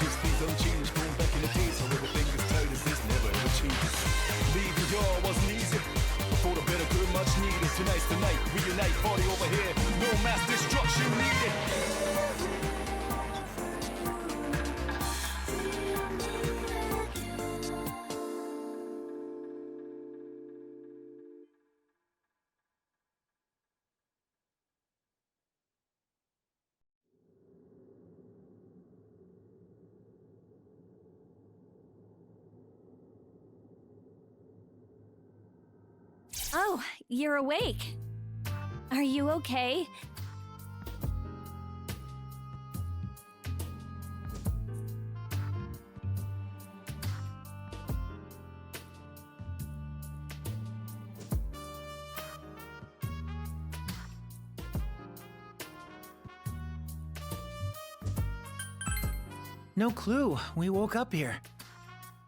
changes, things don't change. Going back in the days, so everything is tight as this never ever changes. Leaving y'all wasn't easy. For the better good, much needed. Tonight's the night, reunite, party over here. No mass destruction needed. Oh, you're awake. Are you okay? No clue. We woke up here.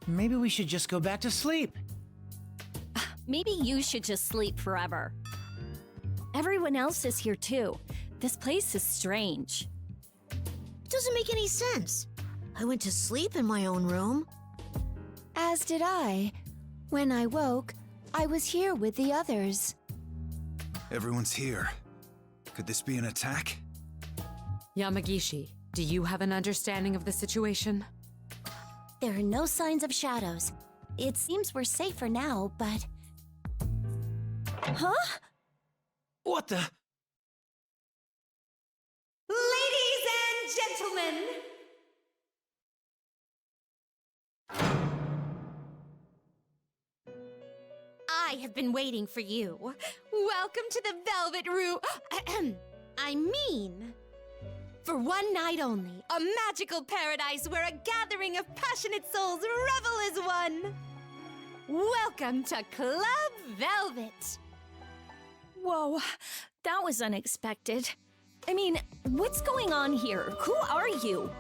Maybe we should just go back to sleep. Maybe you should just sleep forever. Everyone else is here too. This place is strange. It doesn't make any sense. I went to sleep in my own room. As did I. When I woke, I was here with the others. Everyone's here. Could this be an attack? Yamagishi, do you have an understanding of the situation? There are no signs of shadows. It seems we're safe for now, but... Huh? What the? Ladies and gentlemen! I have been waiting for you. Welcome to the Velvet Room. I mean, for one night only, a magical paradise where a gathering of passionate souls revel as one. Welcome to Club Velvet. Whoa, that was unexpected. I mean, what's going on here? Who are you?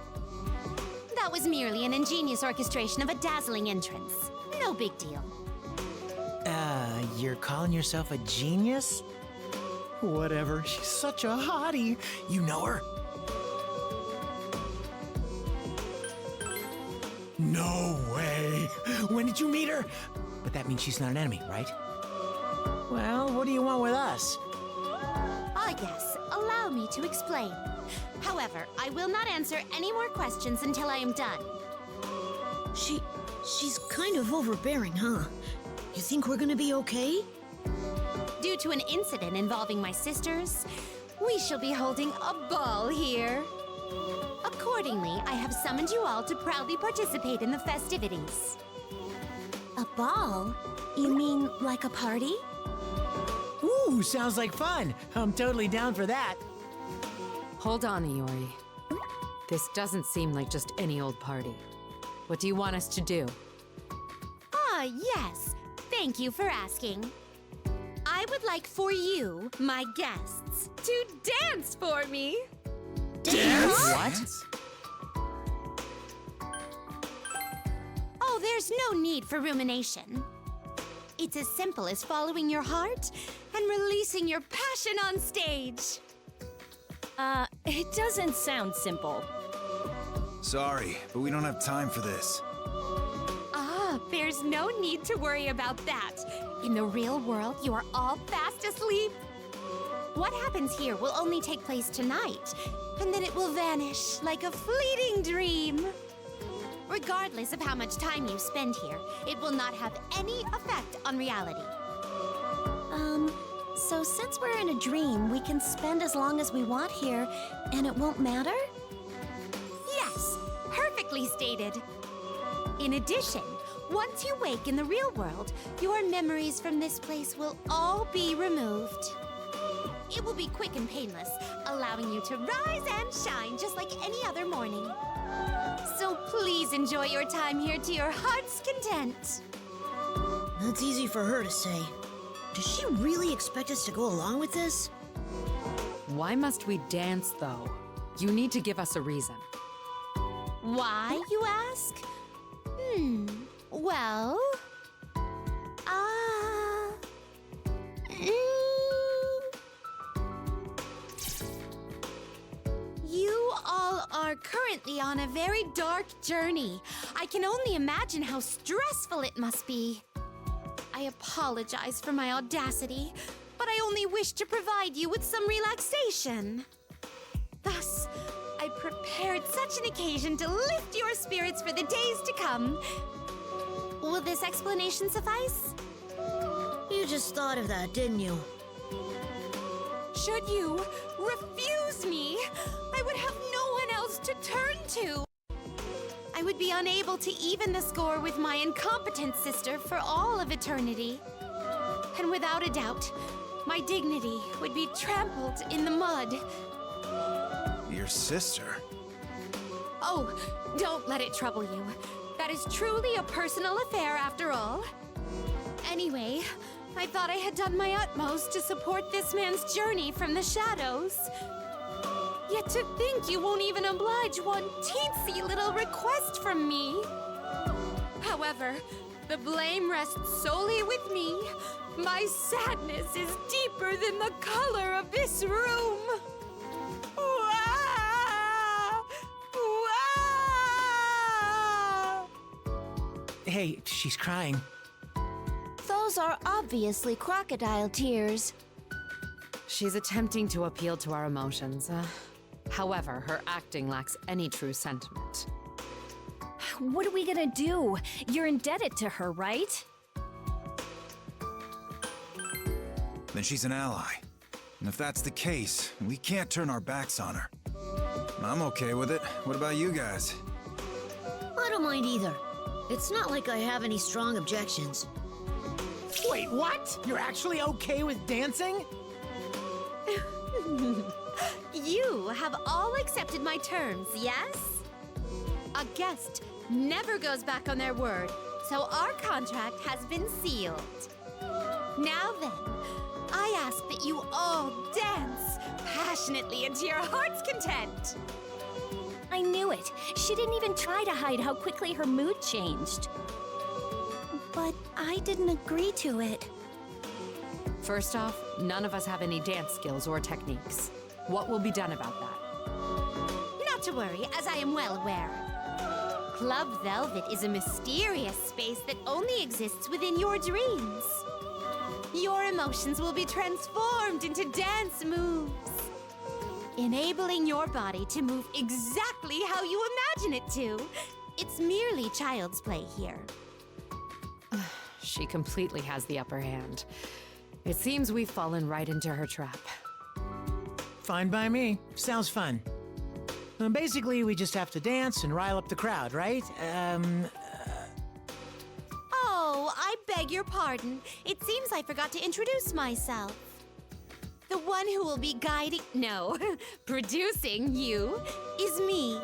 That was merely an ingenious orchestration of a dazzling entrance. No big deal. You're calling yourself a genius? Whatever, she's such a hottie. You know her? No way! When did you meet her? But that means she's not an enemy, right? Well, what do you want with us? Ah, yes. Allow me to explain. However, I will not answer any more questions until I am done. She's kind of overbearing, huh? You think we're gonna be okay? Due to an incident involving my sisters, we shall be holding a ball here. Accordingly, I have summoned you all to proudly participate in the festivities. A ball? You mean like a party? Ooh, sounds like fun. I'm totally down for that. Hold on, Iori. This doesn't seem like just any old party. What do you want us to do? Ah, yes. Thank you for asking. I would like for you, my guests, to dance for me. Dance? What? Oh, there's no need for rumination. It's as simple as following your heart and releasing your passion on stage. It doesn't sound simple. Sorry, but we don't have time for this. Ah, there's no need to worry about that. In the real world, you are all fast asleep. What happens here will only take place tonight, and then it will vanish like a fleeting dream. Regardless of how much time you spend here, it will not have any effect on reality. So since we're in a dream, we can spend as long as we want here, and it won't matter? Yes, perfectly stated. In addition, once you wake in the real world, your memories from this place will all be removed. It will be quick and painless, allowing you to rise and shine just like any other morning. So please enjoy your time here to your heart's content. That's easy for her to say. Does she really expect us to go along with this? Why must we dance, though? You need to give us a reason. Why, you ask? Well... You all are are currently on a very dark journey. I can only imagine how stressful it must be. I apologize for my audacity, but I only wish to provide you with some relaxation. Thus, I prepared such an occasion to lift your spirits for the days to come. Will this explanation suffice? You just thought of that, didn't you? Should you refuse me, I would have no one else to turn to. I would be unable to even the score with my incompetent sister for all of eternity. And without a doubt, my dignity would be trampled in the mud. Your sister? Oh, don't let it trouble you. That is truly a personal affair after all. Anyway, I thought I had done my utmost to support this man's journey from the shadows. Yet to think you won't even oblige one teensy little request from me. However, the blame rests solely with me. My sadness is deeper than the color of this room. Wah! Wah! Hey, she's crying. Those are obviously crocodile tears. She's attempting to appeal to our emotions. However, her acting lacks any true sentiment. What are we gonna do? You're indebted to her, right? Then she's an ally. And if that's the case, we can't turn our backs on her. I'm okay with it. What about you guys? I don't mind either. It's not like I have any strong objections. Wait, what? You're actually okay with dancing? You have all accepted my terms, yes? A guest never goes back on their word, so our contract has been sealed. Now then, I ask that you all dance passionately and to your heart's content. I knew it. She didn't even try to hide how quickly her mood changed. But I didn't agree to it. First off, none of us have any dance skills or techniques. What will be done about that? Not to worry, as I am well aware. Club Velvet is a mysterious space that only exists within your dreams. Your emotions will be transformed into dance moves, enabling your body to move exactly how you imagine it to. It's merely child's play here. She completely has the upper hand. It seems we've fallen right into her trap. Fine by me. Sounds fun. Basically, we just have to dance and rile up the crowd, right? Oh, I beg your pardon. It seems I forgot to introduce myself. The one who will be producing you is me.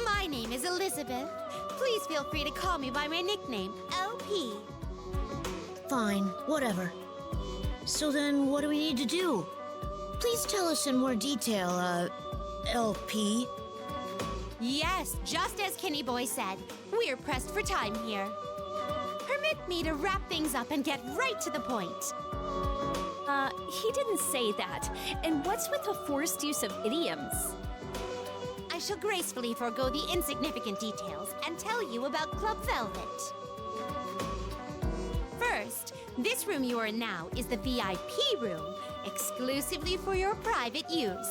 My name is Elizabeth. Please feel free to call me by my nickname, LP. Fine, whatever. So then, what do we need to do? Please tell us in more detail, LP. Yes, just as Kenny Boy said, we're pressed for time here. Permit me to wrap things up and get right to the point. He didn't say that. And what's with the forced use of idioms? I shall gracefully forego the insignificant details and tell you about Club Velvet. First, this room you are in now is the VIP room, exclusively for your private use.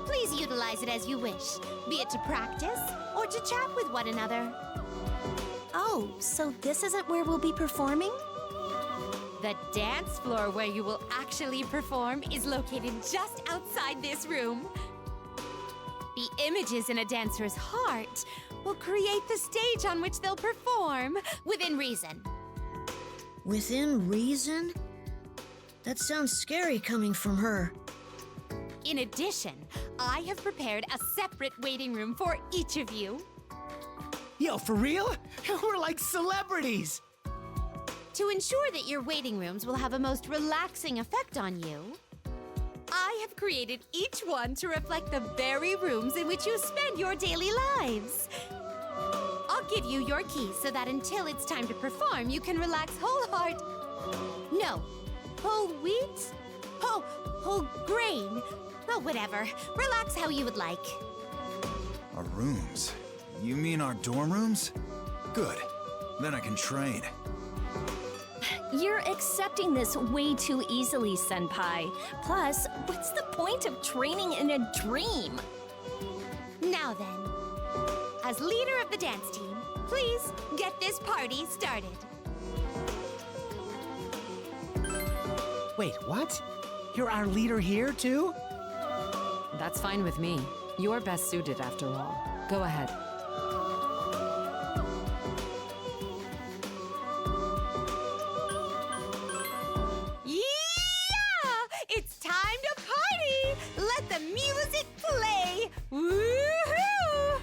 Please utilize it as you wish, be it to practice or to chat with one another. Oh, so this isn't where we'll be performing? The dance floor where you will actually perform is located just outside this room. The images in a dancer's heart will create the stage on which they'll perform, within reason. Within reason? That sounds scary coming from her. In addition, I have prepared a separate waiting room for each of you. Yo, for real? We're like celebrities! To ensure that your waiting rooms will have a most relaxing effect on you, I have created each one to reflect the very rooms in which you spend your daily lives. I'll give you your keys so that until it's time to perform, you can relax whole whole grain. Oh, whatever. Relax how you would like. Rooms? You mean our dorm rooms? Good. Then I can train. You're accepting this way too easily, Senpai. Plus, what's the point of training in a dream? Now then, as leader of the dance team, please get this party started. Wait, what? You're our leader here, too? That's fine with me. You're best suited after all. Go ahead. Yeah! It's time to party! Let the music play! Woohoo!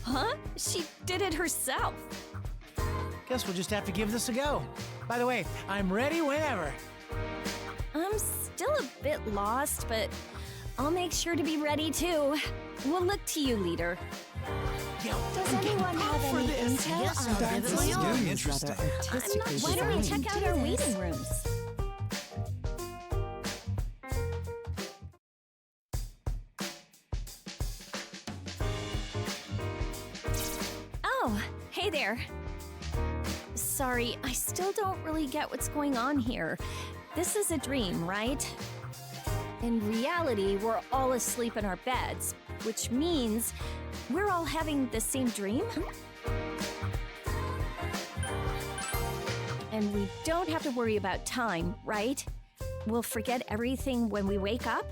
Huh? She did it herself. Guess we'll just have to give this a go. By the way, I'm ready whenever. I'm still a bit lost, but I'll make sure to be ready too. We'll look to you, leader. Yo, Does I'm getting anyone have pumped for any this. intel Yes, on sir. dancing? This This is is good. getting interesting. Why don't we check out our waiting rooms? Oh, hey there. Sorry, I still don't really get what's going on here. This is a dream, right? In reality, we're all asleep in our beds, which means we're all having the same dream? And we don't have to worry about time, right? We'll forget everything when we wake up?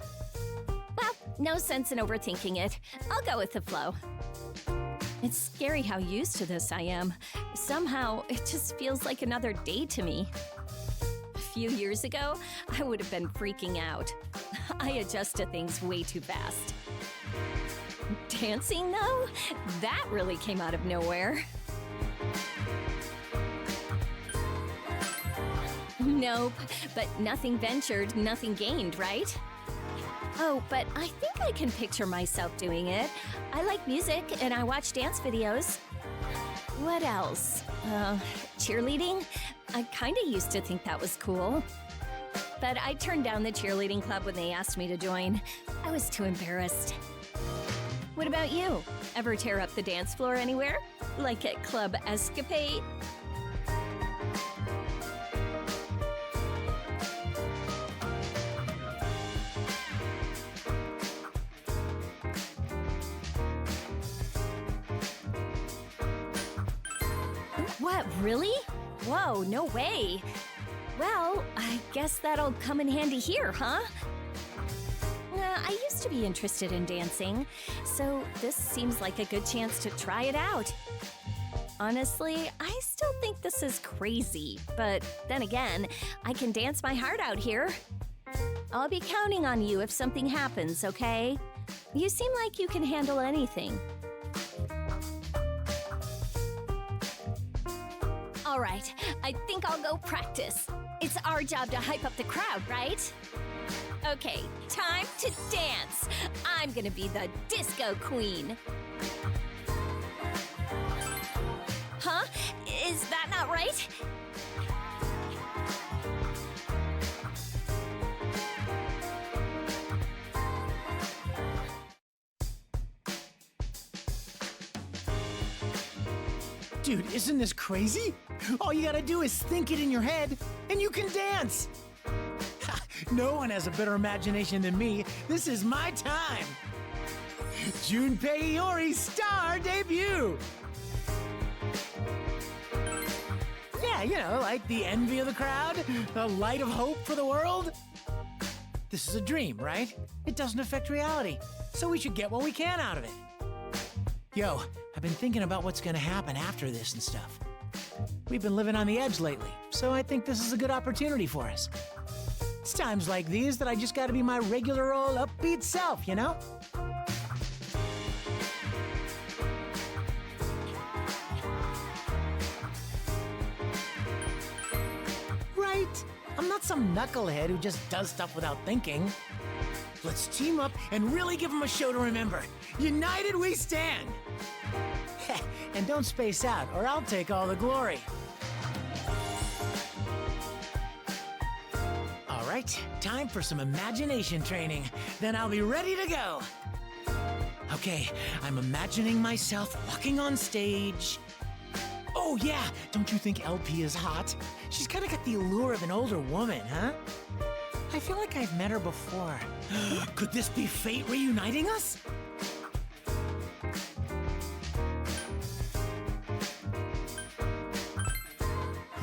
Well, no sense in overthinking it. I'll go with the flow. It's scary how used to this I am. Somehow, it just feels like another day to me. A few years ago, I would have been freaking out. I adjust to things way too fast. Dancing, though? That really came out of nowhere. Nope, but nothing ventured, nothing gained, right? Oh, but I think I can picture myself doing it. I like music and I watch dance videos. What else? Cheerleading? I kinda used to think that was cool. But I turned down the cheerleading club when they asked me to join. I was too embarrassed. What about you? Ever tear up the dance floor anywhere? Like at Club Escapade? What, really? Whoa, no way. Well, I guess that'll come in handy here, huh? I used to be interested in dancing, so this seems like a good chance to try it out. Honestly, I still think this is crazy, but then again, I can dance my heart out here. I'll be counting on you if something happens, okay? You seem like you can handle anything. All right, I think I'll go practice. It's our job to hype up the crowd, right? Okay, time to dance. I'm gonna be the disco queen. Huh? Is that not right? Dude, isn't this crazy? All you gotta do is think it in your head, and you can dance! Ha, no one has a better imagination than me. This is my time! Junpei Iori's star debut! Yeah, you know, like the envy of the crowd, the light of hope for the world. This is a dream, right? It doesn't affect reality, so we should get what we can out of it. Yo, I've been thinking about what's gonna happen after this and stuff. We've been living on the edge lately, so I think this is a good opportunity for us. It's times like these that I just gotta be my regular old upbeat self, you know? Right? I'm not some knucklehead who just does stuff without thinking. Let's team up and really give them a show to remember. United we stand! And don't space out, or I'll take all the glory. All right, time for some imagination training. Then I'll be ready to go. Okay, I'm imagining myself walking on stage. Oh yeah, don't you think LP is hot? She's kind of got the allure of an older woman, huh? I feel like I've met her before. Could this be fate reuniting us?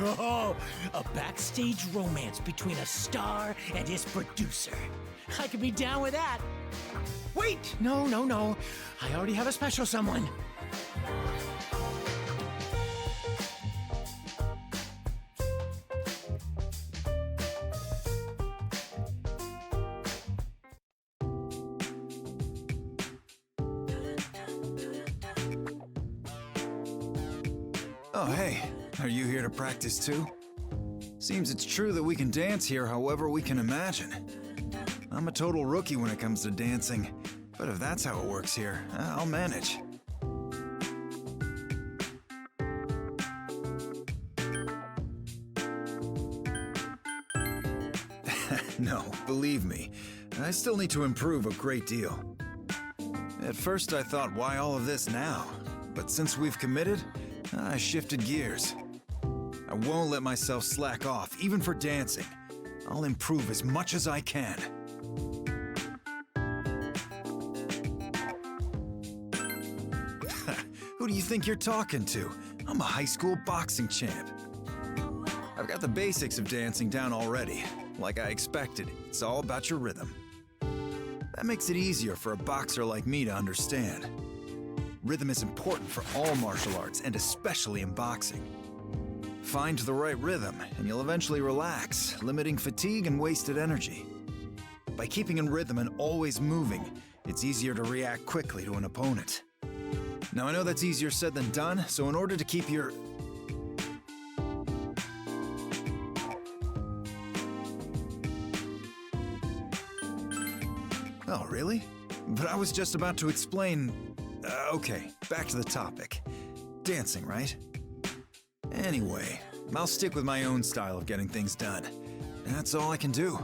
Oh, a backstage romance between a star and his producer. I could be down with that. Wait, no. I already have a special someone. Oh, hey. Are you here to practice too? Seems it's true that we can dance here however we can imagine. I'm a total rookie when it comes to dancing, but if that's how it works here, I'll manage. No, believe me, I still need to improve a great deal. At first I thought, why all of this now? But since we've committed, I shifted gears. I won't let myself slack off, even for dancing. I'll improve as much as I can. Who do you think you're talking to? I'm a high school boxing champ. I've got the basics of dancing down already. Like I expected, it's all about your rhythm. That makes it easier for a boxer like me to understand. Rhythm is important for all martial arts, and especially in boxing. Find the right rhythm, and you'll eventually relax, limiting fatigue and wasted energy. By keeping in rhythm and always moving, it's easier to react quickly to an opponent. Now I know that's easier said than done, so in order to keep your... Oh, really? But I was just about to explain... okay, back to the topic. Dancing, right? Anyway, I'll stick with my own style of getting things done. That's all I can do.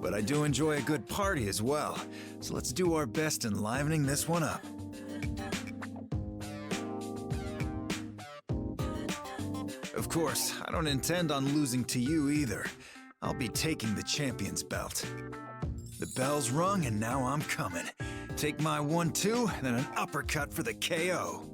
But I do enjoy a good party as well, so let's do our best in livening this one up. Of course, I don't intend on losing to you either. I'll be taking the champion's belt. The bell's rung and now I'm coming. Take my 1-2, then an uppercut for the KO.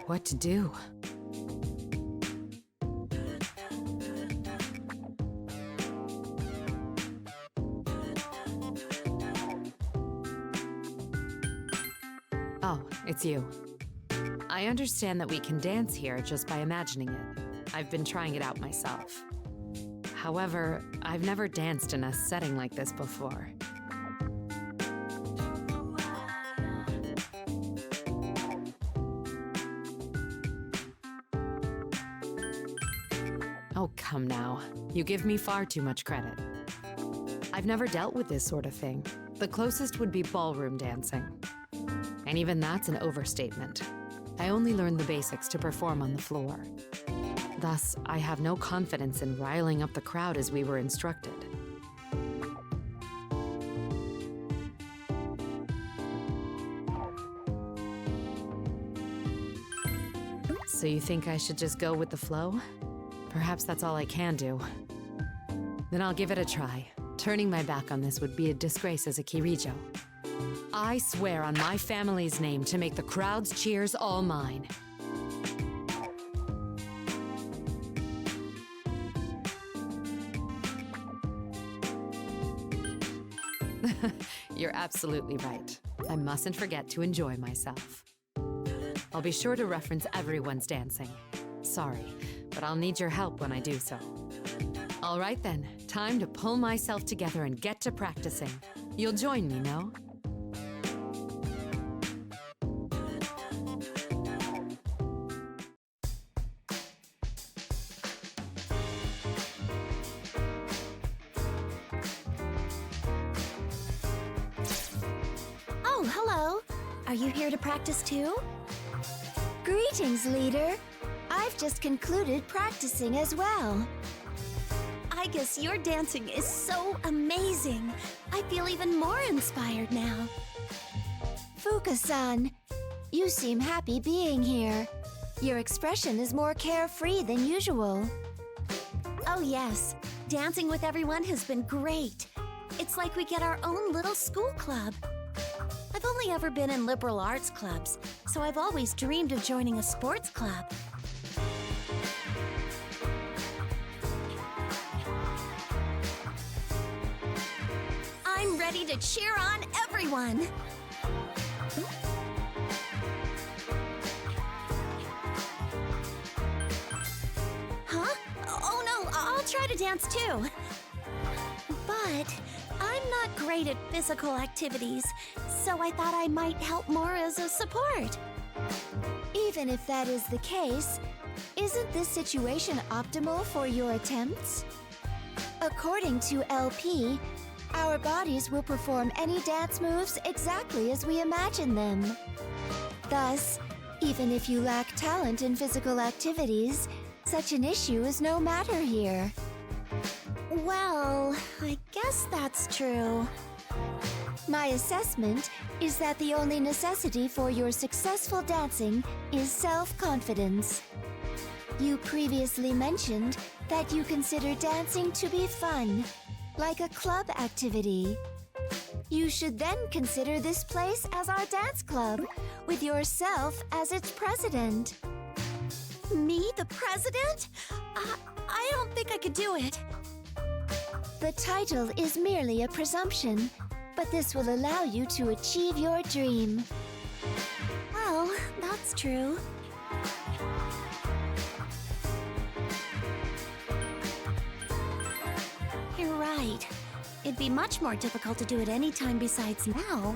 What to do? Oh, it's you. I understand that we can dance here just by imagining it. I've been trying it out myself. However, I've never danced in a setting like this before. Oh, come now. You give me far too much credit. I've never dealt with this sort of thing. The closest would be ballroom dancing. And even that's an overstatement. I only learned the basics to perform on the floor. Thus, I have no confidence in riling up the crowd as we were instructed. So you think I should just go with the flow? Perhaps that's all I can do. Then I'll give it a try. Turning my back on this would be a disgrace as a Kirijo. I swear on my family's name to make the crowd's cheers all mine. You're absolutely right. I mustn't forget to enjoy myself. I'll be sure to reference everyone's dancing. Sorry, but I'll need your help when I do so. All right then, time to pull myself together and get to practicing. You'll join me, no? Oh, hello. Are you here to practice too? Greetings, leader. I've just concluded practicing as well. I guess your dancing is so amazing. I feel even more inspired now. Fuka-san, you seem happy being here. Your expression is more carefree than usual. Oh yes, dancing with everyone has been great. It's like we get our own little school club. I've only ever been in liberal arts clubs, so I've always dreamed of joining a sports club. I'm ready to cheer on everyone. Huh? Oh no, I'll try to dance too. But I'm not great at physical activities, so I thought I might help more as a support. Even if that is the case, isn't this situation optimal for your attempts? According to LP, our bodies will perform any dance moves exactly as we imagine them. Thus, even if you lack talent in physical activities, such an issue is no matter here. Well, I guess that's true. My assessment is that the only necessity for your successful dancing is self-confidence. You previously mentioned that you consider dancing to be fun, like a club activity. You should then consider this place as our dance club, with yourself as its president. Me, the president? I don't think I could do it. The title is merely a presumption, but this will allow you to achieve your dream. Well, that's true. You're right. It'd be much more difficult to do it any time besides now.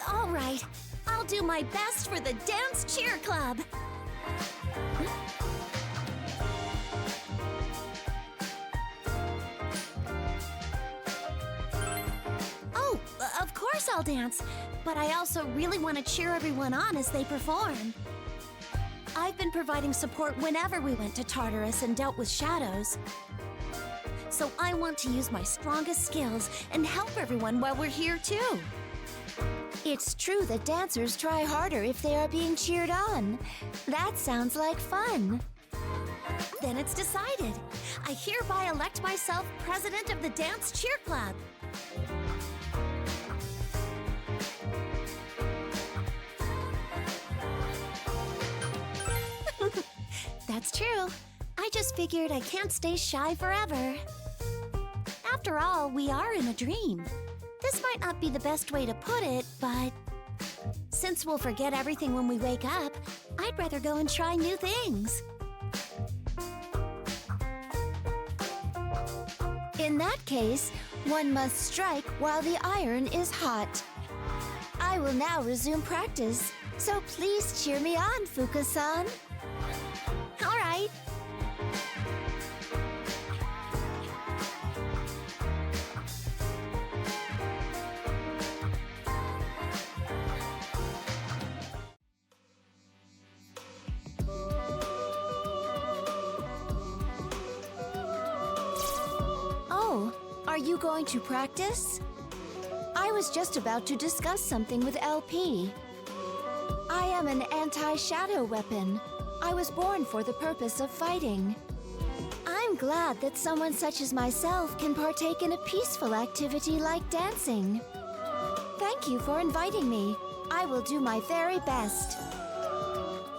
All right, I'll do my best for the Dance Cheer Club. Oh, of course I'll dance, but I also really want to cheer everyone on as they perform. I've been providing support whenever we went to Tartarus and dealt with shadows. So I want to use my strongest skills and help everyone while we're here too. It's true that dancers try harder if they are being cheered on. That sounds like fun. Then it's decided. I hereby elect myself president of the Dance Cheer Club. That's true. I just figured I can't stay shy forever. After all, we are in a dream. This might not be the best way to put it, but since we'll forget everything when we wake up, I'd rather go and try new things. In that case, one must strike while the iron is hot. I will now resume practice, so please cheer me on, Fuka-san. All right. Oh, are you going to practice? I was just about to discuss something with LP. I am an anti-shadow weapon. I was born for the purpose of fighting. I'm glad that someone such as myself can partake in a peaceful activity like dancing. Thank you for inviting me. I will do my very best.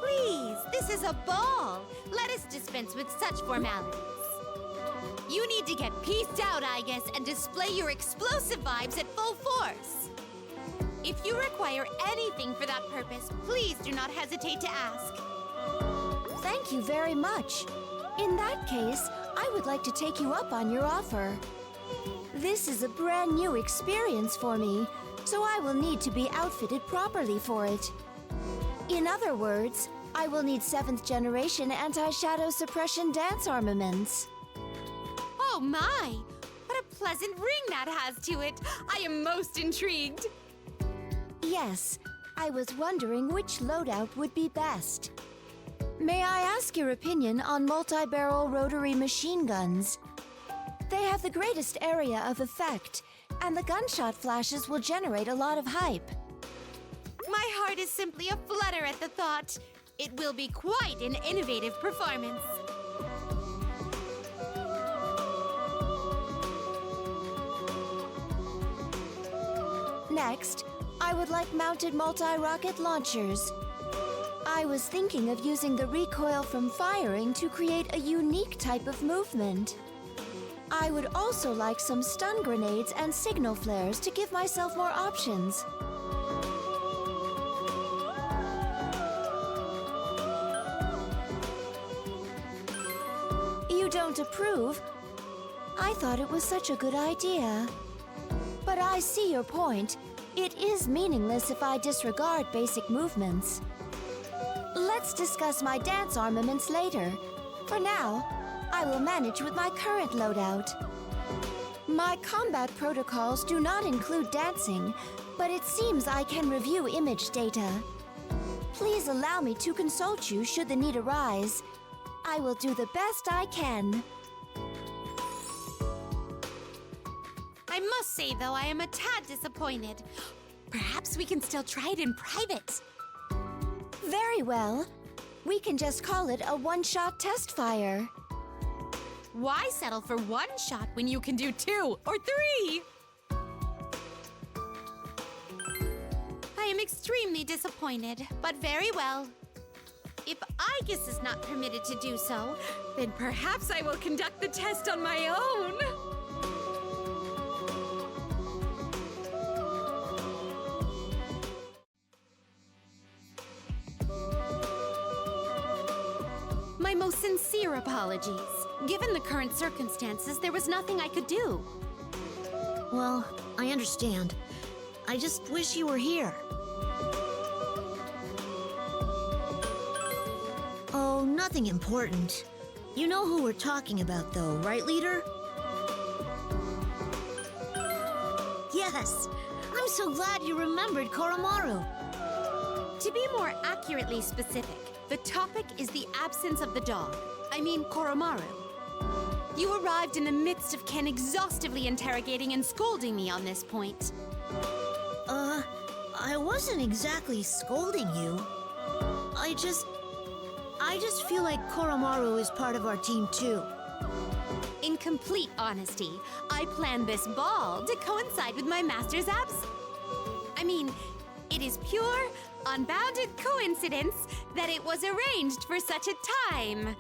Please, this is a ball. Let us dispense with such formalities. You need to get pieced out, I guess, and display your explosive vibes at full force. If you require anything for that purpose, please do not hesitate to ask. Thank you very much. In that case, I would like to take you up on your offer. This is a brand new experience for me, so I will need to be outfitted properly for it. In other words, I will need 7th generation anti-shadow suppression dance armaments. Oh my! What a pleasant ring that has to it! I am most intrigued! Yes, I was wondering which loadout would be best. May I ask your opinion on multi-barrel rotary machine guns? They have the greatest area of effect, and the gunshot flashes will generate a lot of hype. My heart is simply aflutter at the thought. It will be quite an innovative performance. Next, I would like mounted multi-rocket launchers. I was thinking of using the recoil from firing to create a unique type of movement. I would also like some stun grenades and signal flares to give myself more options. You don't approve? I thought it was such a good idea. But I see your point. It is meaningless if I disregard basic movements. Let's discuss my dance armaments later. For now, I will manage with my current loadout. My combat protocols do not include dancing, but it seems I can review image data. Please allow me to consult you should the need arise. I will do the best I can. I must say, though, I am a tad disappointed. Perhaps we can still try it in private. Very well. We can just call it a one-shot test fire. Why settle for one shot when you can do 2 or 3? I am extremely disappointed, but very well. If Aegis is not permitted to do so, then perhaps I will conduct the test on my own. My most sincere apologies. Given the current circumstances, there was nothing I could do. Well, I understand. I just wish you were here. Oh, nothing important. You know who we're talking about, though, right, Leader? Yes! I'm so glad you remembered Koromaru. To be more accurately specific, the topic is the absence of the dog. I mean, Koromaru. You arrived in the midst of Ken exhaustively interrogating and scolding me on this point. I wasn't exactly scolding you. I just feel like Koromaru is part of our team, too. In complete honesty, I planned this ball to coincide with my master's absence. I mean, it is pure, unbounded coincidence that it was arranged for such a time.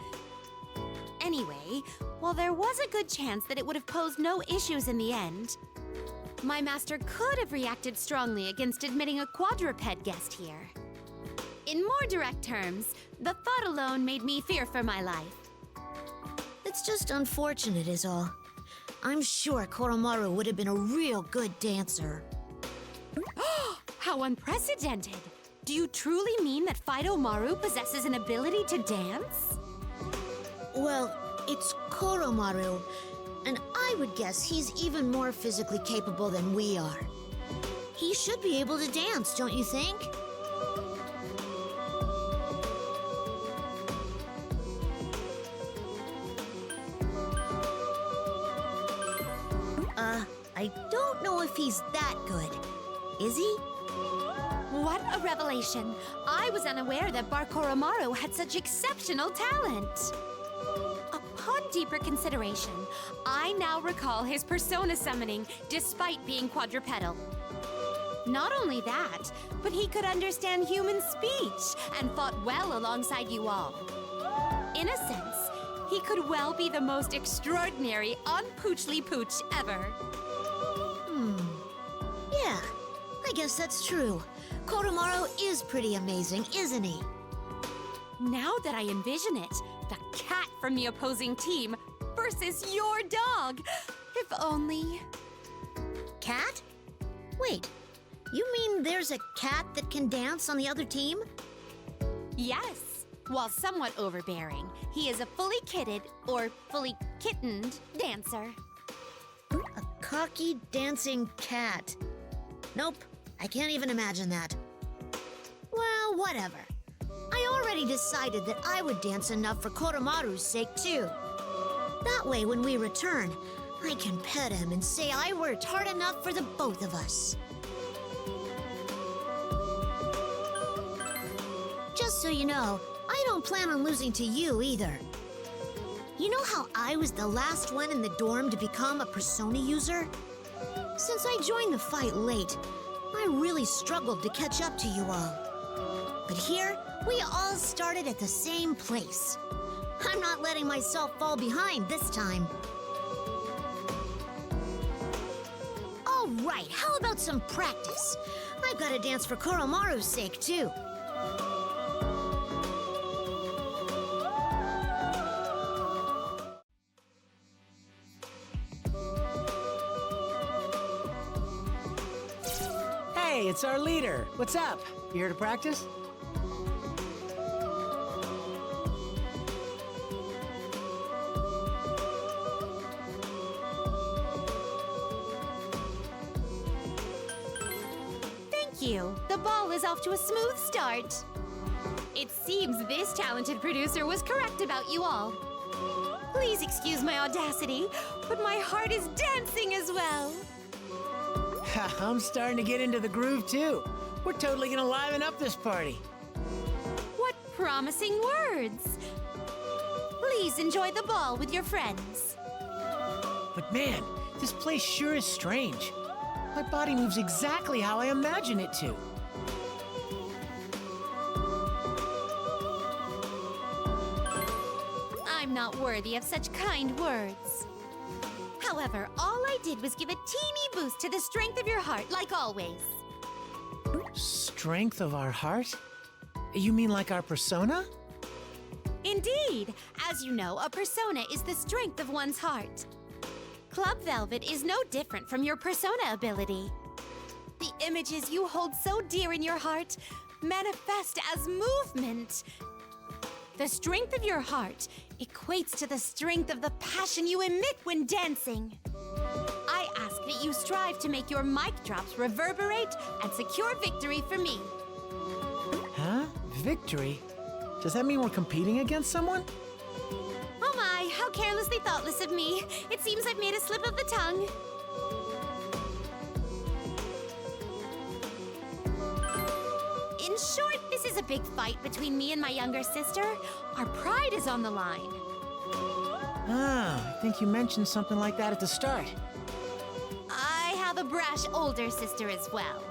Anyway, while there was a good chance that it would have posed no issues in the end, my master could have reacted strongly against admitting a quadruped guest here. In more direct terms, the thought alone made me fear for my life. It's just unfortunate is all. I'm sure Koromaru would have been a real good dancer. How unprecedented! Do you truly mean that Fido Maru possesses an ability to dance? Well, it's Koromaru, and I would guess he's even more physically capable than we are. He should be able to dance, don't you think? I don't know if he's that good. Is he? What a revelation! I was unaware that Bar Koromaru had such exceptional talent. Upon deeper consideration, I now recall his persona summoning despite being quadrupedal. Not only that, but he could understand human speech and fought well alongside you all. In a sense, he could well be the most extraordinary unpoochly pooch ever. Yeah, I guess that's true. Koromaru is pretty amazing, isn't he? Now that I envision it, the cat from the opposing team versus your dog. If only... Cat? Wait, you mean there's a cat that can dance on the other team? Yes. While somewhat overbearing, he is a fully kitted, or fully kittened, dancer. A cocky dancing cat. Nope, I can't even imagine that. Well, whatever. I already decided that I would dance enough for Koromaru's sake, too. That way, when we return, I can pet him and say I worked hard enough for the both of us. Just so you know, I don't plan on losing to you either. You know how I was the last one in the dorm to become a persona user? Since I joined the fight late, I really struggled to catch up to you all. But here, we all started at the same place. I'm not letting myself fall behind this time. All right, how about some practice? I've got to dance for Koromaru's sake, too. Hey, it's our leader. What's up? You here to practice? Thank you. The ball is off to a smooth start. It seems this talented producer was correct about you all. Please excuse my audacity, but my heart is dancing as well. I'm starting to get into the groove, too. We're totally gonna liven up this party. What promising words. Please enjoy the ball with your friends. But man, this place sure is strange. My body moves exactly how I imagine it to. I'm not worthy of such kind words. However, all I did was give a teeny boost to the strength of your heart, like always. Strength of our heart? You mean like our persona? Indeed. As you know, a persona is the strength of one's heart. Club Velvet is no different from your persona ability. The images you hold so dear in your heart manifest as movement. The strength of your heart equates to the strength of the passion you emit when dancing. I ask that you strive to make your mic drops reverberate and secure victory for me. Huh? Victory? Does that mean we're competing against someone? Oh my, how carelessly thoughtless of me. It seems I've made a slip of the tongue. In short, this is a big fight between me and my younger sister. Our pride is on the line. Ah, I think you mentioned something like that at the start. I have a brash older sister as well.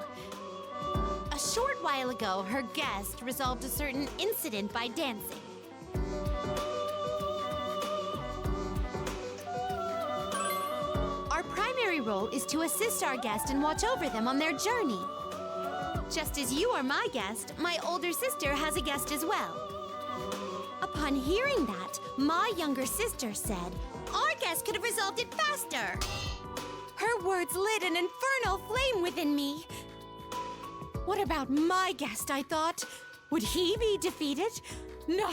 A short while ago, her guest resolved a certain incident by dancing. Our primary role is to assist our guest and watch over them on their journey. Just as you are my guest, my older sister has a guest as well. Upon hearing that, my younger sister said, our guest could have resolved it faster. Her words lit an infernal flame within me. What about my guest, I thought? Would he be defeated? No,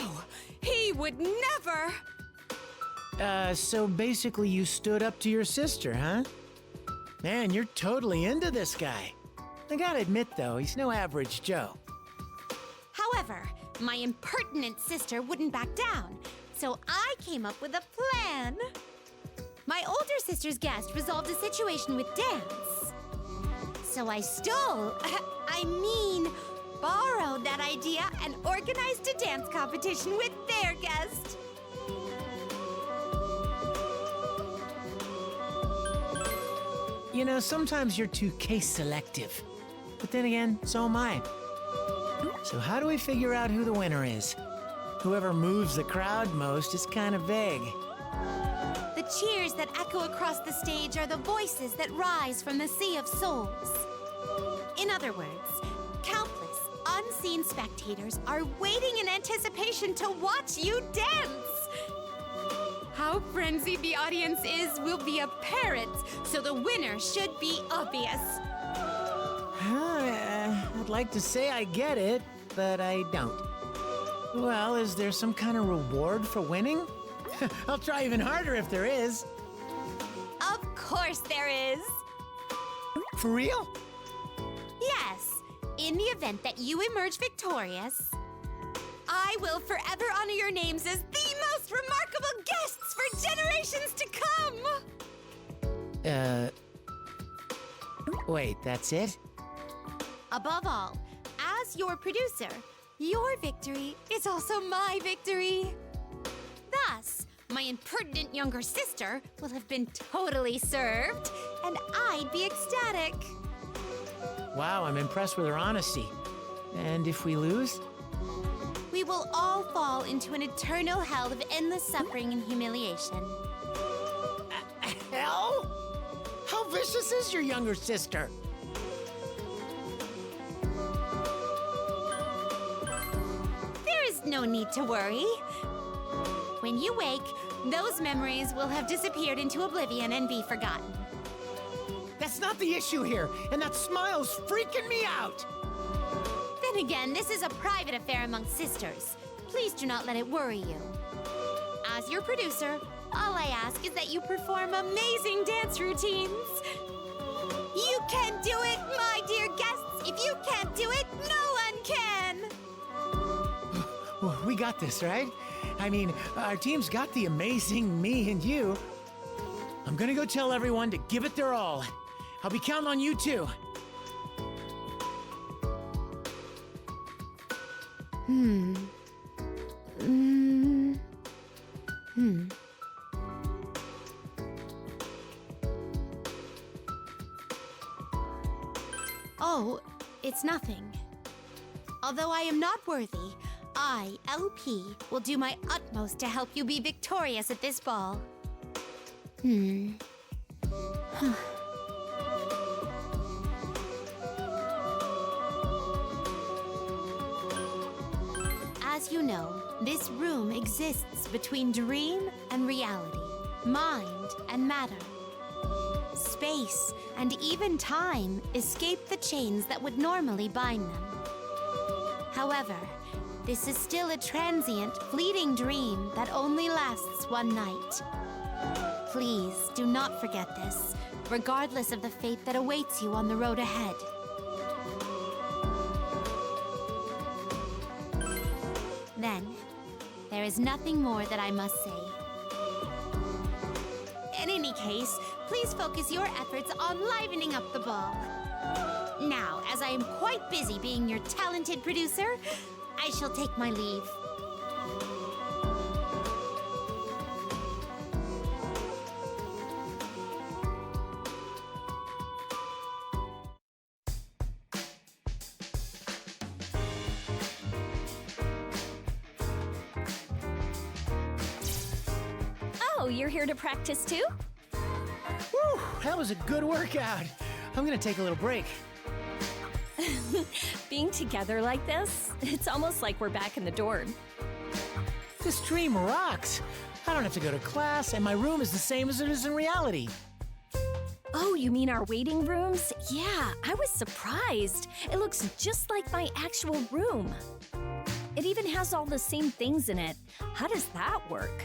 he would never. So basically you stood up to your sister, huh? Man, you're totally into this guy. I gotta admit, though, he's no average Joe. However, my impertinent sister wouldn't back down, so I came up with a plan. My older sister's guest resolved a situation with dance. So I borrowed that idea and organized a dance competition with their guest. You know, sometimes you're too case selective. But then again, so am I. So how do we figure out who the winner is? Whoever moves the crowd most is kind of vague. The cheers that echo across the stage are the voices that rise from the sea of souls. In other words, countless unseen spectators are waiting in anticipation to watch you dance. How frenzied the audience is will be apparent, so the winner should be obvious. I'd like to say I get it, but I don't. Well, is there some kind of reward for winning? I'll try even harder if there is. Of course there is. For real? Yes, in the event that you emerge victorious, I will forever honor your names as the most remarkable guests for generations to come! Wait, that's it? Above all, as your producer, your victory is also my victory. Thus, my impertinent younger sister will have been totally served, and I'd be ecstatic. Wow, I'm impressed with her honesty. And if we lose? We will all fall into an eternal hell of endless suffering and humiliation. Hell? How vicious is your younger sister? There is no need to worry. When you wake, those memories will have disappeared into oblivion and be forgotten. That's not the issue here, and that smile's freaking me out! Then again, this is a private affair among sisters. Please do not let it worry you. As your producer, all I ask is that you perform amazing dance routines. You can do it, my dear guests! If you can't do it, no one can! We got this, right? I mean, our team's got the amazing me and you. I'm gonna go tell everyone to give it their all. I'll be counting on you too. Oh, it's nothing. Although I am not worthy, I, LP, will do my utmost to help you be victorious at this ball. As you know, this room exists between dream and reality, mind and matter. Space and even time escape the chains that would normally bind them. However, this is still a transient, fleeting dream that only lasts one night. Please do not forget this, regardless of the fate that awaits you on the road ahead. Then, there is nothing more that I must say. In any case, please focus your efforts on livening up the ball. Now, as I am quite busy being your talented producer, I shall take my leave. Oh, you're here to practice too? Whew, that was a good workout. I'm gonna take a little break. Being together like this, it's almost like we're back in the dorm. This dream rocks. I don't have to go to class, and my room is the same as it is in reality. Oh, you mean our waiting rooms? Yeah, I was surprised. It looks just like my actual room. It even has all the same things in it. How does that work?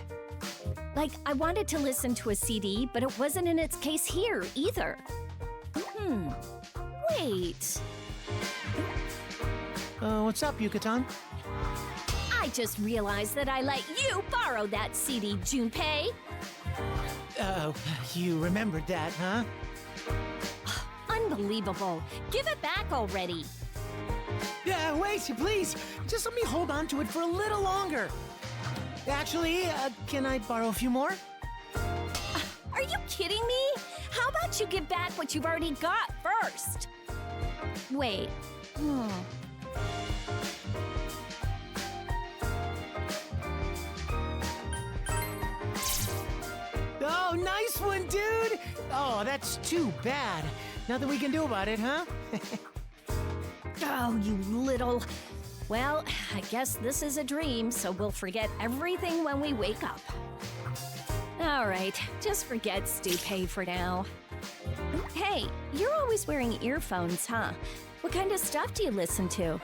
Like, I wanted to listen to a CD, but it wasn't in its case here either. Wait. What's up, Yucatan? I just realized that I let you borrow that CD, Junpei. You remembered that, huh? Unbelievable. Give it back already. Yeah, wait, please. Just let me hold on to it for a little longer. Actually, can I borrow a few more? Are you kidding me? How about you give back what you've already got first? Wait. Oh, nice one, dude! Oh, that's too bad. Nothing we can do about it, huh? Oh, you little... Well, I guess this is a dream, so we'll forget everything when we wake up. All right, just forget Stupay for now. Hey, you're always wearing earphones, huh? What kind of stuff do you listen to?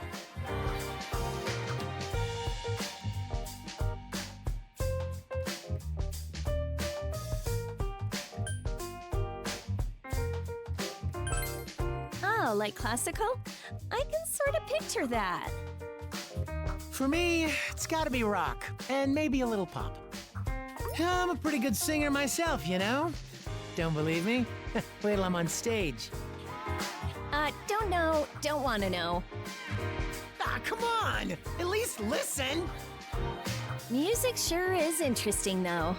Oh, like classical? I can sort of picture that. For me, it's gotta be rock, and maybe a little pop. I'm a pretty good singer myself, you know? Don't believe me? Wait till I'm on stage. Don't know, don't want to know. Ah, come on! At least listen! Music sure is interesting, though.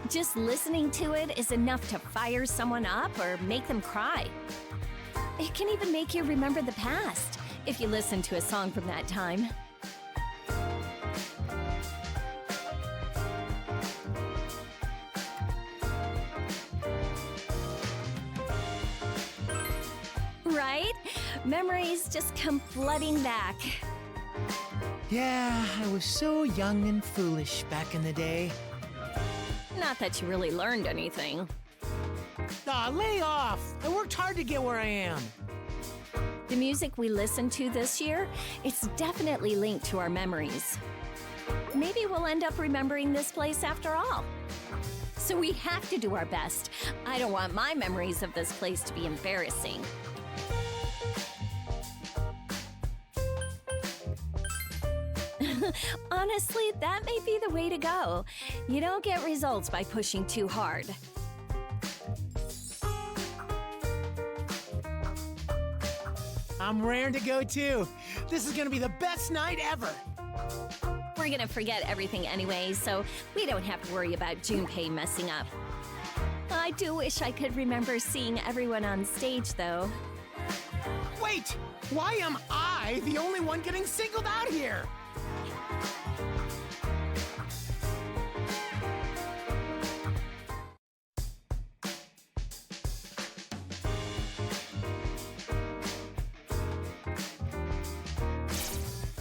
Just listening to it is enough to fire someone up or make them cry. It can even make you remember the past if you listen to a song from that time. Right? Memories just come flooding back. Yeah, I was so young and foolish back in the day. Not that you really learned anything. Aw, lay off! I worked hard to get where I am. The music we listened to this year, it's definitely linked to our memories. Maybe we'll end up remembering this place after all. So we have to do our best. I don't want my memories of this place to be embarrassing. Honestly, that may be the way to go. You don't get results by pushing too hard. I'm raring to go too. This is gonna be the best night ever. We're gonna forget everything anyway, so we don't have to worry about Junpei messing up. I do wish I could remember seeing everyone on stage, though. Wait! Why am I the only one getting singled out here?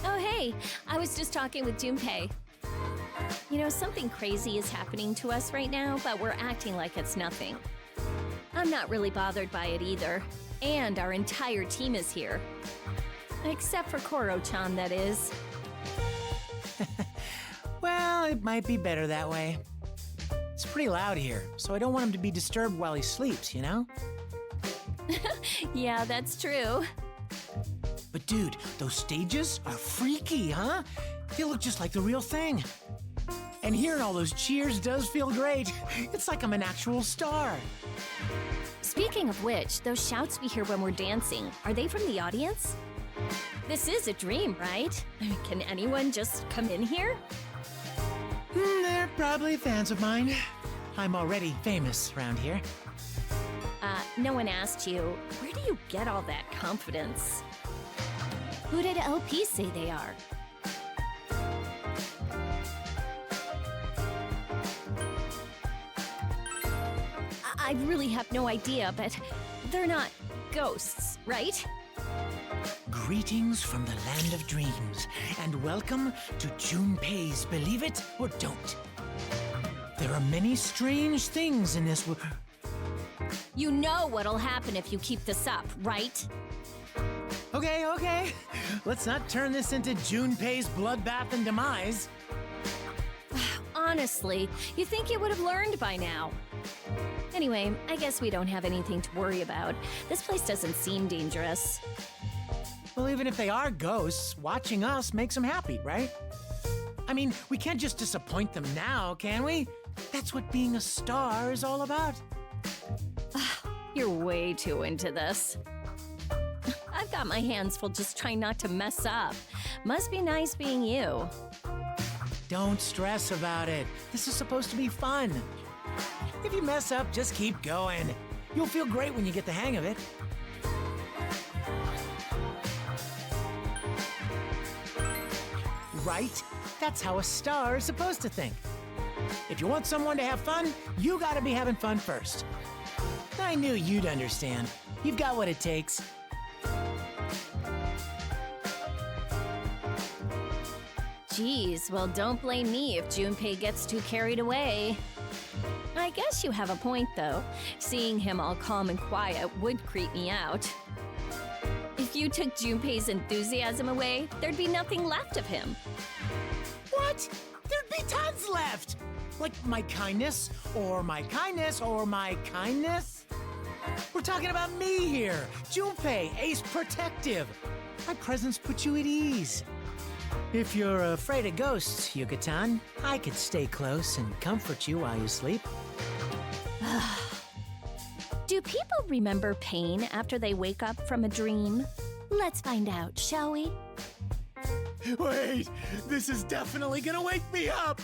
Oh, hey, I was just talking with Junpei. You know, something crazy is happening to us right now, but we're acting like it's nothing. I'm not really bothered by it either. And our entire team is here. Except for Koro-chan, that is. Well, it might be better that way. It's pretty loud here, so I don't want him to be disturbed while he sleeps, you know? Yeah, that's true. But dude, those stages are freaky, huh? They look just like the real thing. And hearing all those cheers does feel great. It's like I'm an actual star. Speaking of which, those shouts we hear when we're dancing, are they from the audience? This is a dream, right? Can anyone just come in here? They're probably fans of mine. I'm already famous around here. No one asked you, where do you get all that confidence? Who did LP say they are? I really have no idea, but they're not ghosts, right? Greetings from the land of dreams, and welcome to Junpei's Believe It or Don't. There are many strange things in this world. You know what'll happen if you keep this up, right? Okay. Let's not turn this into Junpei's bloodbath and demise. Honestly, you think you would have learned by now. Anyway, I guess we don't have anything to worry about. This place doesn't seem dangerous. Well, even if they are ghosts, watching us makes them happy, right? I mean, we can't just disappoint them now, can we? That's what being a star is all about. You're way too into this. I've got my hands full just trying not to mess up. Must be nice being you. Don't stress about it. This is supposed to be fun. If you mess up, just keep going. You'll feel great when you get the hang of it. Right? That's how a star is supposed to think. If you want someone to have fun, you gotta be having fun first. I knew you'd understand. You've got what it takes. Geez, well, don't blame me if Junpei gets too carried away. I guess you have a point, though. Seeing him all calm and quiet would creep me out. If you took Junpei's enthusiasm away, there'd be nothing left of him. What? There'd be tons left! Like my kindness, or my kindness, or my kindness? We're talking about me here, Junpei, Ace Protective. My presence puts you at ease. If you're afraid of ghosts, Yucatan, I could stay close and comfort you while you sleep. Do people remember pain after they wake up from a dream? Let's find out, shall we? Wait, this is definitely gonna wake me up!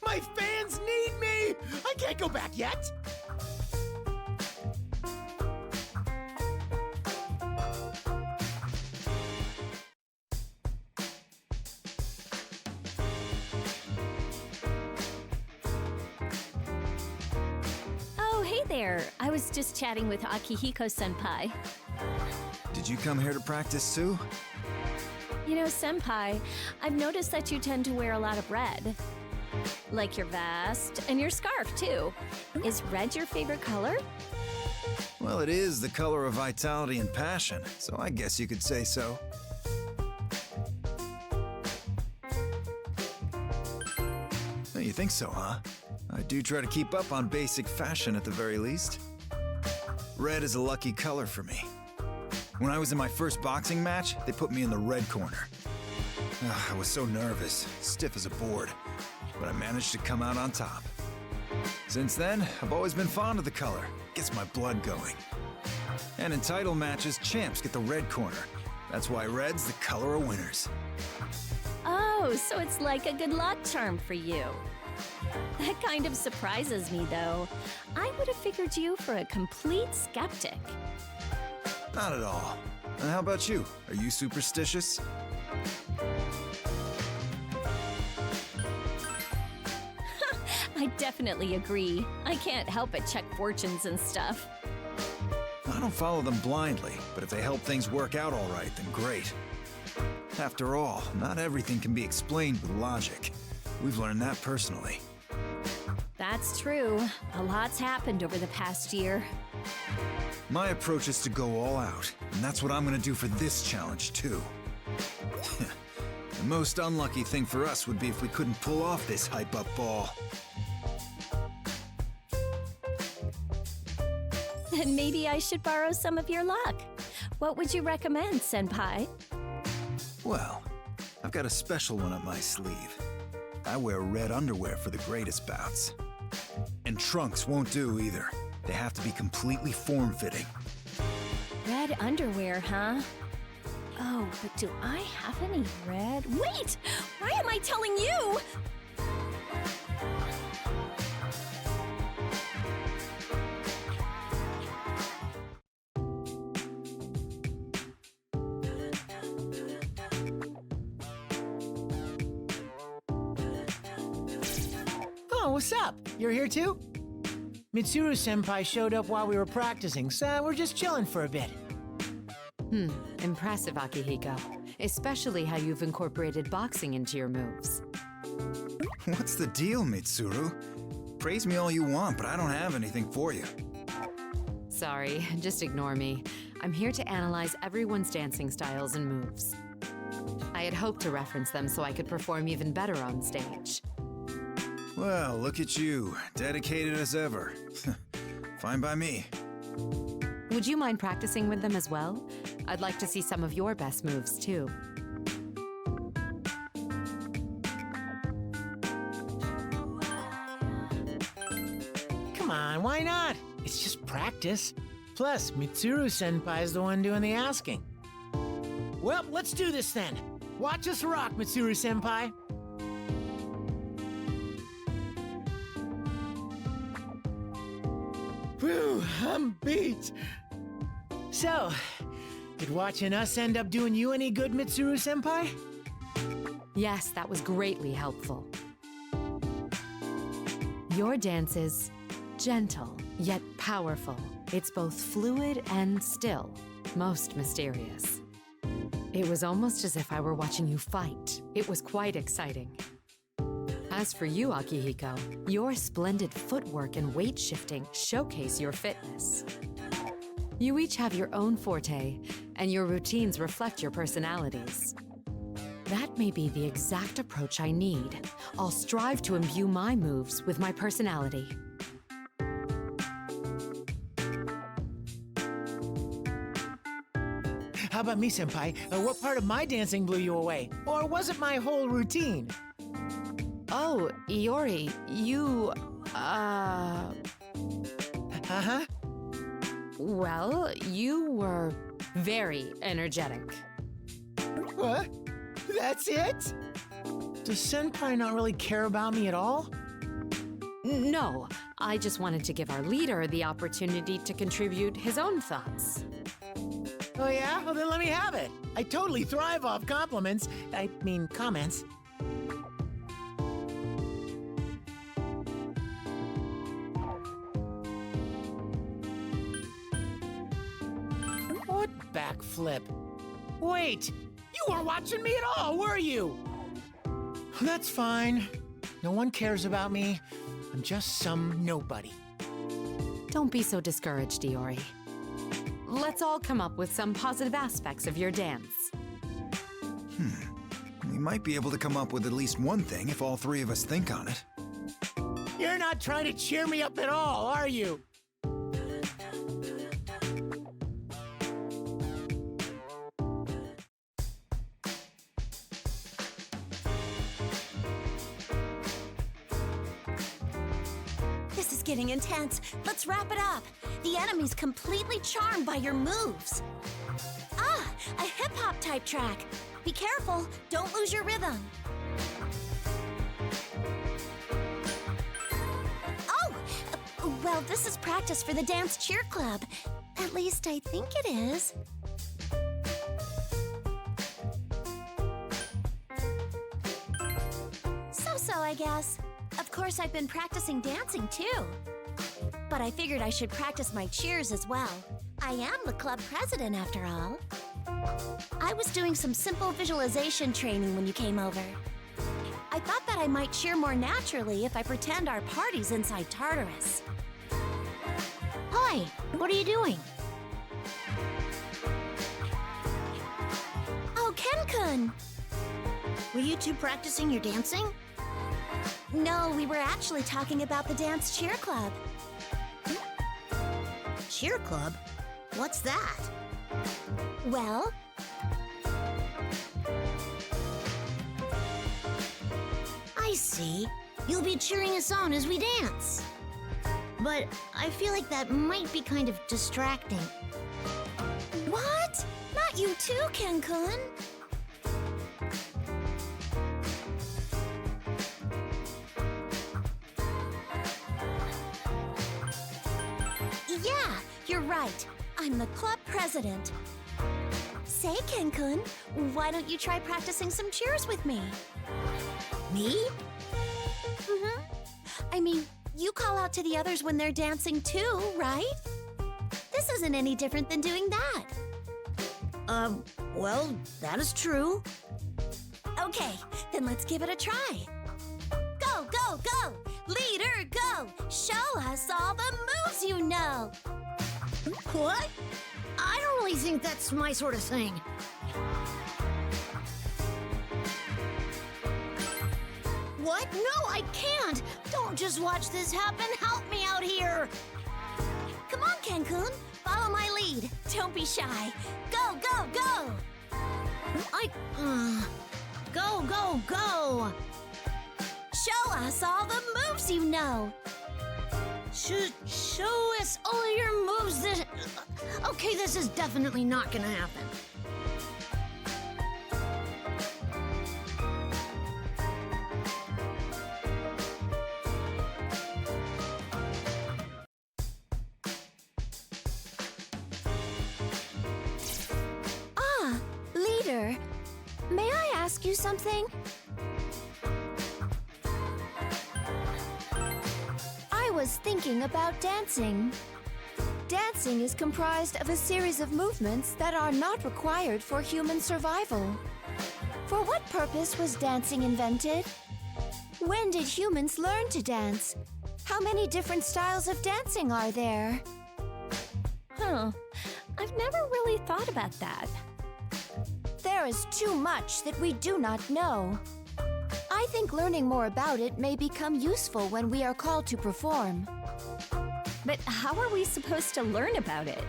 My fans need me! I can't go back yet! Oh, hey there. I was just chatting with Akihiko-senpai. Did you come here to practice too? You know, senpai, I've noticed that you tend to wear a lot of red. Like your vest and your scarf, too. Is red your favorite color? Well, it is the color of vitality and passion, so I guess you could say so. Oh, you think so, huh? I do try to keep up on basic fashion at the very least. Red is a lucky color for me. When I was in my first boxing match, they put me in the red corner. I was so nervous, stiff as a board, but I managed to come out on top. Since then, I've always been fond of the color. Gets my blood going. And in title matches, champs get the red corner. That's why red's the color of winners. Oh, so it's like a good luck charm for you. That kind of surprises me, though. I would have figured you for a complete skeptic. Not at all. And how about you? Are you superstitious? I definitely agree. I can't help but check fortunes and stuff. I don't follow them blindly, but if they help things work out all right, then great. After all, not everything can be explained with logic. We've learned that personally. That's true. A lot's happened over the past year. My approach is to go all out, and that's what I'm gonna do for this challenge, too. The most unlucky thing for us would be if we couldn't pull off this hype-up ball. Then maybe I should borrow some of your luck. What would you recommend, senpai? Well, I've got a special one up my sleeve. I wear red underwear for the greatest bouts. And trunks won't do either. They have to be completely form-fitting. Red underwear, huh? Oh, but do I have any red? Wait! Why am I telling you? Oh, what's up? You're here too? Mitsuru-senpai showed up while we were practicing, so we're just chilling for a bit. Impressive, Akihiko. Especially how you've incorporated boxing into your moves. What's the deal, Mitsuru? Praise me all you want, but I don't have anything for you. Sorry, just ignore me. I'm here to analyze everyone's dancing styles and moves. I had hoped to reference them so I could perform even better on stage. Well, look at you, dedicated as ever. Fine by me. Would you mind practicing with them as well? I'd like to see some of your best moves, too. Come on, why not? It's just practice. Plus, Mitsuru-senpai's the one doing the asking. Well, let's do this then. Watch us rock, Mitsuru-senpai. Whew, I'm beat. So, did watching us end up doing you any good, Mitsuru-senpai? Yes, that was greatly helpful. Your dance is gentle, yet powerful. It's both fluid and still, most mysterious. It was almost as if I were watching you fight. It was quite exciting. As for you, Akihiko, your splendid footwork and weight shifting showcase your fitness. You each have your own forte, and your routines reflect your personalities. That may be the exact approach I need. I'll strive to imbue my moves with my personality. How How about me, Senpai? What part of my dancing blew you away? Or was it my whole routine? Oh, Iori, you, Uh-huh. well, you were very energetic. What? That's it? Does Senpai not really care about me at all? No, I just wanted to give our leader the opportunity to contribute his own thoughts. Oh yeah? Well then let me have it. I totally thrive off compliments. I mean, comments. What backflip? Wait! You weren't watching me at all, were you? That's fine. No one cares about me. I'm just some nobody. Don't be so discouraged, Iori. Let's all come up with some positive aspects of your dance. We might be able to come up with at least one thing if all three of us think on it. You're not trying to cheer me up at all, are you? This is getting intense. Let's wrap it up. The enemy's completely charmed by your moves. Ah, a hip-hop type track. Be careful, don't lose your rhythm. Oh, well, this is practice for the Dance Cheer Club. At least I think it is. So-so, I guess. Of course, I've been practicing dancing, too. But I figured I should practice my cheers as well. I am the club president, after all. I was doing some simple visualization training when you came over. I thought that I might cheer more naturally if I pretend our party's inside Tartarus. Hi, what are you doing? Oh, Ken-kun! Were you two practicing your dancing? No, we were actually talking about the Dance Cheer Club. Cheer club? What's that? Well, I see. You'll be cheering us on as we dance. But I feel like that might be kind of distracting. what? Not you too, Ken-kun. Yeah, you're right. I'm the club president. Say, Ken-kun, why don't you try practicing some cheers with me? Me? Mm-hmm. I mean, you call out to the others when they're dancing too, right? This isn't any different than doing that. Well, that is true. Okay, then let's give it a try. Go, go, go! Leader, go! Show us all the moves you know! What? I don't really think that's my sort of thing. What? No, I can't! Don't just watch this happen. Help me out here! Come on, Ken-kun, follow my lead. Don't be shy. Go, go, go! Go, go, go! Show us all the moves you know! Show us all your moves that... Okay, this is definitely not gonna happen. Ah, leader, may I ask you something? I was thinking about dancing. Dancing is comprised of a series of movements that are not required for human survival. For what purpose was dancing invented? When did humans learn to dance? How many different styles of dancing are there? Huh. I've never really thought about that. There is too much that we do not know. I think learning more about it may become useful when we are called to perform. But how are we supposed to learn about it?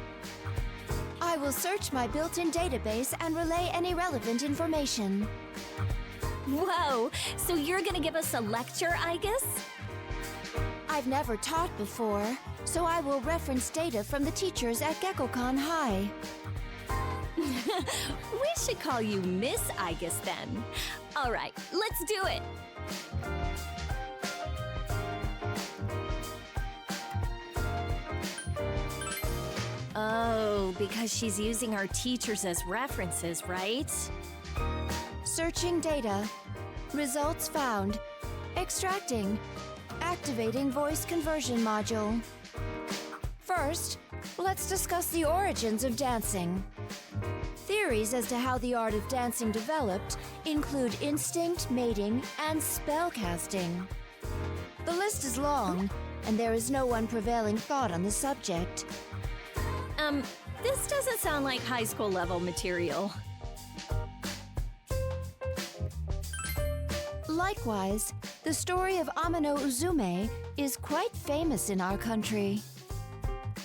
I will search my built-in database and relay any relevant information. Whoa, so you're gonna give us a lecture, I guess? I've never taught before, so I will reference data from the teachers at GeckoCon High. We should call you Miss Igus then. All right, let's do it. Oh, because she's using our teachers as references, right? Searching data. Results found. Extracting. Activating voice conversion module. First, let's discuss the origins of dancing. Theories as to how the art of dancing developed include instinct, mating, and spellcasting. The list is long, and there is no one prevailing thought on the subject. This doesn't sound like high school level material. Likewise, the story of Amano Uzume is quite famous in our country.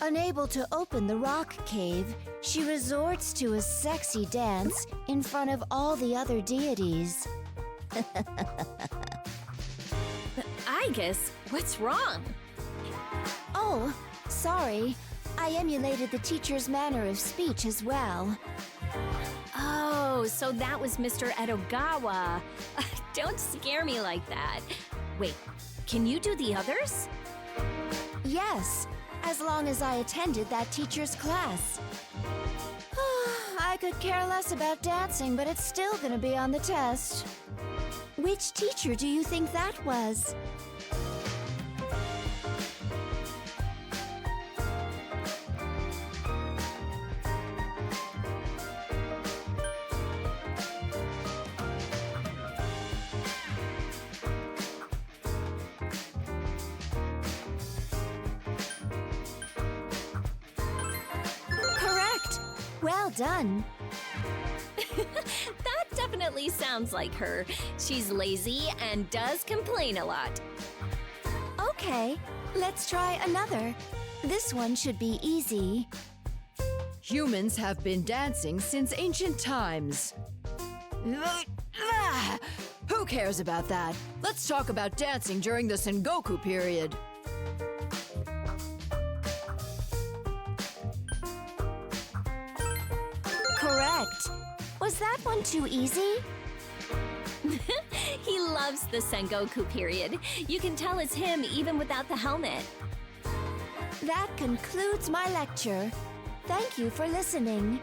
Unable to open the rock cave, she resorts to a sexy dance in front of all the other deities. Igus, what's wrong? Oh, sorry. I emulated the teacher's manner of speech as well. Oh, so that was Mr. Edogawa. Don't scare me like that. Wait, can you do the others? Yes, as long as I attended that teacher's class. I could care less about dancing, but it's still gonna be on the test. Which teacher do you think that was? Correct! Well done. That definitely sounds like her. She's lazy and does complain a lot. Okay, let's try another. This one should be easy. Humans have been dancing since ancient times. Who cares about that? Let's talk about dancing during the Sengoku period. Correct. Was that one too easy? He loves the Sengoku period. You can tell it's him even without the helmet. That concludes my lecture. Thank you for listening.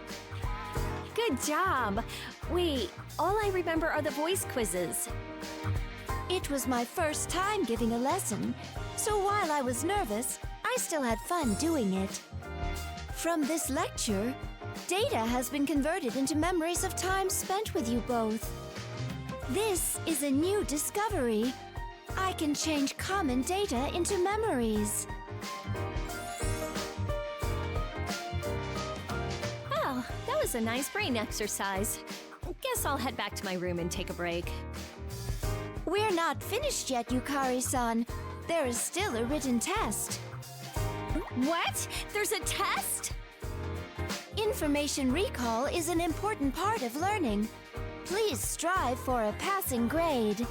Good job. Wait, all I remember are the voice quizzes. It was my first time giving a lesson, so while I was nervous, I still had fun doing it. From this lecture, data has been converted into memories of time spent with you both. This is a new discovery. I can change common data into memories. Well, that was a nice brain exercise. Guess I'll head back to my room and take a break. We're not finished yet, Yukari-san. There is still a written test. What? There's a test? Information recall is an important part of learning. Please strive for a passing grade.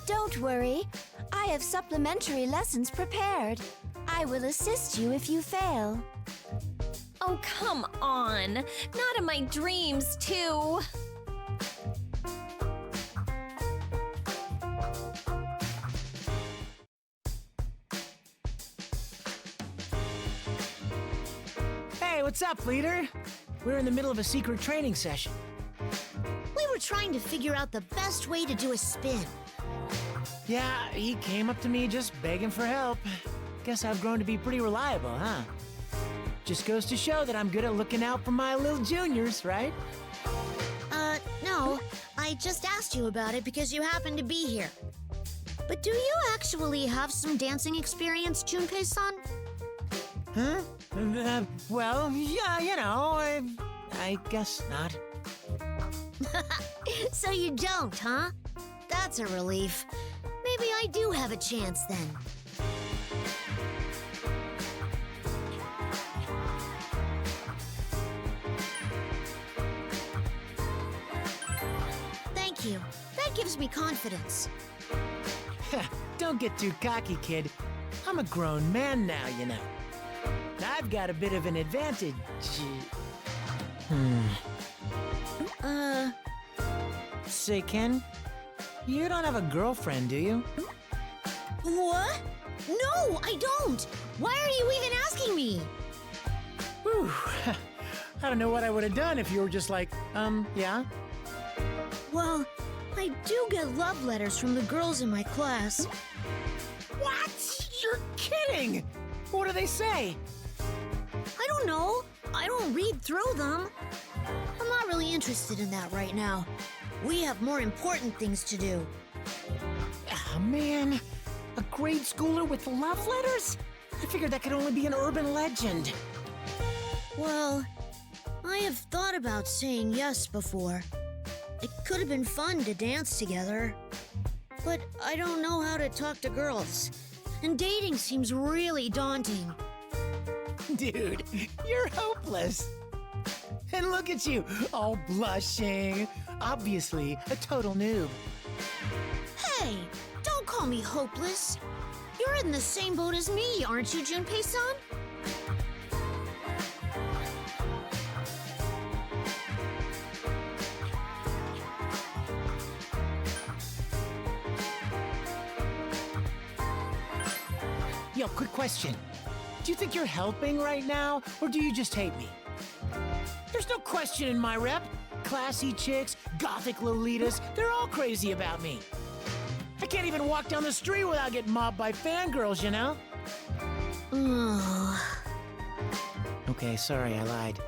Don't worry. I have supplementary lessons prepared. I will assist you if you fail. Oh, come on. Not in my dreams, too. Hey, what's up, leader? We're in the middle of a secret training session. We were trying to figure out the best way to do a spin. Yeah, he came up to me just begging for help. Guess I've grown to be pretty reliable, huh? Just goes to show that I'm good at looking out for my little juniors, right? No. I just asked you about it because you happen to be here. But do you actually have some dancing experience, Junpei-san? Huh? Well, yeah, you know, I guess not. So you don't, huh? That's a relief. Maybe I do have a chance then. Thank you. That gives me confidence. Don't get too cocky, kid. I'm a grown man now, you know. I've got a bit of an advantage. Say, Ken, you don't have a girlfriend, do you? What? No, I don't. Why are you even asking me? Whew. I don't know what I would have done if you were just like, yeah? Well, I do get love letters from the girls in my class. What? You're kidding! What do they say? I don't know. I don't read through them. I'm not really interested in that right now. We have more important things to do. Oh, man. A grade schooler with love letters? I figured that could only be an urban legend. Well, I have thought about saying yes before. It could have been fun to dance together. But I don't know how to talk to girls. And dating seems really daunting. Dude, you're hopeless. And look at you, all blushing. Obviously, a total noob. Hey, don't call me hopeless. You're in the same boat as me, aren't you, Junpei-san? Yo, quick question. Do you think you're helping right now, or do you just hate me? There's no question in my rep. Classy chicks, gothic lolitas, they're all crazy about me. I can't even walk down the street without getting mobbed by fangirls, you know? Okay, sorry, I lied.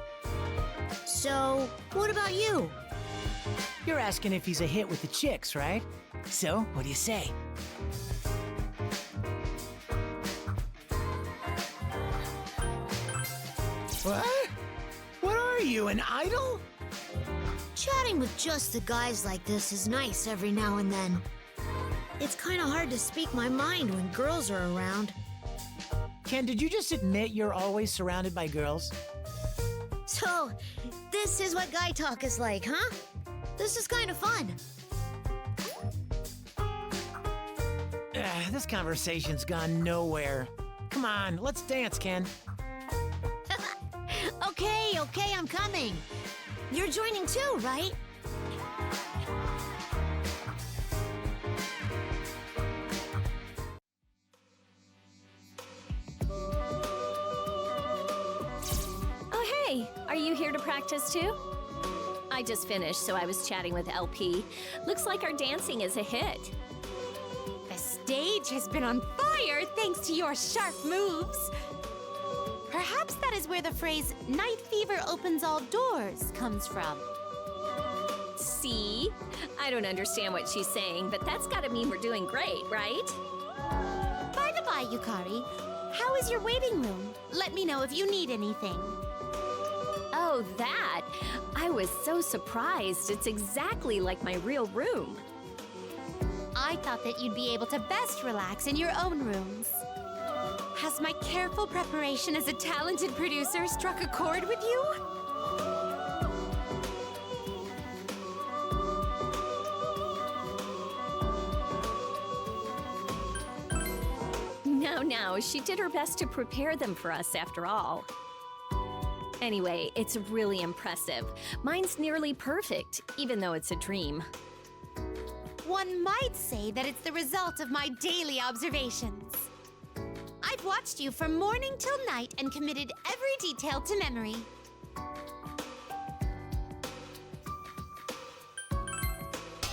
So, what about you? You're asking if he's a hit with the chicks, right? So, what do you say? What? What are you, an idol? Chatting with just the guys like this is nice every now and then. It's kind of hard to speak my mind when girls are around. Ken, did you just admit you're always surrounded by girls? So, this is what guy talk is like, huh? This is kind of fun. This conversation's gone nowhere. Come on, let's dance, Ken. Okay, I'm coming. You're joining too, right? Oh, hey, are you here to practice too? I just finished, so I was chatting with LP. Looks like our dancing is a hit. The stage has been on fire thanks to your sharp moves. Perhaps that is where the phrase, night fever opens all doors, comes from. See? I don't understand what she's saying, but that's gotta mean we're doing great, right? By the by, Yukari, how is your waiting room? Let me know if you need anything. Oh, that! I was so surprised. It's exactly like my real room. I thought that you'd be able to best relax in your own rooms. Has my careful preparation as a talented producer struck a chord with you? No, she did her best to prepare them for us after all. Anyway, it's really impressive. Mine's nearly perfect, even though it's a dream. One might say that it's the result of my daily observations. I've watched you from morning till night and committed every detail to memory.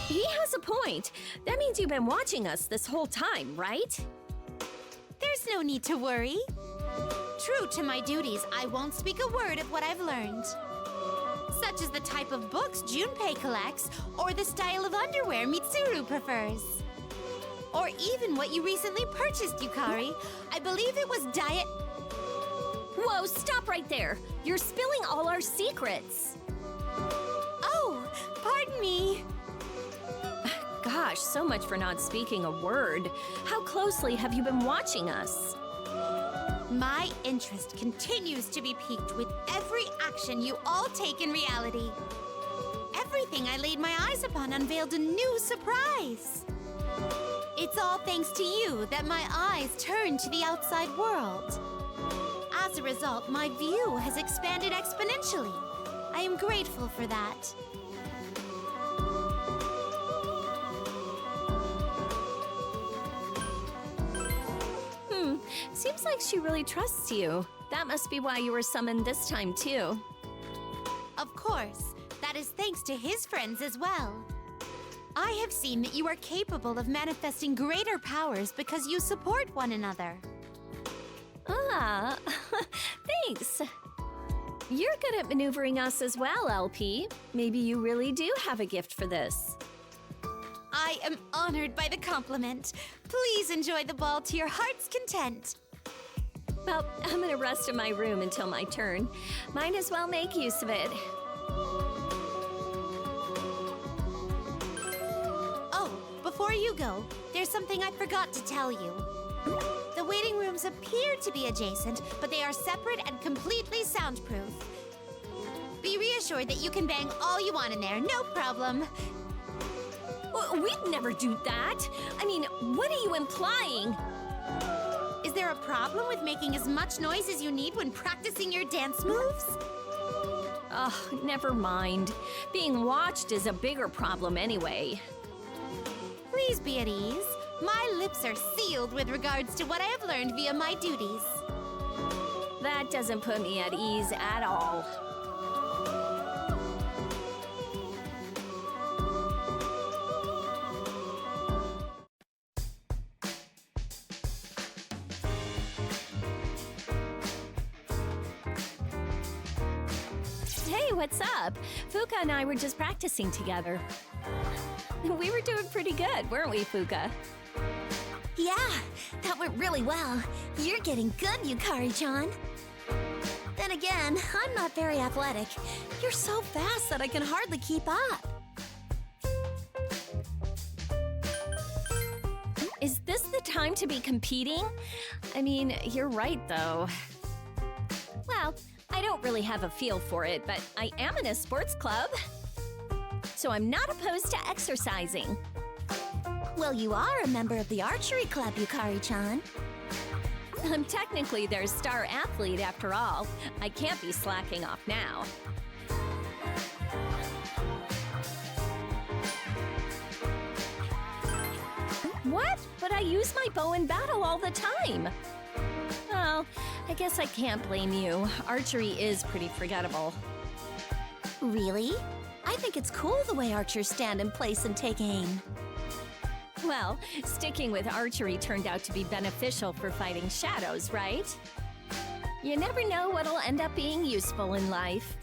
He has a point. That means you've been watching us this whole time, right? There's no need to worry. True to my duties, I won't speak a word of what I've learned. Such as the type of books Junpei collects, or the style of underwear Mitsuru prefers. Or even what you recently purchased, Yukari. I believe it was diet... Whoa, stop right there. You're spilling all our secrets. Oh, pardon me. Gosh, so much for not speaking a word. How closely have you been watching us? My interest continues to be piqued with every action you all take in reality. Everything I laid my eyes upon unveiled a new surprise. It's all thanks to you that my eyes turned to the outside world. As a result, my view has expanded exponentially. I am grateful for that. Seems like she really trusts you. That must be why you were summoned this time, too. Of course, that is thanks to his friends as well. I have seen that you are capable of manifesting greater powers because you support one another. Ah, thanks. You're good at maneuvering us as well, LP. Maybe you really do have a gift for this. I am honored by the compliment. Please enjoy the ball to your heart's content. Well, I'm gonna rest in my room until my turn. Might as well make use of it. Oh, before you go, there's something I forgot to tell you. The waiting rooms appear to be adjacent, but they are separate and completely soundproof. Be reassured that you can bang all you want in there, no problem. We'd never do that. I mean, what are you implying? Is there a problem with making as much noise as you need when practicing your dance moves? Oh, never mind. Being watched is a bigger problem anyway. Please be at ease. My lips are sealed with regards to what I have learned via my duties. That doesn't put me at ease at all. Hey, what's up? Fuka and I were just practicing together. We were doing pretty good, weren't we, Fuka? Yeah, that went really well. You're getting good, Yukari-chan. Then again, I'm not very athletic. You're so fast that I can hardly keep up. Is this the time to be competing? I mean, you're right, though. Well, I don't really have a feel for it, but I am in a sports club. So I'm not opposed to exercising. Well, you are a member of the archery club, Yukari-chan. I'm technically their star athlete after all. I can't be slacking off now. What? But I use my bow in battle all the time. Well, I guess I can't blame you. Archery is pretty forgettable. Really? I think it's cool the way archers stand in place and take aim. Well, sticking with archery turned out to be beneficial for fighting shadows, right? You never know what'll end up being useful in life.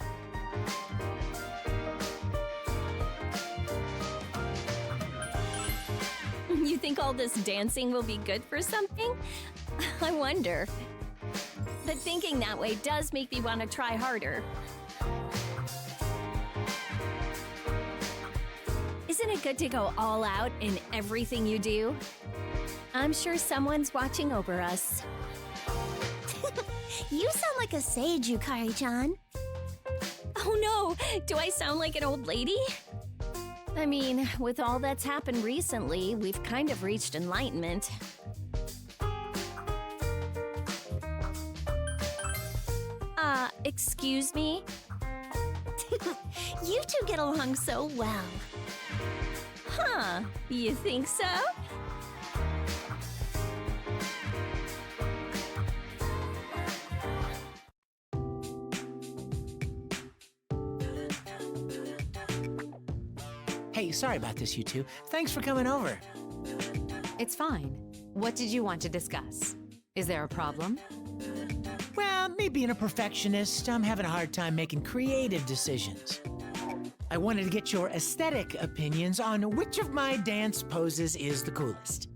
You think all this dancing will be good for something? I wonder. But thinking that way does make me want to try harder. Isn't it good to go all out in everything you do? I'm sure someone's watching over us. You sound like a sage, Yukari-chan. Oh no! Do I sound like an old lady? I mean, with all that's happened recently, we've kind of reached enlightenment. Excuse me? You two get along so well. Huh, you think so? Hey, sorry about this, you two. Thanks for coming over. It's fine. What did you want to discuss? Is there a problem? Well, me being a perfectionist, I'm having a hard time making creative decisions. I wanted to get your aesthetic opinions on which of my dance poses is the coolest.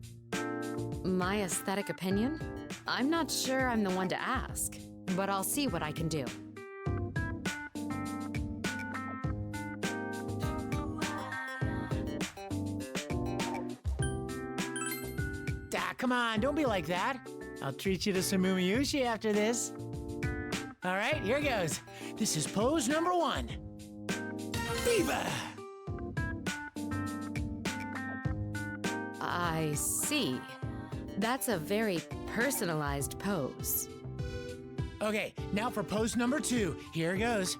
My aesthetic opinion? I'm not sure I'm the one to ask, but I'll see what I can do. Come on, don't be like that. I'll treat you to some Umiyushi after this. All right, here goes. This is pose number 1. Viva! I see. That's a very personalized pose. Okay, now for pose number 2. Here goes.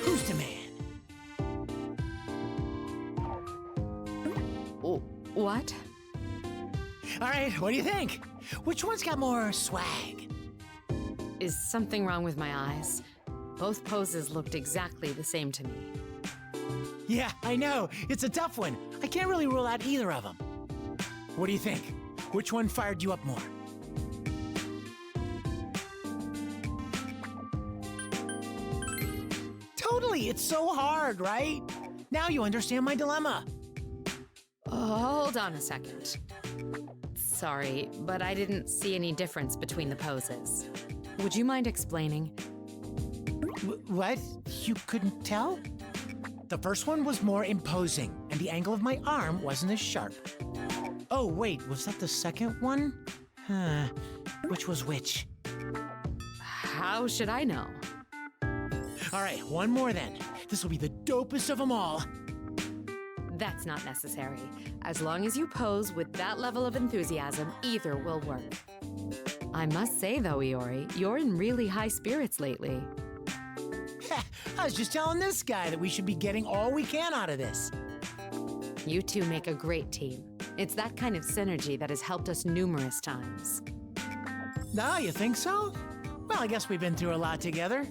Who's the man? What? All right, what do you think? Which one's got more swag? Is something wrong with my eyes? Both poses looked exactly the same to me. Yeah, I know. It's a tough one. I can't really rule out either of them. What do you think? Which one fired you up more? Totally, it's so hard, right? Now you understand my dilemma. Hold on a second. Sorry, but I didn't see any difference between the poses. Would you mind explaining? What? You couldn't tell? The first one was more imposing, and the angle of my arm wasn't as sharp. Oh, wait, was that the second one? Huh. Which was which? How should I know? All right, one more then. This will be the dopest of them all. That's not necessary. As long as you pose with that level of enthusiasm, either will work. I must say, though, Iori, you're in really high spirits lately. I was just telling this guy that we should be getting all we can out of this. You two make a great team. It's that kind of synergy that has helped us numerous times. Ah, you think so? Well, I guess we've been through a lot together.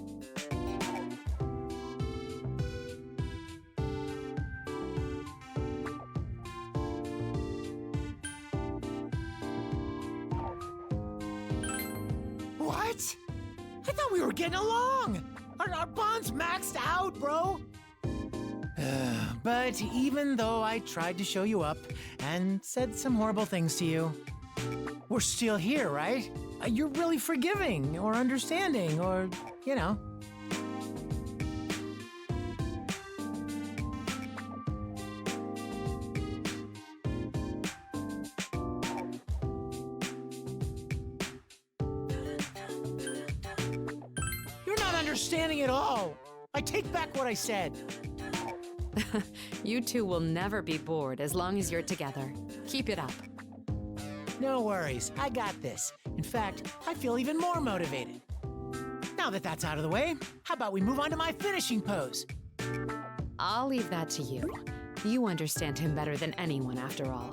What? I thought we were getting along. Our bond's maxed out, bro. But even though I tried to show you up and said some horrible things to you, we're still here, right? You're really forgiving or understanding or, you know. You're not understanding at all. I take back what I said. You two will never be bored as long as you're together. Keep it up. No worries, I got this. In fact, I feel even more motivated. Now that that's out of the way, how about we move on to my finishing pose? I'll leave that to you. You understand him better than anyone, after all.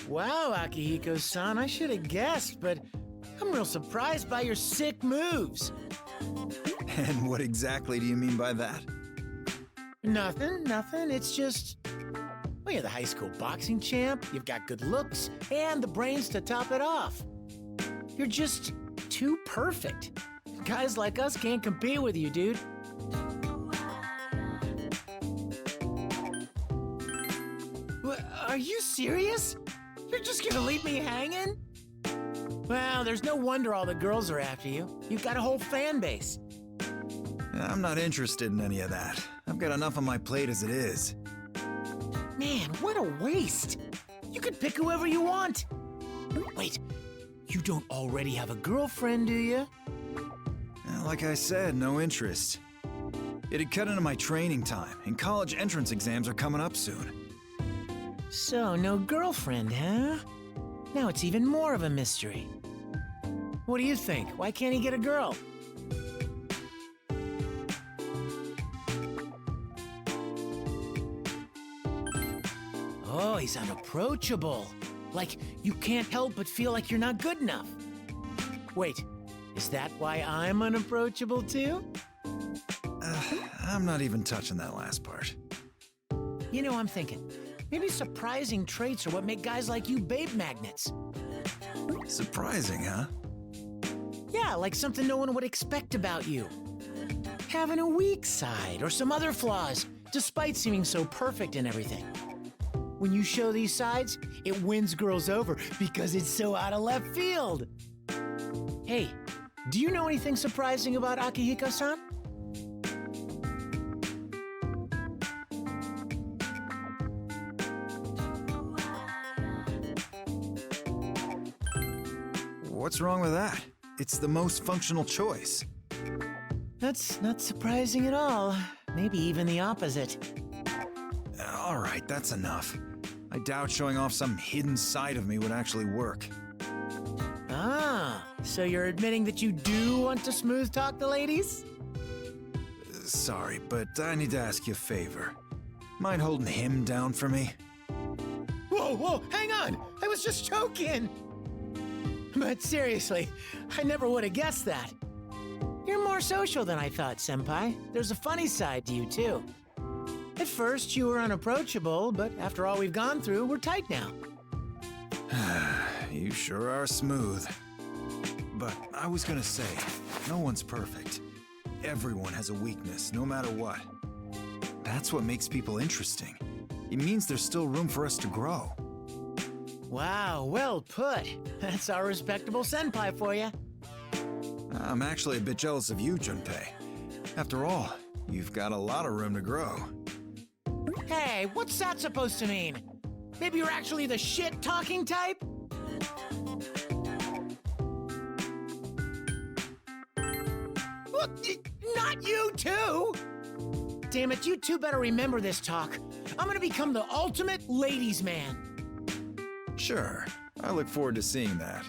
Wow, Akihiko-san, I should have guessed, but I'm real surprised by your sick moves. And what exactly do you mean by that? Nothing. It's just... Well, you're the high school boxing champ, you've got good looks, and the brains to top it off. You're just too perfect. Guys like us can't compete with you, dude. Are you serious? You're just gonna leave me hanging? Well, there's no wonder all the girls are after you. You've got a whole fan base. I'm not interested in any of that. I've got enough on my plate as it is. Man, what a waste. You could pick whoever you want. Wait, you don't already have a girlfriend, do you? Like I said, no interest. It'd cut into my training time, and college entrance exams are coming up soon. So, no girlfriend, huh? Now it's even more of a mystery. What do you think? Why can't he get a girl? Oh, he's unapproachable. Like, you can't help but feel like you're not good enough. Wait, is that why I'm unapproachable too? I'm not even touching that last part. You know, I'm thinking, maybe surprising traits are what make guys like you babe magnets. Surprising, huh? Yeah, like something no one would expect about you. Having a weak side or some other flaws, despite seeming so perfect and everything. When you show these sides, it wins girls over because it's so out of left field. Hey, Do you know anything surprising about Akihiko-san? What's wrong with that? It's the most functional choice. That's not surprising at all. Maybe even the opposite. All right, that's enough. I doubt showing off some hidden side of me would actually work. Ah, so you're admitting that you do want to smooth talk the ladies? Sorry, but I need to ask you a favor. Mind holding him down for me? Whoa, hang on! I was just joking! But seriously, I never would have guessed that. You're more social than I thought, Senpai. There's a funny side to you, too. At first, you were unapproachable, but after all we've gone through, we're tight now. You sure are smooth. But I was gonna say, no one's perfect. Everyone has a weakness, no matter what. That's what makes people interesting. It means there's still room for us to grow. Wow, well put. That's our respectable senpai for you. I'm actually a bit jealous of you, Junpei. After all, you've got a lot of room to grow. Hey, what's that supposed to mean? Maybe you're actually the shit-talking type? What? Not you too! Damn it, you two better remember this talk. I'm gonna become the ultimate ladies' man. Sure, I look forward to seeing that.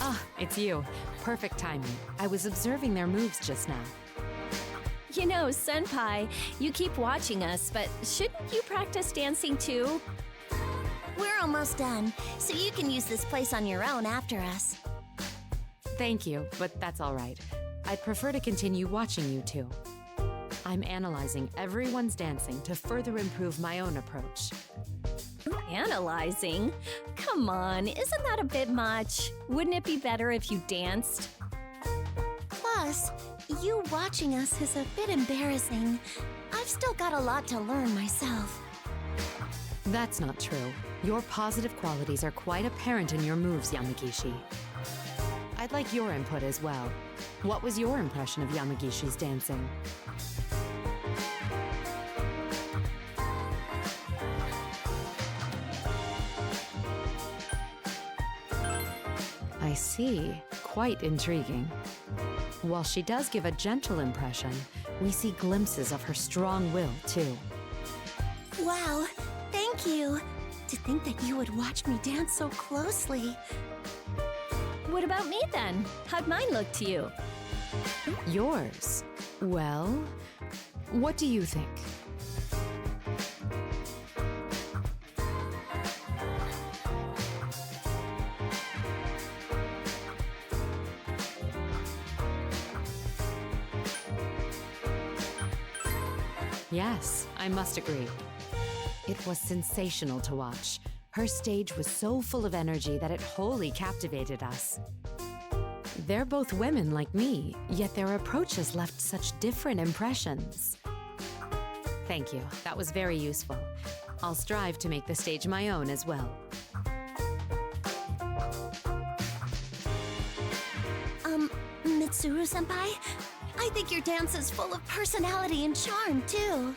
Ah, it's you. Perfect timing. I was observing their moves just now. You know, Senpai, you keep watching us, but shouldn't you practice dancing too? We're almost done, so you can use this place on your own after us. Thank you, but that's all right. I'd prefer to continue watching you two. I'm analyzing everyone's dancing to further improve my own approach. Analyzing? Come on, isn't that a bit much? Wouldn't it be better if you danced? Plus, you watching us is a bit embarrassing. I've still got a lot to learn myself. That's not true. Your positive qualities are quite apparent in your moves, Yamagishi. I'd like your input as well. What was your impression of Yamagishi's dancing? I see. Quite intriguing. While she does give a gentle impression, we see glimpses of her strong will, too. Wow, thank you. To think that you would watch me dance so closely. What about me then? How'd mine look to you? Yours? Well, what do you think? Yes, I must agree. It was sensational to watch. Her stage was so full of energy that it wholly captivated us. They're both women like me, yet their approaches left such different impressions. Thank you, that was very useful. I'll strive to make the stage my own as well. Mitsuru-senpai, I think your dance is full of personality and charm, too.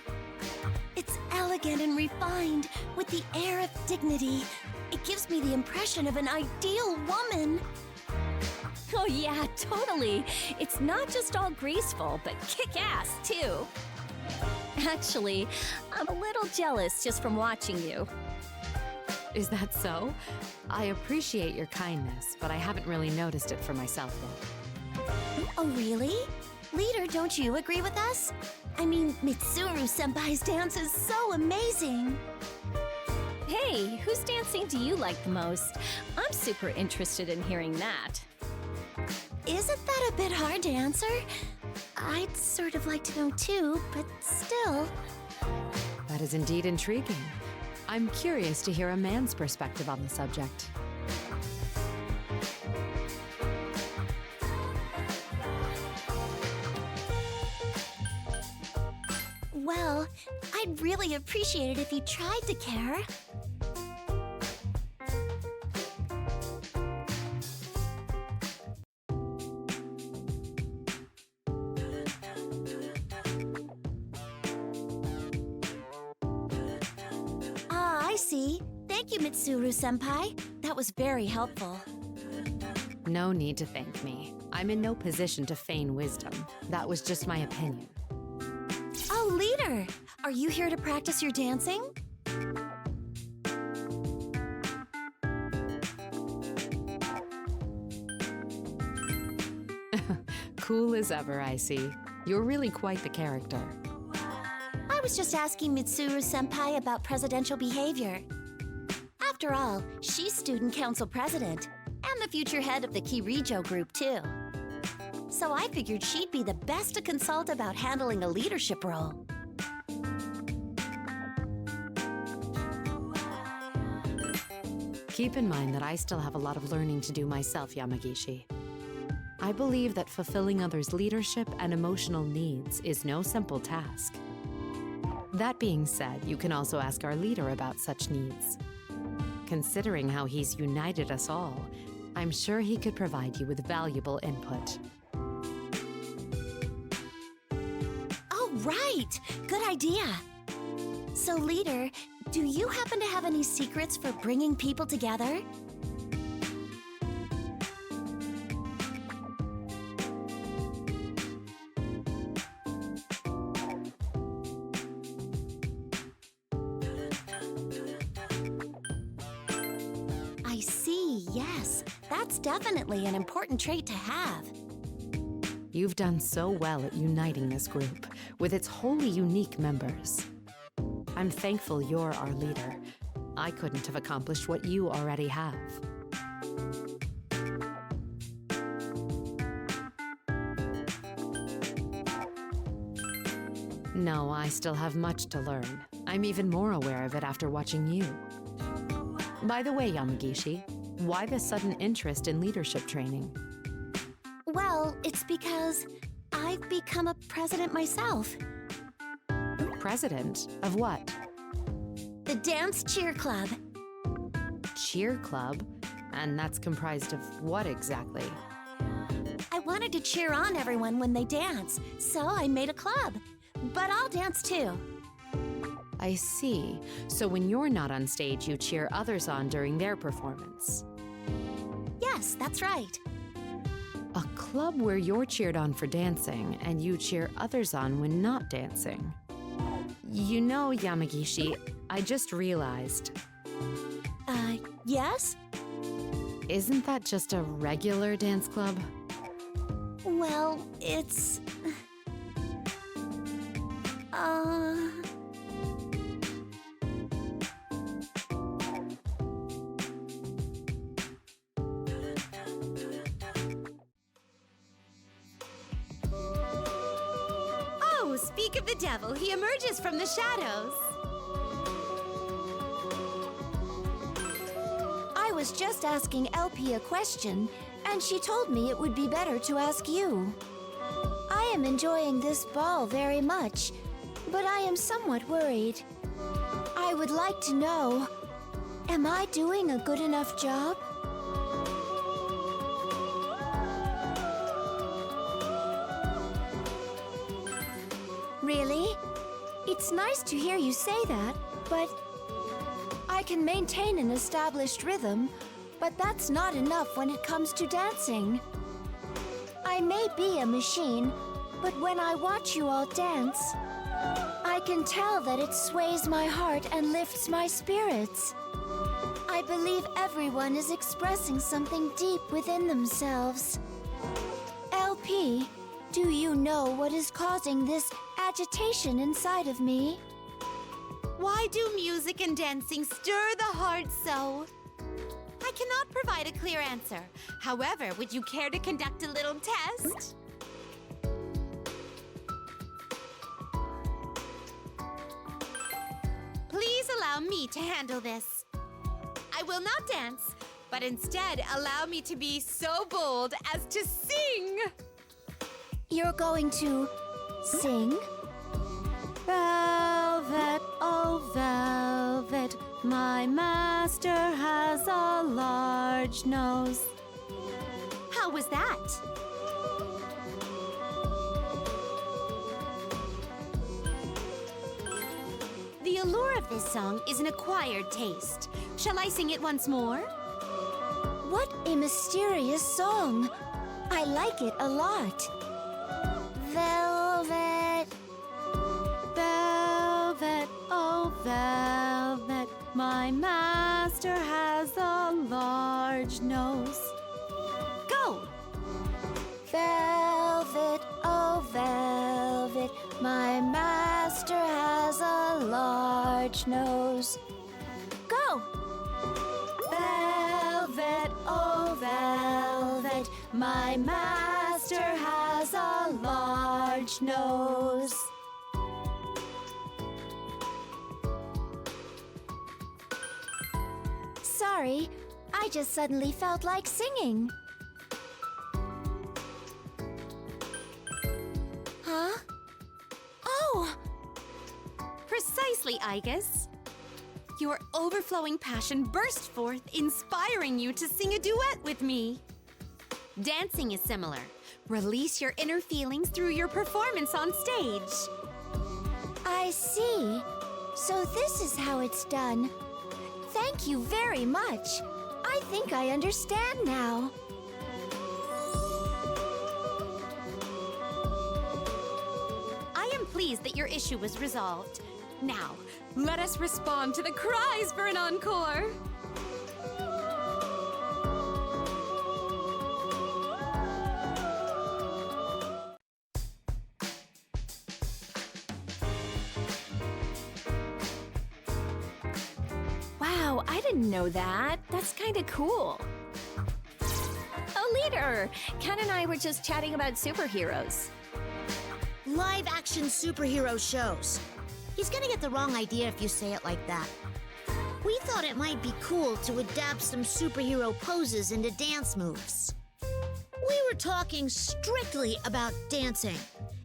It's elegant and refined, with the air of dignity. It gives me the impression of an ideal woman. Oh yeah, totally. It's not just all graceful, but kick-ass too. Actually, I'm a little jealous just from watching you. Is that so? I appreciate your kindness, but I haven't really noticed it for myself yet. Oh, really? Leader, don't you agree with us? I mean, Mitsuru-senpai's dance is so amazing. Hey, whose dancing do you like the most? I'm super interested in hearing that. Isn't that a bit hard to answer? I'd sort of like to know too, but still. That is indeed intriguing. I'm curious to hear a man's perspective on the subject. Well, I'd really appreciate it if you tried to care. Ah, I see. Thank you, Mitsuru-senpai. That was very helpful. No need to thank me. I'm in no position to feign wisdom. That was just my opinion. Oh, leader! Are you here to practice your dancing? Cool as ever, I see. You're really quite the character. I was just asking Mitsuru-senpai about presidential behavior. After all, she's student council president, and the future head of the Kirijo group, too. So I figured she'd be the best to consult about handling a leadership role. Keep in mind that I still have a lot of learning to do myself, Yamagishi. I believe that fulfilling others' leadership and emotional needs is no simple task. That being said, you can also ask our leader about such needs. Considering how he's united us all, I'm sure he could provide you with valuable input. Oh, right! Good idea! So, leader, do you happen to have any secrets for bringing people together? I see, yes. That's definitely an important trait to have. You've done so well at uniting this group, with its wholly unique members. I'm thankful you're our leader. I couldn't have accomplished what you already have. No, I still have much to learn. I'm even more aware of it after watching you. By the way, Yamagishi, why the sudden interest in leadership training? Well, it's because I've become a president myself. President of what? The Dance Cheer Club. Cheer club? And that's comprised of what exactly? I wanted to cheer on everyone when they dance, so I made a club. But I'll dance too. I see. So when you're not on stage, you cheer others on during their performance. Yes, that's right. A club where you're cheered on for dancing and you cheer others on when not dancing. You know, Yamagishi, I just realized. Yes? Isn't that just a regular dance club? Well, it's... Oh, speak of the devil, he emerges from the shadows. I was just asking LP a question, and she told me it would be better to ask you. I am enjoying this ball very much, but I am somewhat worried. I would like to know, am I doing a good enough job? Really? It's nice to hear you say that, but I can maintain an established rhythm, but that's not enough when it comes to dancing. I may be a machine, but when I watch you all dance, I can tell that it sways my heart and lifts my spirits. I believe everyone is expressing something deep within themselves. LP, do you know what is causing this agitation inside of me? Why do music and dancing stir the heart so? I cannot provide a clear answer. However, would you care to conduct a little test? Please allow me to handle this. I will not dance, but instead allow me to be so bold as to sing. You're going to sing? Velvet, oh velvet, my master has a large nose. How was that? The allure of this song is an acquired taste. Shall I sing it once more? What a mysterious song. I like it a lot. Velvet. Velvet, oh velvet, my master has a large nose. Go! Velvet, oh velvet, my master has a large nose. Go! Velvet, oh velvet, my master has a large nose. Sorry, I just suddenly felt like singing. Huh? Oh! Precisely, Igus. Your overflowing passion burst forth, inspiring you to sing a duet with me. Dancing is similar. Release your inner feelings through your performance on stage. I see. So this is how it's done. Thank you very much. I think I understand now. I am pleased that your issue was resolved. Now, let us respond to the cries for an encore. Wow, I didn't know that. That's kind of cool. Oh, leader! Ken and I were just chatting about superheroes. Live-action superhero shows. He's gonna get the wrong idea if you say it like that. We thought it might be cool to adapt some superhero poses into dance moves. We were talking strictly about dancing.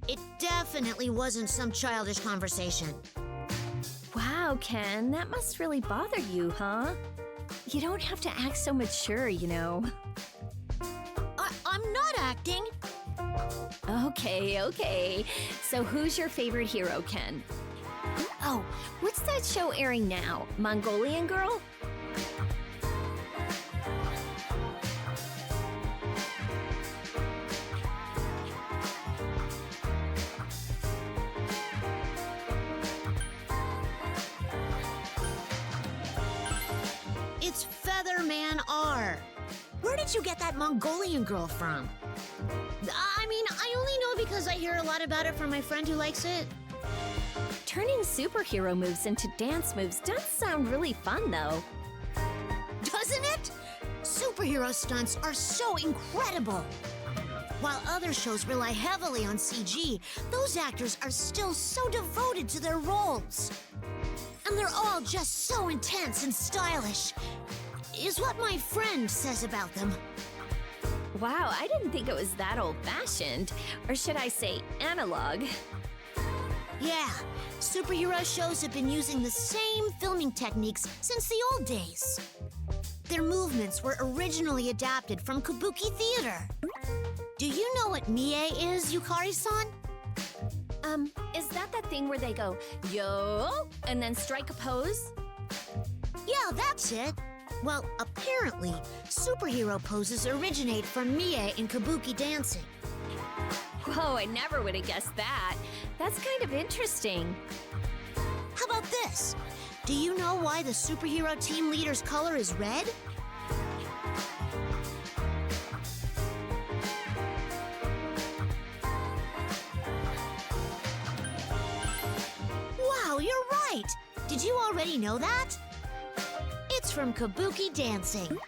It definitely wasn't some childish conversation. Wow, Ken, that must really bother you, huh? You don't have to act so mature, you know. I'm not acting. Okay. So who's your favorite hero, Ken? Oh, what's that show airing now? Mongolian Girl? It's Featherman R. Where did you get that Mongolian Girl from? I mean, I only know because I hear a lot about it from my friend who likes it. Turning superhero moves into dance moves does sound really fun, though. Doesn't it? Superhero stunts are so incredible. While other shows rely heavily on CG, those actors are still so devoted to their roles. And they're all just so intense and stylish, is what my friend says about them. Wow, I didn't think it was that old-fashioned. Or should I say analog? Yeah, superhero shows have been using the same filming techniques since the old days. Their movements were originally adapted from kabuki theater. Do you know what Mie is, Yukari-san? Is that thing where they go, yo, and then strike a pose? Yeah, that's it. Well, apparently, superhero poses originate from Mie in kabuki dancing. Whoa, I never would have guessed that. That's kind of interesting. How about this? Do you know why the superhero team leader's color is red? Wow, you're right! Did you already know that? It's from kabuki dancing.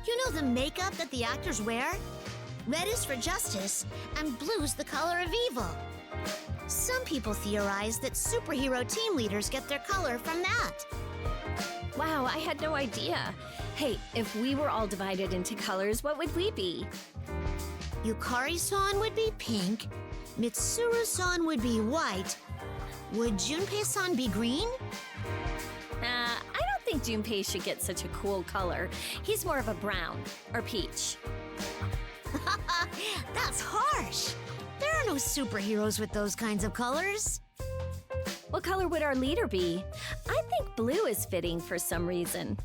You know the makeup that the actors wear? Red is for justice, and blue's the color of evil. Some people theorize that superhero team leaders get their color from that. Wow, I had no idea. Hey, if we were all divided into colors, what would we be? Yukari-san would be pink, Mitsuru-san would be white, Would Junpei-san be green? I don't think Junpei should get such a cool color. He's more of a brown or peach. That's harsh. There are no superheroes with those kinds of colors. What color would our leader be? I think blue is fitting for some reason.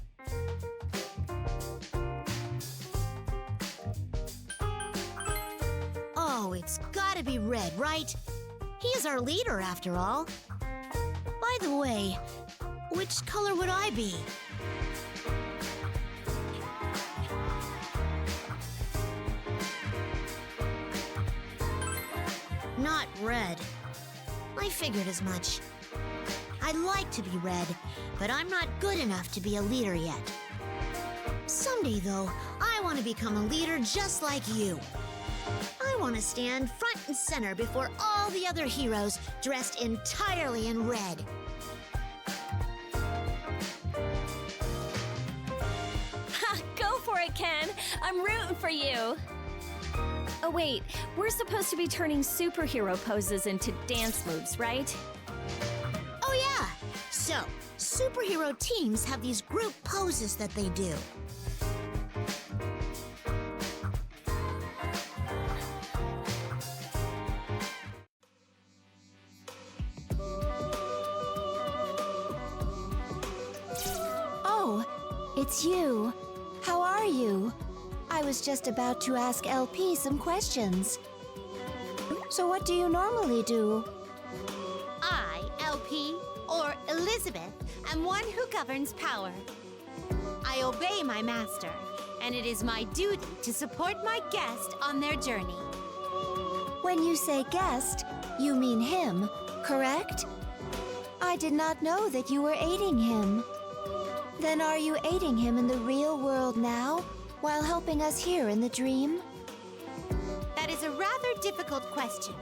Oh, it's gotta be red, right? He is our leader, after all. By the way, which color would I be? Not red. I figured as much. I'd like to be red, but I'm not good enough to be a leader yet. Someday, though, I want to become a leader just like you. I want to stand front and center before all the other heroes dressed entirely in red. Ha! Go for it, Ken! I'm rooting for you! Oh wait, we're supposed to be turning superhero poses into dance moves, right? Oh yeah! So, superhero teams have these group poses that they do. Oh, it's you. How are you? I was just about to ask LP some questions. So what do you normally do? I, LP, or Elizabeth, am one who governs power. I obey my master, and it is my duty to support my guest on their journey. When you say guest, you mean him, correct? I did not know that you were aiding him. Then are you aiding him in the real world now, while helping us here in the dream? That is a rather difficult question.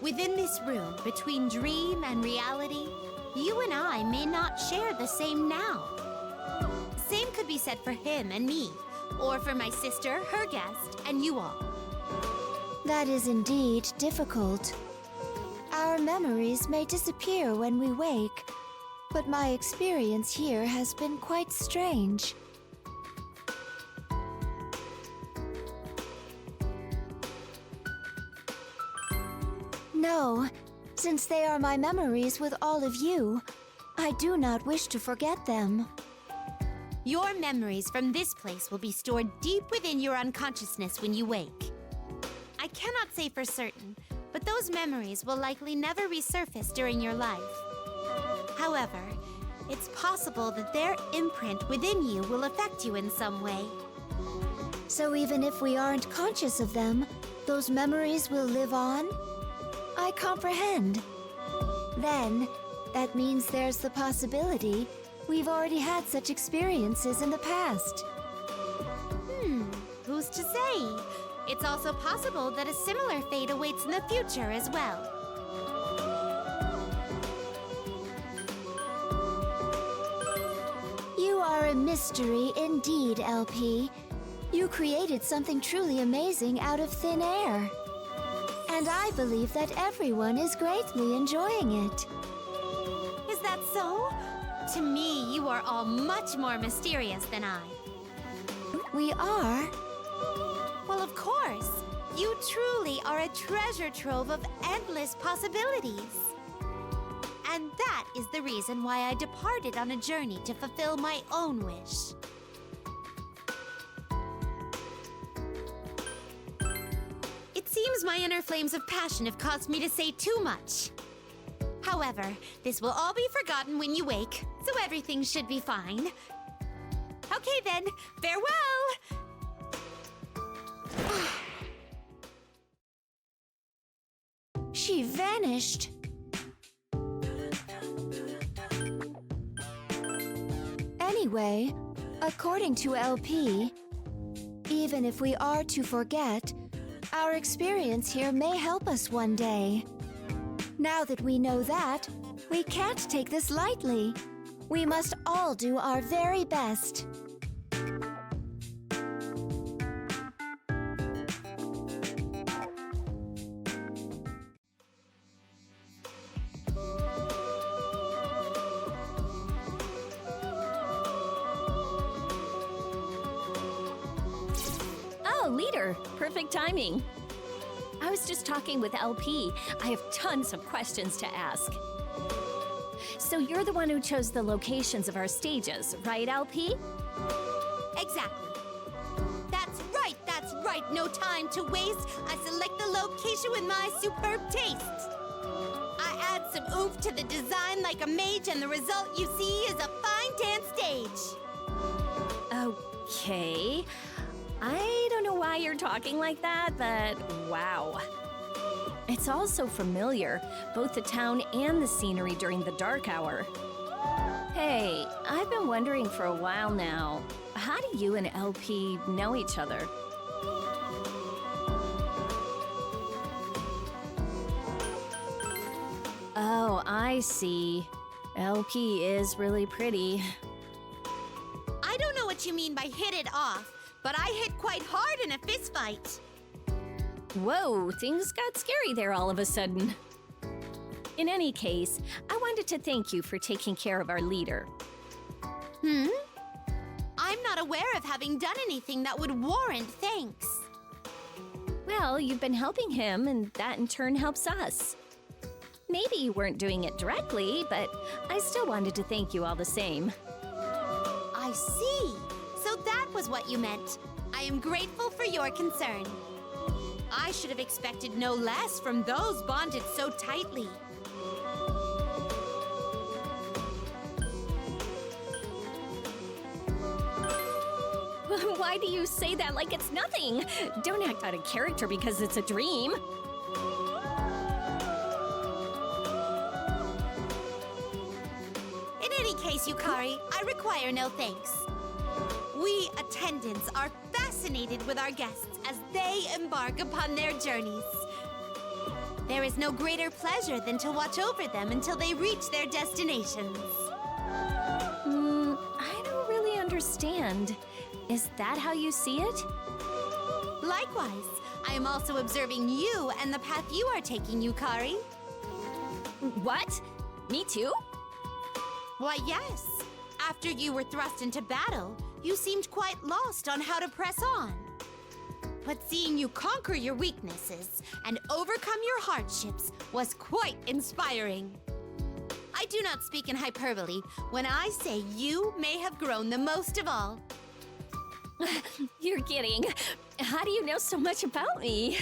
Within this room, between dream and reality, you and I may not share the same now. Same could be said for him and me, or for my sister, her guest, and you all. That is indeed difficult. Our memories may disappear when we wake, but my experience here has been quite strange. No, since they are my memories with all of you, I do not wish to forget them. Your memories from this place will be stored deep within your unconsciousness when you wake. I cannot say for certain, but those memories will likely never resurface during your life. However, it's possible that their imprint within you will affect you in some way. So even if we aren't conscious of them, those memories will live on? I comprehend. Then, that means there's the possibility we've already had such experiences in the past. Who's to say? It's also possible that a similar fate awaits in the future as well. You are a mystery indeed, LP. You created something truly amazing out of thin air. And I believe that everyone is greatly enjoying it. Is that so? To me, you are all much more mysterious than I. We are? Well, of course. You truly are a treasure trove of endless possibilities. And that is the reason why I departed on a journey to fulfill my own wish. It seems my inner flames of passion have caused me to say too much. However, this will all be forgotten when you wake, so everything should be fine. Okay then, farewell! She vanished. Anyway, according to LP, even if we are to forget, our experience here may help us one day. Now that we know that, we can't take this lightly. We must all do our very best. here. Perfect timing. I was just talking with LP. I have tons of questions to ask. So you're the one who chose the locations of our stages, right, LP? Exactly. That's right. No time to waste. I select the location with my superb taste. I add some oomph to the design like a mage, and the result you see is a fine dance stage. Okay. I don't know why you're talking like that, but wow. It's all so familiar, both the town and the scenery during the dark hour. Hey, I've been wondering for a while now, how do you and LP know each other? Oh, I see. LP is really pretty. I don't know what you mean by hit it off, but I hit quite hard in a fistfight. Whoa, things got scary there all of a sudden. In any case, I wanted to thank you for taking care of our leader. I'm not aware of having done anything that would warrant thanks. Well, you've been helping him, and that in turn helps us. Maybe you weren't doing it directly, but I still wanted to thank you all the same. I see. So that was what you meant. I am grateful for your concern. I should have expected no less from those bonded so tightly. Why do you say that like it's nothing? Don't act out of character because it's a dream. In any case, Yukari, I require no thanks. We attendants are fascinated with our guests as they embark upon their journeys. There is no greater pleasure than to watch over them until they reach their destinations. I don't really understand. Is that how you see it? Likewise, I am also observing you and the path you are taking, Yukari. What? Me too? Why, yes. After you were thrust into battle, you seemed quite lost on how to press on. But seeing you conquer your weaknesses and overcome your hardships was quite inspiring. I do not speak in hyperbole when I say you may have grown the most of all. You're kidding. How do you know so much about me?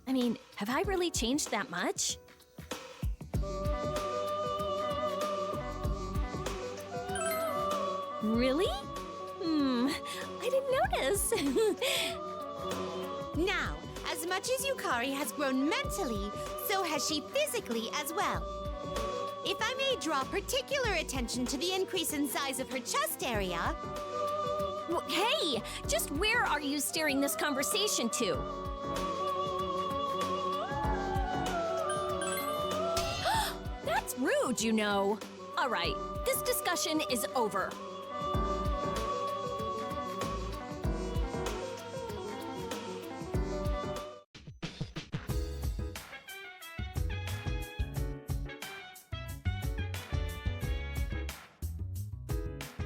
I mean, have I really changed that much? Really? I didn't notice. Now, as much as Yukari has grown mentally, so has she physically as well. If I may draw particular attention to the increase in size of her chest area... Hey, just where are you steering this conversation to? That's rude, you know. All right, this discussion is over.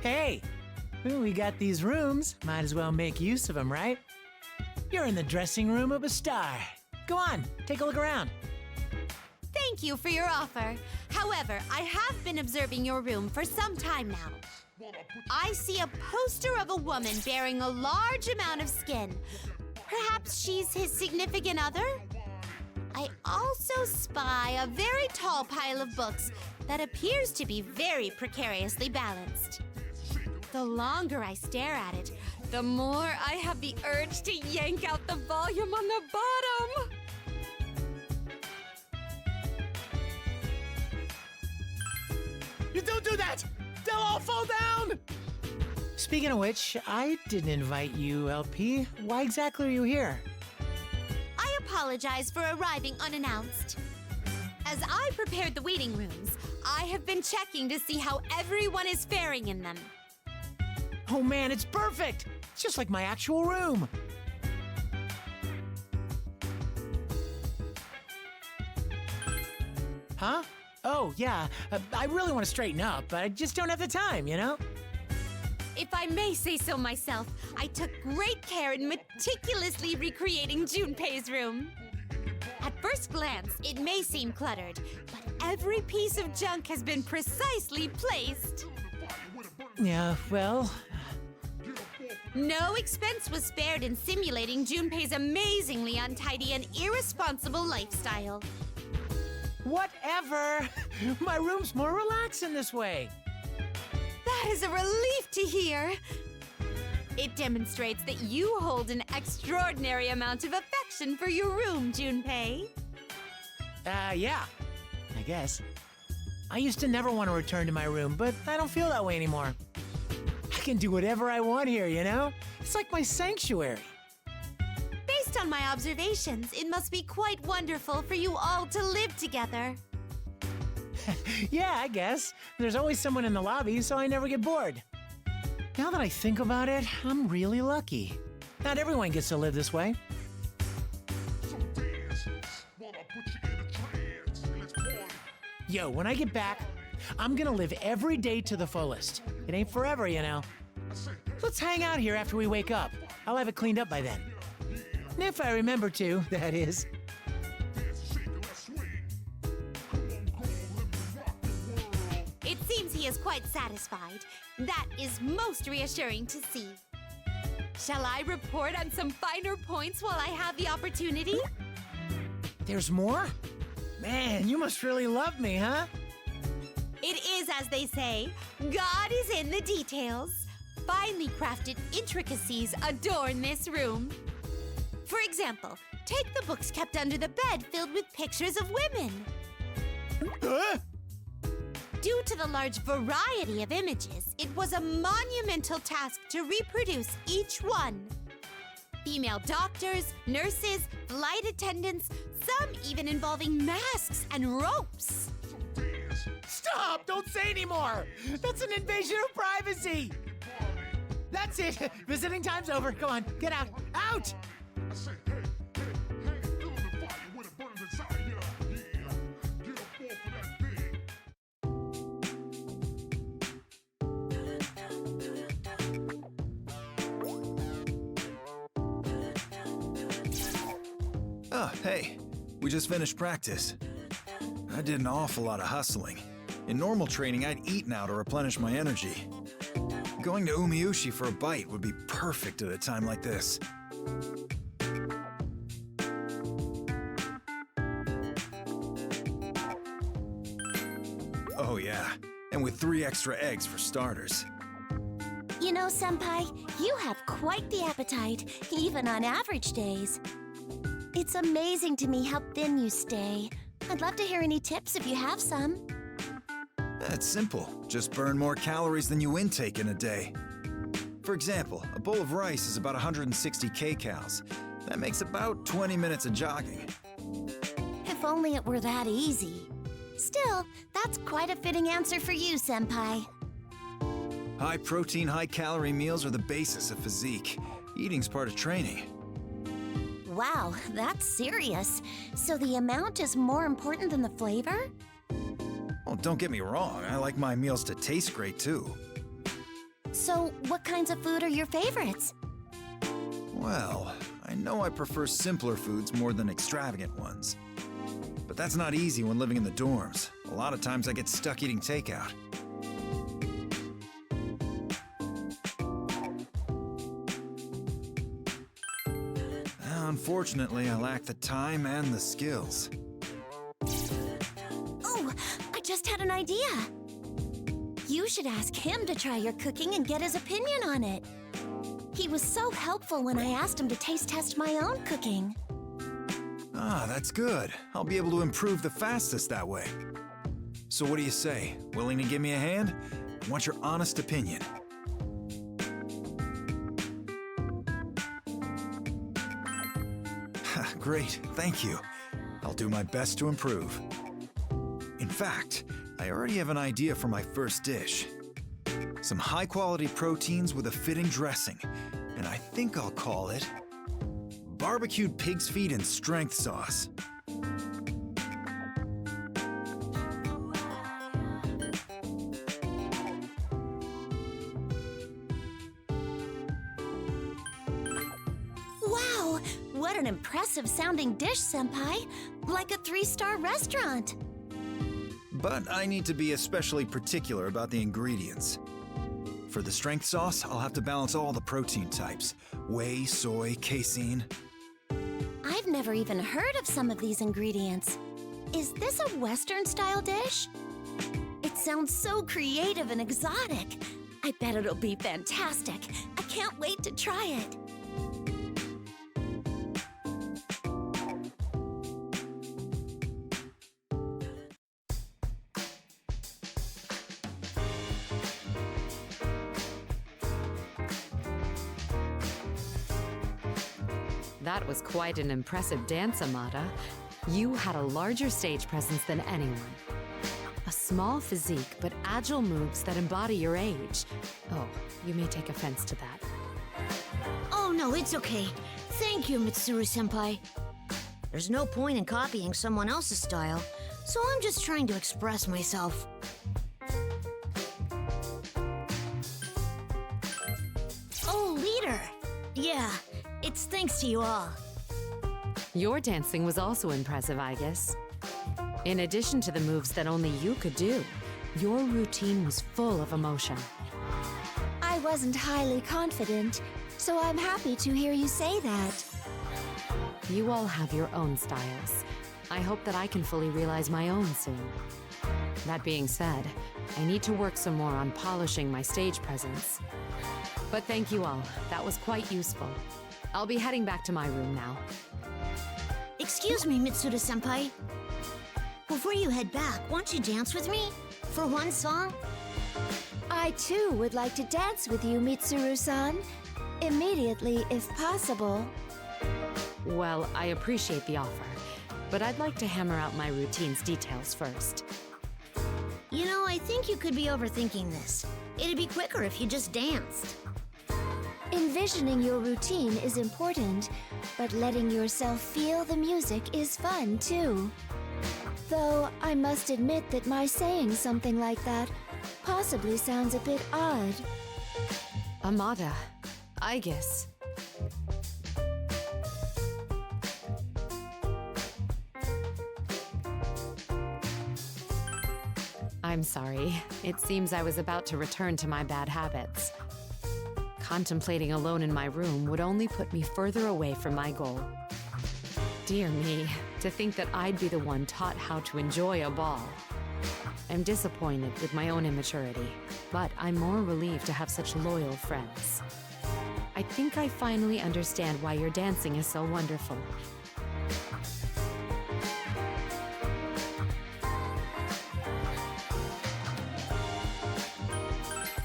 Hey, we got these rooms. Might as well make use of them, right? You're in the dressing room of a star. Go on, take a look around. Thank you for your offer. However, I have been observing your room for some time now. I see a poster of a woman bearing a large amount of skin. Perhaps she's his significant other? I also spy a very tall pile of books that appears to be very precariously balanced. The longer I stare at it, the more I have the urge to yank out the volume on the bottom. You don't do that! They'll all fall down! Speaking of which, I didn't invite you, LP. Why exactly are you here? I apologize for arriving unannounced. As I prepared the waiting rooms, I have been checking to see how everyone is faring in them. Oh man, it's perfect! It's just like my actual room. Huh? Oh, yeah. I really want to straighten up, but I just don't have the time, you know? If I I may say so myself, I took great care in meticulously recreating Junpei's room. At first glance, it may seem cluttered, but every piece of junk has been precisely placed. Yeah, well, No expense was spared in simulating Junpei's amazingly untidy and irresponsible lifestyle. whatever. My room's more relaxing this way. That is a relief to hear. It demonstrates that you hold an extraordinary amount of affection for your room, Junpei. Yeah, I guess. I used to never want to return to my room, but I don't feel that way anymore. I can do whatever I want here, you know? It's like my sanctuary. Based on my observations, it must be quite wonderful for you all to live together. Yeah, I guess. There's always someone in the lobby, so I never get bored. Now that I think about it, I'm really lucky. Not everyone gets to live this way. Yo, when I get back, I'm gonna live every day to the fullest. It ain't forever, you know. Let's hang out here after we wake up. I'll have it cleaned up by then. If I remember to, that is. It seems he is quite satisfied. That is most reassuring to see. Shall I report on some finer points while I have the opportunity? There's more? Man, you must really love me, huh? It is as they say, God is in the details. Finely crafted intricacies adorn this room. For example, take the books kept under the bed filled with pictures of women. Huh? Due to the large variety of images, it was a monumental task to reproduce each one. Female doctors, nurses, flight attendants, some even involving masks and ropes. Stop! Don't say anymore! That's an invasion of privacy! That's it! Visiting time's over. Go on, get out! Out! Oh, hey, we just finished practice. I did an awful lot of hustling. In normal training, I'd eat now to replenish my energy. Going to Umiushi for a bite would be perfect at a time like this. Oh yeah, and with 3 extra eggs for starters. You know, Senpai, you have quite the appetite, even on average days. It's amazing to me how thin you stay. I'd love to hear any tips if you have some. It's simple. Just burn more calories than you intake in a day. For example, a bowl of rice is about 160 kcals. That makes about 20 minutes of jogging. If only it were that easy. Still, that's quite a fitting answer for you, Senpai. High protein, high calorie meals are the basis of physique. Eating's part of training. Wow, that's serious. So the amount is more important than the flavor? Well, don't get me wrong, I like my meals to taste great too. So what kinds of food are your favorites? Well, I know I prefer simpler foods more than extravagant ones. But that's not easy when living in the dorms. A lot of times I get stuck eating takeout. Unfortunately, I lack the time and the skills. Oh, I just had an idea. You should ask him to try your cooking and get his opinion on it. He was so helpful when I asked him to taste test my own cooking. Ah, that's good. I'll be able to improve the fastest that way. So what do you say? Willing to give me a hand? I want your honest opinion. Great, thank you. I'll do my best to improve. In fact, I already have an idea for my first dish. Some high-quality proteins with a fitting dressing, and I think I'll call it barbecued pig's feet and strength sauce. What an impressive sounding dish, Senpai. Like a 3-star restaurant. But I need to be especially particular about the ingredients. For the strength sauce, I'll have to balance all the protein types. Whey, soy, casein. I've never even heard of some of these ingredients. Is this a Western-style dish? It sounds so creative and exotic. I bet it'll be fantastic. I can't wait to try it. That was quite an impressive dance, Amada. You had a larger stage presence than anyone. A small physique, but agile moves that embody your age. Oh, you may take offense to that. Oh, no, it's okay. Thank you, Mitsuru-senpai. There's no point in copying someone else's style, so I'm just trying to express myself. Oh, leader! Yeah, it's thanks to you all. Your dancing was also impressive, I guess. In addition to the moves that only you could do, your routine was full of emotion. I wasn't highly confident, so I'm happy to hear you say that. You all have your own styles. I hope that I can fully realize my own soon. That being said, I need to work some more on polishing my stage presence. But thank you all. That was quite useful. I'll be heading back to my room now. Excuse me, Mitsuda-senpai. Before you head back, won't you dance with me? For one song? I too would like to dance with you, Mitsuru-san. Immediately, if possible. Well, I appreciate the offer, but I'd like to hammer out my routine's details first. You know, I think you could be overthinking this. It'd be quicker if you just danced. Envisioning your routine is important, but letting yourself feel the music is fun too. Though I must admit that my saying something like that possibly sounds a bit odd. Amada, I guess. I'm sorry. It seems I was about to return to my bad habits. Contemplating alone in my room would only put me further away from my goal. Dear me, to think that I'd be the one taught how to enjoy a ball. I'm disappointed with my own immaturity, but I'm more relieved to have such loyal friends. I think I finally understand why your dancing is so wonderful.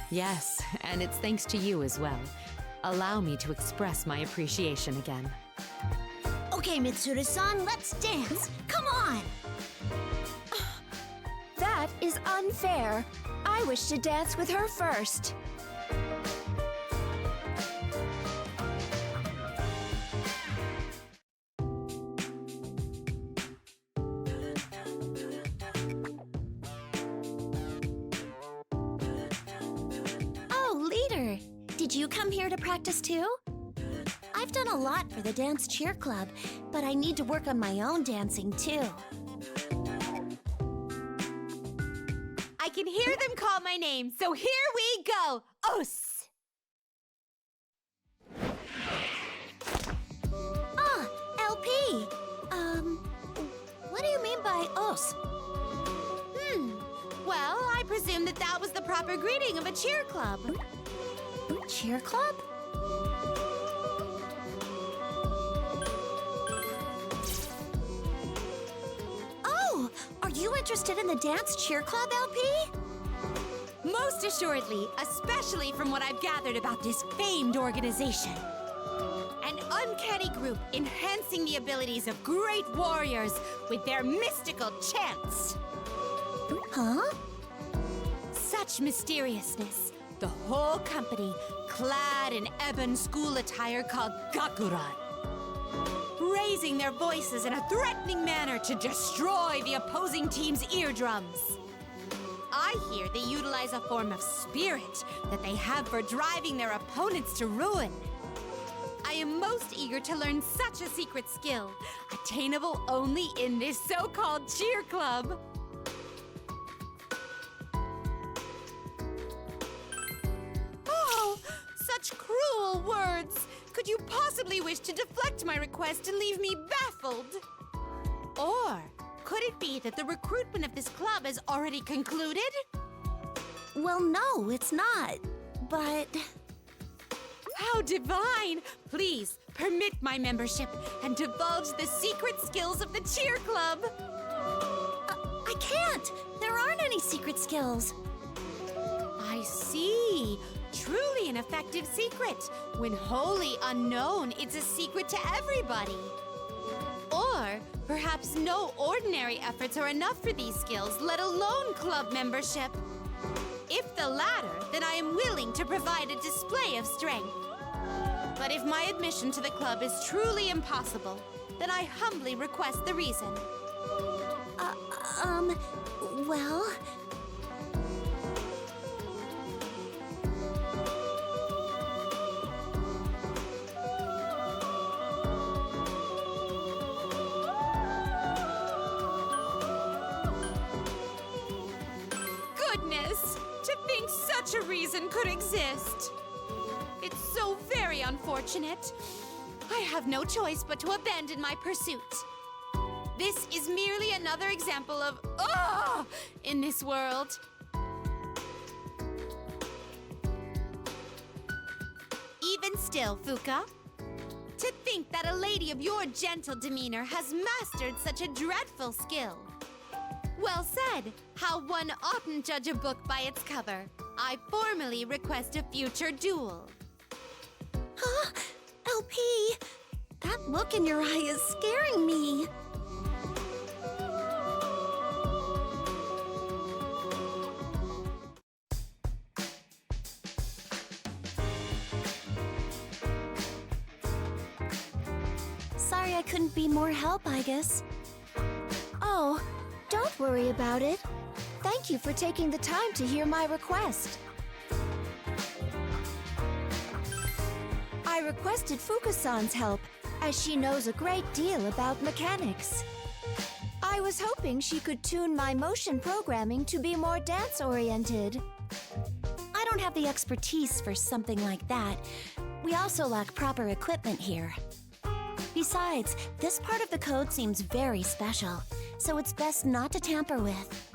Yes, and it's thanks to you as well. Allow me to express my appreciation again. Okay, Mitsuru-san, let's dance. Come on! That is unfair. I wish to dance with her first. Oh, leader! Did you come here to practice too? I've done a lot for the dance cheer club, but I need to work on my own dancing too. I can hear them call my name, so here we go! Os! Ah, LP! What do you mean by os? Well, I presume that was the proper greeting of a cheer club. Cheer club? Oh, are you interested in the dance cheer club, LP? Most assuredly, especially from what I've gathered about this famed organization. An uncanny group enhancing the abilities of great warriors with their mystical chants. Huh? Such mysteriousness. The whole company clad in ebon school attire called Gakuran. Raising their voices in a threatening manner to destroy the opposing team's eardrums. I hear they utilize a form of spirit that they have for driving their opponents to ruin. I am most eager to learn such a secret skill, attainable only in this so-called cheer club. Oh, such cruel words! Could you possibly wish to deflect my request and leave me baffled? Or could it be that the recruitment of this club has already concluded? Well, no, it's not. But How divine! Please, permit my membership and divulge the secret skills of the cheer club. I can't. There aren't any secret skills. I see. Truly an effective secret. When wholly unknown, it's a secret to everybody. Or perhaps no ordinary efforts are enough for these skills, let alone club membership. If the latter, then I am willing to provide a display of strength. But if my admission to the club is truly impossible, then I humbly request the reason. Well, Goodness! To think such a reason could exist! It's so very unfortunate. I have no choice but to abandon my pursuit. This is merely another example of in this world. Even still, Fuka, to think that a lady of your gentle demeanor has mastered such a dreadful skill. Well said. How one oughtn't judge a book by its cover. I formally request a future duel. huh? LP, that look in your eye is scaring me. Sorry I couldn't be more help, I guess. Oh, don't worry about it. Thank you for taking the time to hear my request. I requested Fuka-san's help, as she knows a great deal about mechanics. I was hoping she could tune my motion programming to be more dance-oriented. I don't have the expertise for something like that. We also lack proper equipment here. Besides, this part of the code seems very special, so it's best not to tamper with.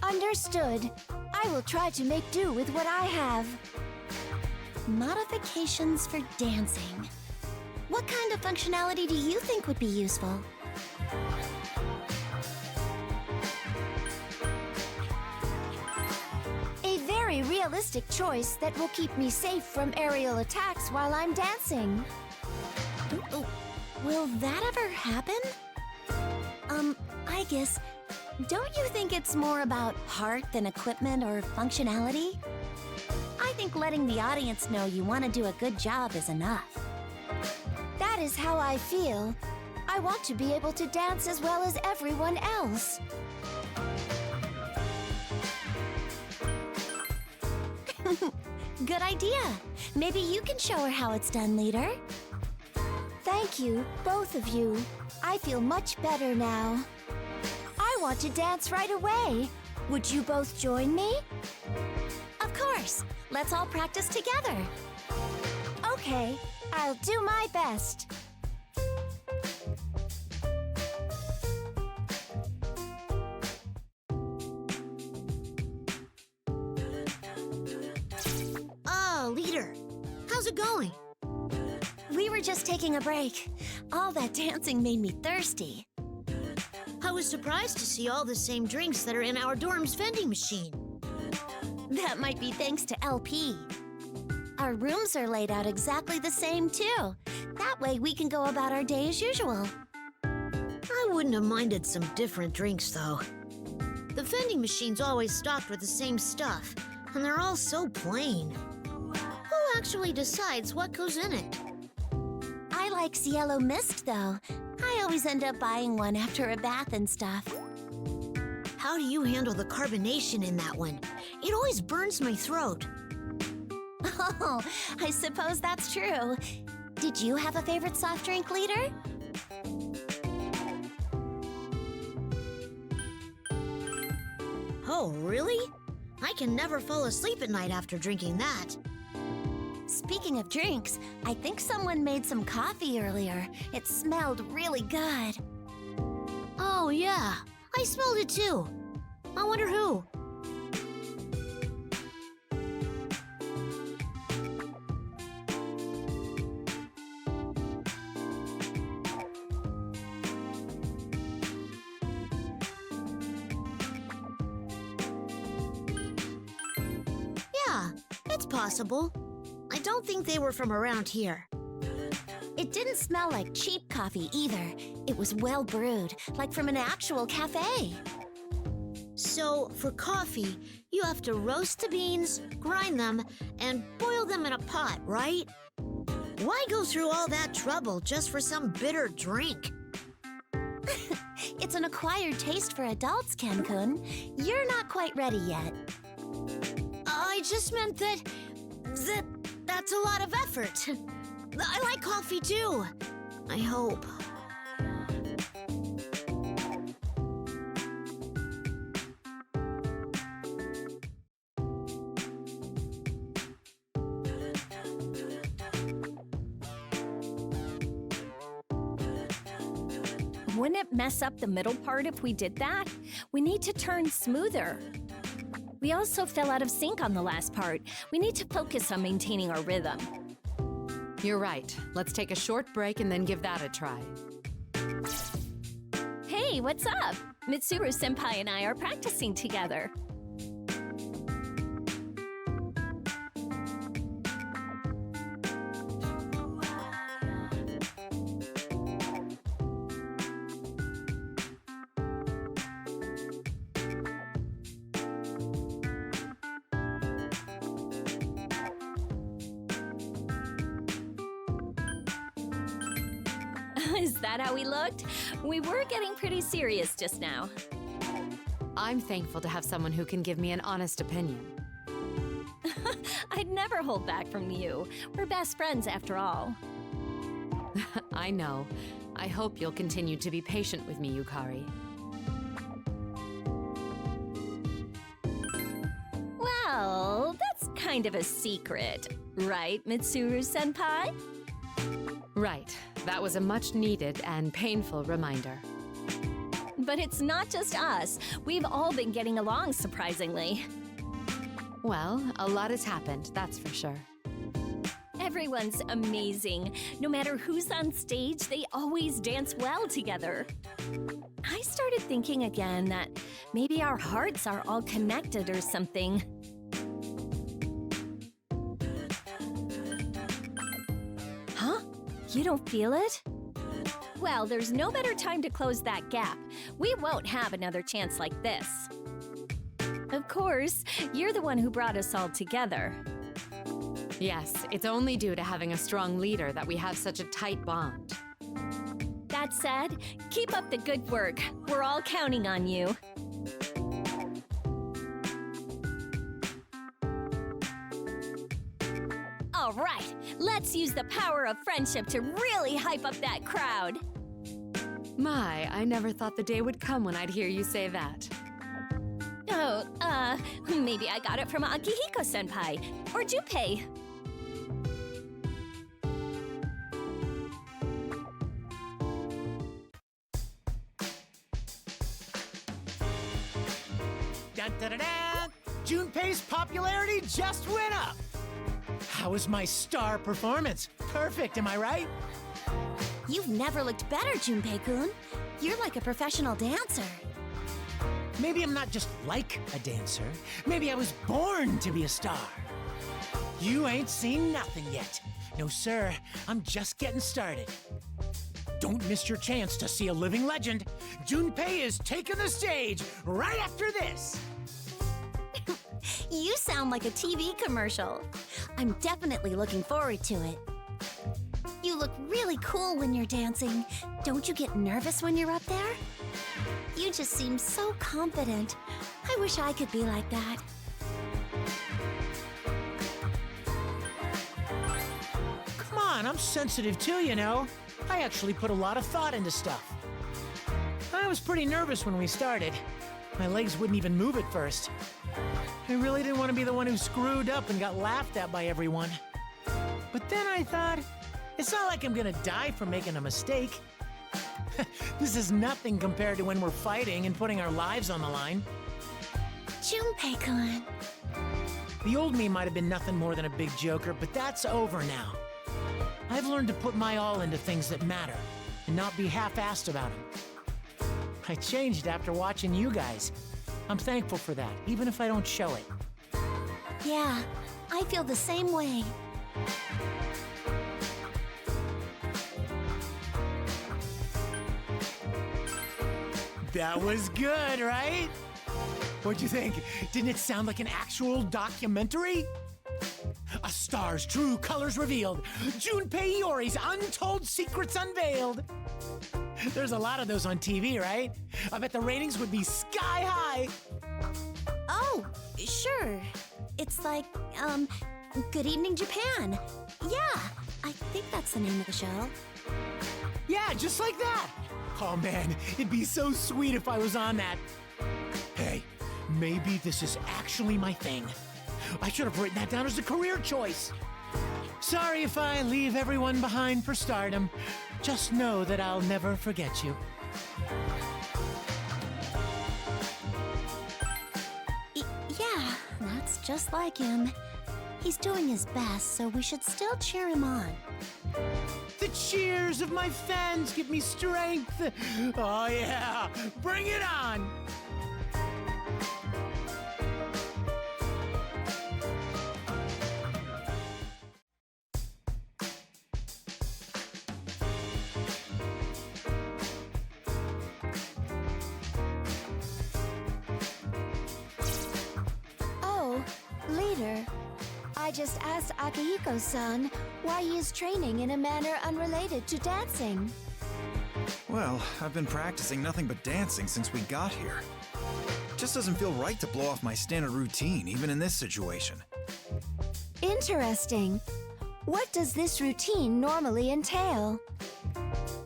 Understood. I will try to make do with what I have. Modifications for dancing. What kind of functionality do you think would be useful? A very realistic choice that will keep me safe from aerial attacks while I'm dancing. Will that ever happen? I guess, don't you think it's more about heart than equipment or functionality? I think letting the audience know you want to do a good job is enough. That is how I feel. I want to be able to dance as well as everyone else. Good idea. Maybe you can show her how it's done, leader. Thank you, both of you. I feel much better now. I want to dance right away. Would you both join me? Of course. Let's all practice together. Okay, I'll do my best. Oh, leader. How's it going? We were just taking a break. All that dancing made me thirsty. I was surprised to see all the same drinks that are in our dorm's vending machine. That might be thanks to LP. Our rooms are laid out exactly the same, too. That way we can go about our day as usual. I wouldn't have minded some different drinks, though. The vending machine's always stocked with the same stuff, and they're all so plain. Who actually decides what goes in it? I like Cielo Mist, though. I always end up buying one after a bath and stuff. How do you handle the carbonation in that one? It always burns my throat. Oh, I suppose that's true. Did you have a favorite soft drink, leader? Oh, really? I can never fall asleep at night after drinking that. Speaking of drinks, I think someone made some coffee earlier. It smelled really good. Oh, yeah. I smelled it too. I wonder who. Yeah, it's possible. I don't think they were from around here. It didn't smell like cheap coffee either. It was well brewed, like from an actual cafe. So, for coffee, you have to roast the beans, grind them, and boil them in a pot, right? Why go through all that trouble just for some bitter drink? It's an acquired taste for adults, Cancun. You're not quite ready yet. I just meant that's a lot of effort. I like coffee too. I hope. Wouldn't it mess up the middle part if we did that? We need to turn smoother. We also fell out of sync on the last part. We need to focus on maintaining our rhythm. You're right. Let's take a short break and then give that a try. Hey, what's up? Mitsuru-senpai and I are practicing together. Is that how we looked? We were getting pretty serious just now. I'm thankful to have someone who can give me an honest opinion. I'd never hold back from you. We're best friends after all. I know. I hope you'll continue to be patient with me, Yukari. Well, that's kind of a secret, right, Mitsuru-senpai? Right. That was a much-needed and painful reminder. But it's not just us. We've all been getting along, surprisingly. Well, a lot has happened, that's for sure. Everyone's amazing. No matter who's on stage, they always dance well together. I started thinking again that maybe our hearts are all connected or something. Huh? You don't feel it? Well, there's no better time to close that gap. We won't have another chance like this. Of course, you're the one who brought us all together. Yes, it's only due to having a strong leader that we have such a tight bond. That said, keep up the good work. We're all counting on you. All right, let's use the power of friendship to really hype up that crowd. My, I never thought the day would come when I'd hear you say that. Oh, maybe I got it from Akihiko-senpai or Junpei. Dun-da-da-da! Junpei's popularity just went up! How was my star performance? Perfect, am I right? You've never looked better, Junpei-kun. You're like a professional dancer. Maybe I'm not just like a dancer. Maybe I was born to be a star. You ain't seen nothing yet. No, sir, I'm just getting started. Don't miss your chance to see a living legend. Junpei is taking the stage right after this. You sound like a TV commercial. I'm definitely looking forward to it. You look really cool when you're dancing. Don't you get nervous when you're up there? You just seem so confident. I wish I could be like that. Come on, I'm sensitive too, you know. I actually put a lot of thought into stuff. I was pretty nervous when we started. My legs wouldn't even move at first. I really didn't want to be the one who screwed up and got laughed at by everyone. But then I thought, it's not like I'm gonna die for making a mistake. This is nothing compared to when we're fighting and putting our lives on the line. Junpei-kun. The old me might have been nothing more than a big joker, but that's over now. I've learned to put my all into things that matter and not be half-assed about them. I changed after watching you guys. I'm thankful for that, even if I don't show it. Yeah, I feel the same way. That was good, right? What'd you think? Didn't it sound like an actual documentary? A Star's True Colors Revealed. Junpei Iori's Untold Secrets Unveiled. There's a lot of those on TV, right? I bet the ratings would be sky high. Oh, sure. It's like, Good Evening Japan. Yeah, I think that's the name of the show. Yeah, just like that. Oh man, it'd be so sweet if I was on that. Hey, maybe this is actually my thing. I should have written that down as a career choice. Sorry if I leave everyone behind for stardom. Just know that I'll never forget you. Yeah, that's just like him. He's doing his best, so we should still cheer him on. The cheers of my fans give me strength. Oh yeah, bring it on. Oh, leader. I just asked Akihiko-san why he is training in a manner unrelated to dancing. Well, I've been practicing nothing but dancing since we got here. It just doesn't feel right to blow off my standard routine, even in this situation. Interesting. What does this routine normally entail?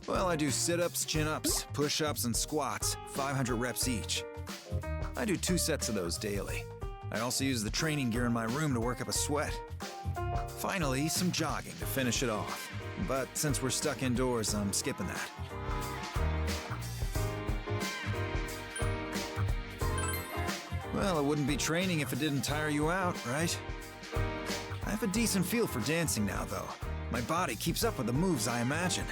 Well, I do sit-ups, chin-ups, push-ups, and squats, 500 reps each. I do 2 sets of those daily. I also use the training gear in my room to work up a sweat. Finally, some jogging to finish it off. But since we're stuck indoors, I'm skipping that. Well, it wouldn't be training if it didn't tire you out, right? I have a decent feel for dancing now, though. My body keeps up with the moves I imagine.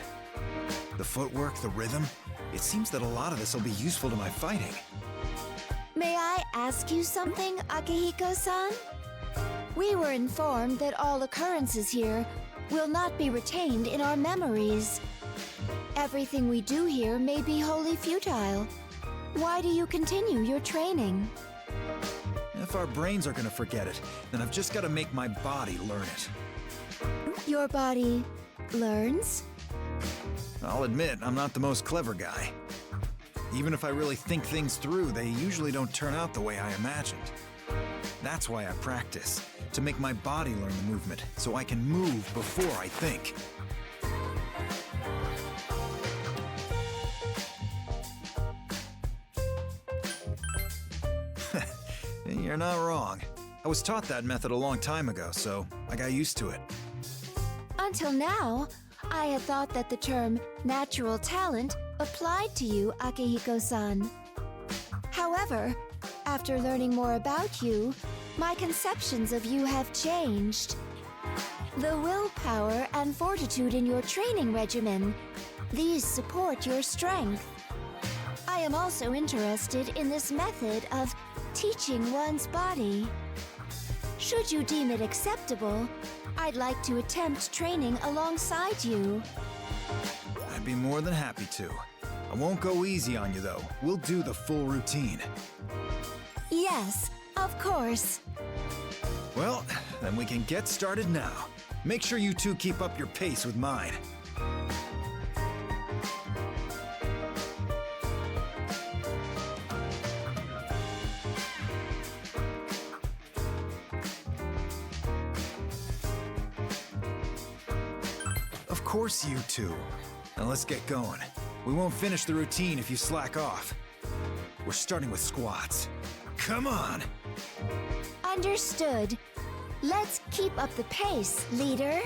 The footwork, the rhythm, it seems that a lot of this will be useful to my fighting. May I ask you something, Akihiko-san? We were informed that all occurrences here will not be retained in our memories. Everything we do here may be wholly futile. Why do you continue your training? If our brains are gonna forget it, then I've just gotta make my body learn it. Your body learns? I'll admit, I'm not the most clever guy. Even if I really think things through, they usually don't turn out the way I imagined. That's why I practice, to make my body learn the movement, so I can move before I think. You're not wrong. I was taught that method a long time ago, so I got used to it. Until now, I had thought that the term natural talent applied to you, Akihiko-san. However, after learning more about you, my conceptions of you have changed. The willpower and fortitude in your training regimen, these support your strength. I am also interested in this method of teaching one's body. Should you deem it acceptable, I'd like to attempt training alongside you. I'd be more than happy to. I won't go easy on you, though. We'll do the full routine. Yes, of course. Well, then we can get started now. Make sure you two keep up your pace with mine. Of course you two. Now let's get going. We won't finish the routine if you slack off. We're starting with squats. Come on! Understood. Let's keep up the pace, leader.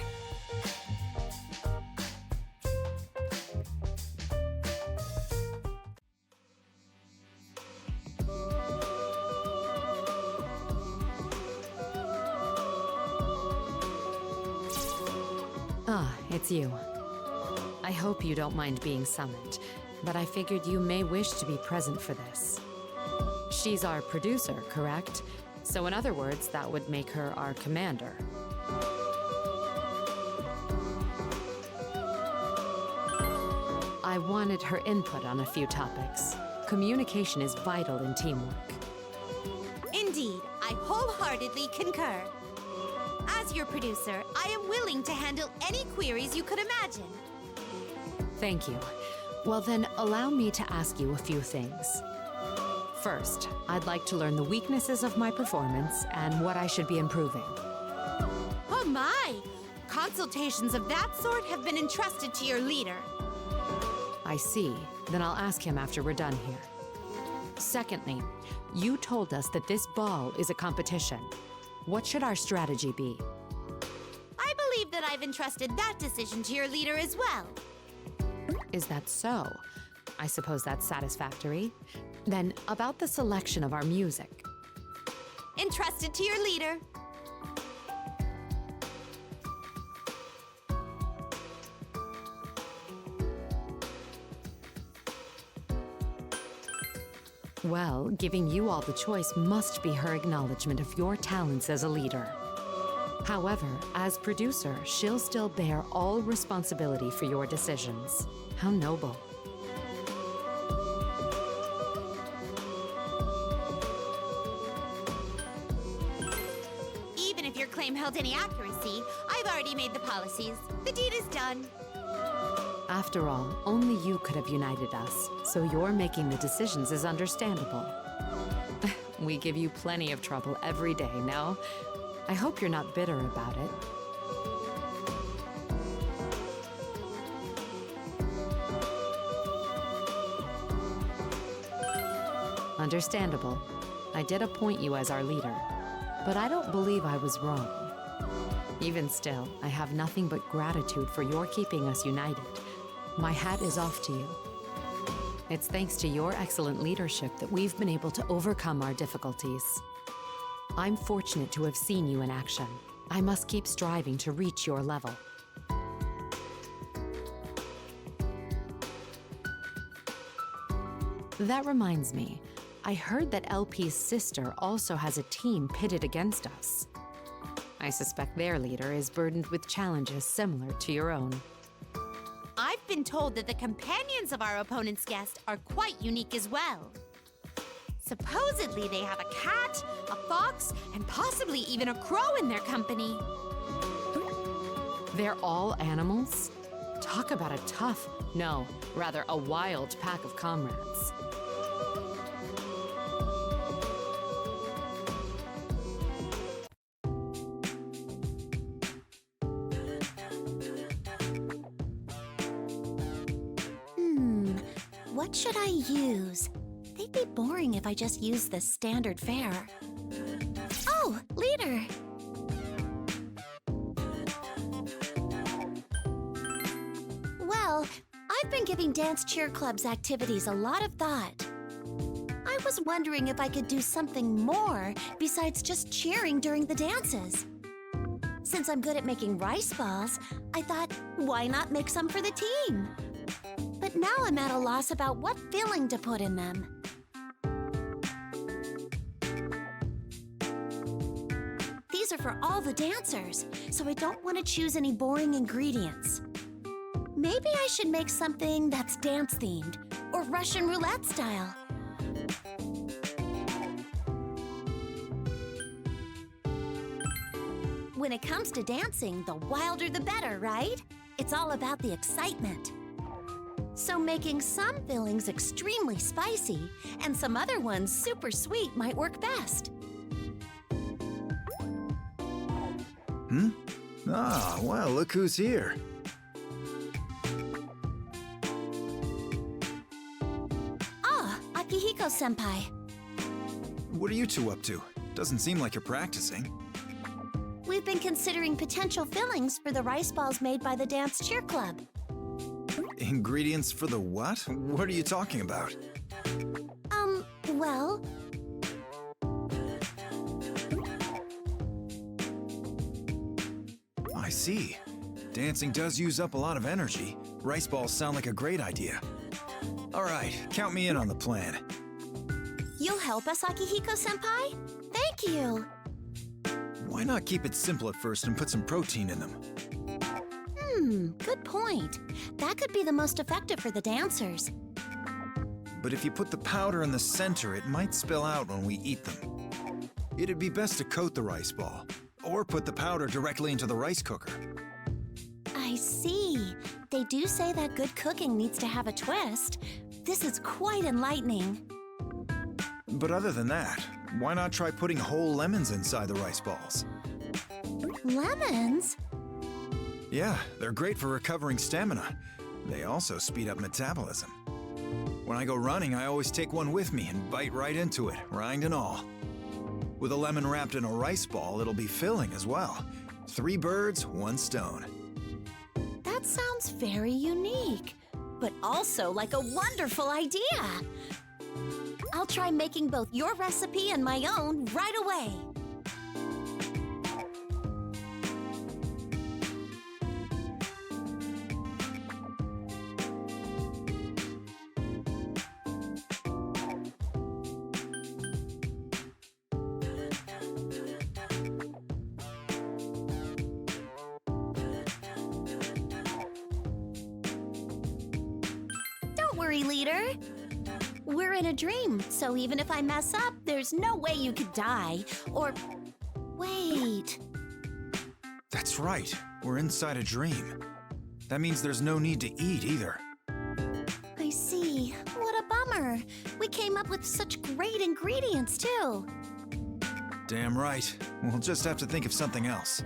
Ah, it's you. I hope you don't mind being summoned, but I figured you may wish to be present for this. She's our producer, correct? So in other words, that would make her our commander. I wanted her input on a few topics. Communication is vital in teamwork. Indeed, I wholeheartedly concur. As your producer, I am willing to handle any queries you could imagine. Thank you. Well then, allow me to ask you a few things. First, I'd like to learn the weaknesses of my performance and what I should be improving. Oh my! Consultations of that sort have been entrusted to your leader. I see. Then I'll ask him after we're done here. Secondly, you told us that this ball is a competition. What should our strategy be? I believe that I've entrusted that decision to your leader as well. Is that so? I suppose that's satisfactory. Then, about the selection of our music. Entrusted to your leader. Well, giving you all the choice must be her acknowledgement of your talents as a leader. However, as producer, she'll still bear all responsibility for your decisions. How noble. Even if your claim held any accuracy, I've already made the policies. The deed is done. After all, only you could have united us, so your making the decisions is understandable. We give you plenty of trouble every day, no? I hope you're not bitter about it. Understandable. I did appoint you as our leader, but I don't believe I was wrong. Even still, I have nothing but gratitude for your keeping us united. My hat is off to you. It's thanks to your excellent leadership that we've been able to overcome our difficulties. I'm fortunate to have seen you in action. I must keep striving to reach your level. That reminds me, I heard that LP's sister also has a team pitted against us. I suspect their leader is burdened with challenges similar to your own. I've been told that the companions of our opponent's guest are quite unique as well. Supposedly they have a cat, a fox, and possibly even a crow in their company. They're all animals? Talk about a tough, no, rather a wild pack of comrades. What should I use? They'd be boring if I just used the standard fare. Oh, leader! Well, I've been giving dance cheer club's activities a lot of thought. I was wondering if I could do something more besides just cheering during the dances. Since I'm good at making rice balls, I thought, why not make some for the team? But now I'm at a loss about what filling to put in them. These are for all the dancers, so I don't want to choose any boring ingredients. Maybe I should make something that's dance-themed, or Russian roulette style. When it comes to dancing, the wilder the better, right? It's all about the excitement. So making some fillings extremely spicy and some other ones super sweet might work best. Ah, well, look who's here. Akihiko-senpai. What are you two up to? Doesn't seem like you're practicing. We've been considering potential fillings for the rice balls made by the Dance Cheer Club. Ingredients for the what? What are you talking about? Well... I see. Dancing does use up a lot of energy. Rice balls sound like a great idea. All right, count me in on the plan. You'll help us, Akihiko-senpai? Thank you! Why not keep it simple at first and put some protein in them? Good point. That could be the most effective for the dancers. But if you put the powder in the center, it might spill out when we eat them. It'd be best to coat the rice ball, or put the powder directly into the rice cooker. I see. They do say that good cooking needs to have a twist. This is quite enlightening. But other than that, why not try putting whole lemons inside the rice balls? Lemons? Yeah, they're great for recovering stamina. They also speed up metabolism. When I go running, I always take one with me and bite right into it, rind and all. With a lemon wrapped in a rice ball, it'll be filling as well. 3 birds, 1 stone. That sounds very unique, but also like a wonderful idea. I'll try making both your recipe and my own right away. Don't worry, leader. We're in a dream, so even if I mess up, there's no way you could die. Or... wait... That's right, we're inside a dream. That means there's no need to eat either. I see. What a bummer. We came up with such great ingredients, too. Damn right. We'll just have to think of something else.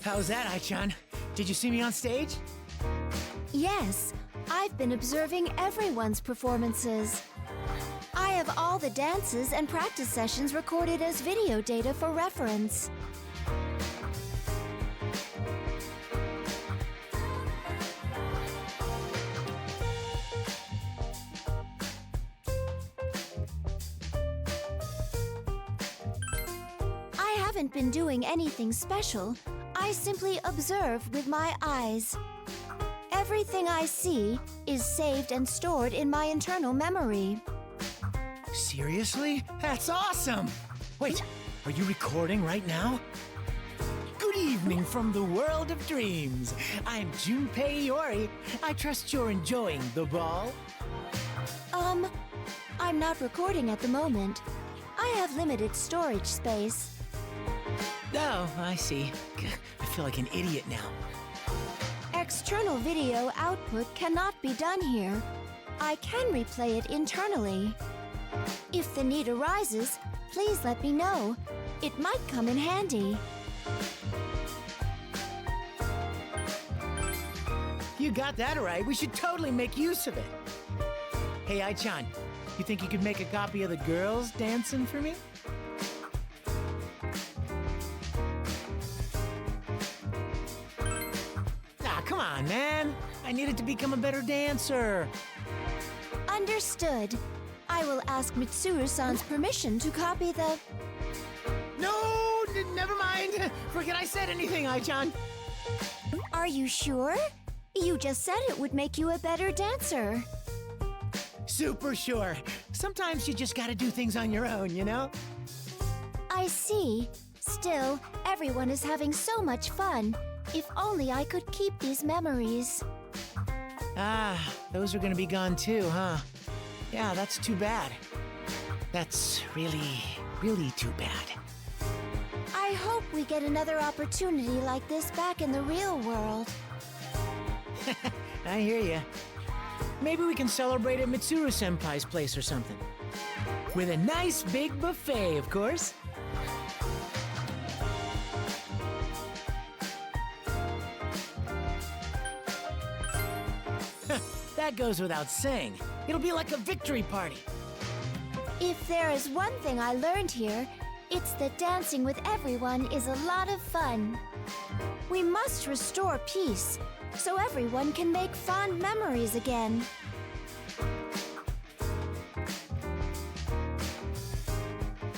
How's that, Ai-chan? Did you see me on stage? Yes, I've been observing everyone's performances. I have all the dances and practice sessions recorded as video data for reference. I haven't been doing anything special. I simply observe with my eyes. Everything I see is saved and stored in my internal memory. Seriously? That's awesome! Wait, are you recording right now? Good evening from the world of dreams. I'm Junpei Iori. I trust you're enjoying the ball. I'm not recording at the moment. I have limited storage space. Oh, I see. I feel like an idiot now. External video output cannot be done here. I can replay it internally. If the need arises, please let me know. It might come in handy. You got that right. We should totally make use of it. Hey, Ai-chan, you think you could make a copy of the girls dancing for me? Ah, come on, man. I needed to become a better dancer. Understood. I will ask Mitsuru-san's permission to copy the... No, never mind. Forget I said anything, Ai-chan. Are you sure? You just said it would make you a better dancer. Super sure. Sometimes you just gotta do things on your own, you know? I see. Still, everyone is having so much fun. If only I could keep these memories. Ah, those are gonna be gone too, huh? Yeah, that's too bad. That's really, really too bad. I hope we get another opportunity like this back in the real world. I hear ya. Maybe we can celebrate at Mitsuru-senpai's place or something. With a nice big buffet, of course. That goes without saying. It'll be like a victory party. If there is one thing I learned here, it's that dancing with everyone is a lot of fun. We must restore peace, so everyone can make fond memories again.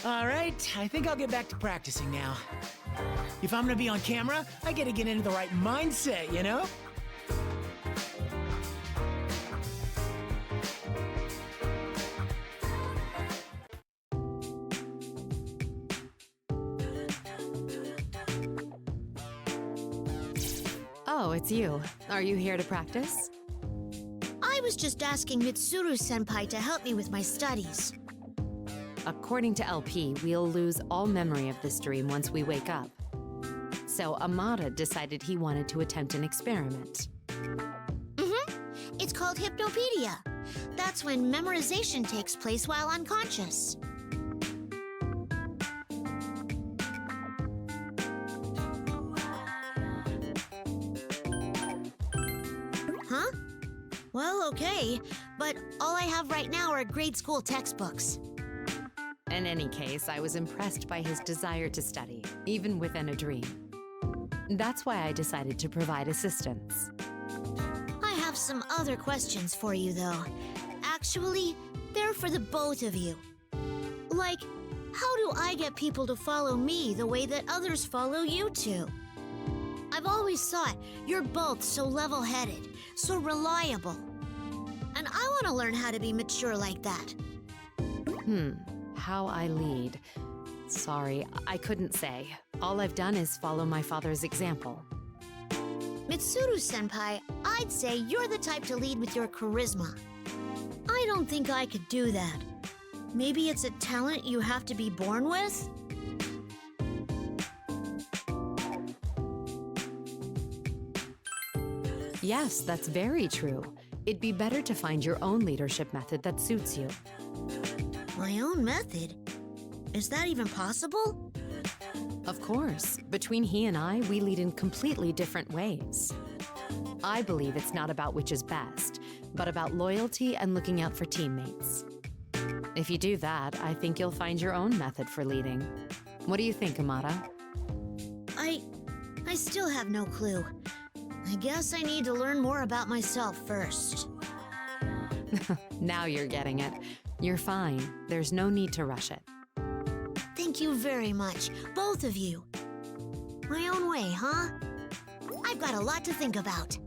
All right, I think I'll get back to practicing now. If I'm gonna be on camera, I gotta get into the right mindset, you know? Oh, it's you. Are you here to practice? I was just asking Mitsuru-senpai to help me with my studies. According to LP, we'll lose all memory of this dream once we wake up. So Amada decided he wanted to attempt an experiment. It's called hypnopedia. That's when memorization takes place while unconscious. Huh? Well, okay, but all I have right now are grade school textbooks. In any case, I was impressed by his desire to study, even within a dream. That's why I decided to provide assistance. I have some other questions for you, though. Actually, they're for the both of you. Like, how do I get people to follow me the way that others follow you two? I've always thought you're both so level-headed, so reliable. And I want to learn how to be mature like that. How I lead. Sorry, I couldn't say. All I've done is follow my father's example. Mitsuru-senpai, I'd say you're the type to lead with your charisma. I don't think I could do that. Maybe it's a talent you have to be born with? Yes, that's very true. It'd be better to find your own leadership method that suits you. My own method? Is that even possible? Of course. Between he and I, we lead in completely different ways. I believe it's not about which is best, but about loyalty and looking out for teammates. If you do that, I think you'll find your own method for leading. What do you think, Amada? I still have no clue. I guess I need to learn more about myself first. Now you're getting it. You're fine. There's no need to rush it. Thank you very much, both of you. My own way, huh? I've got a lot to think about.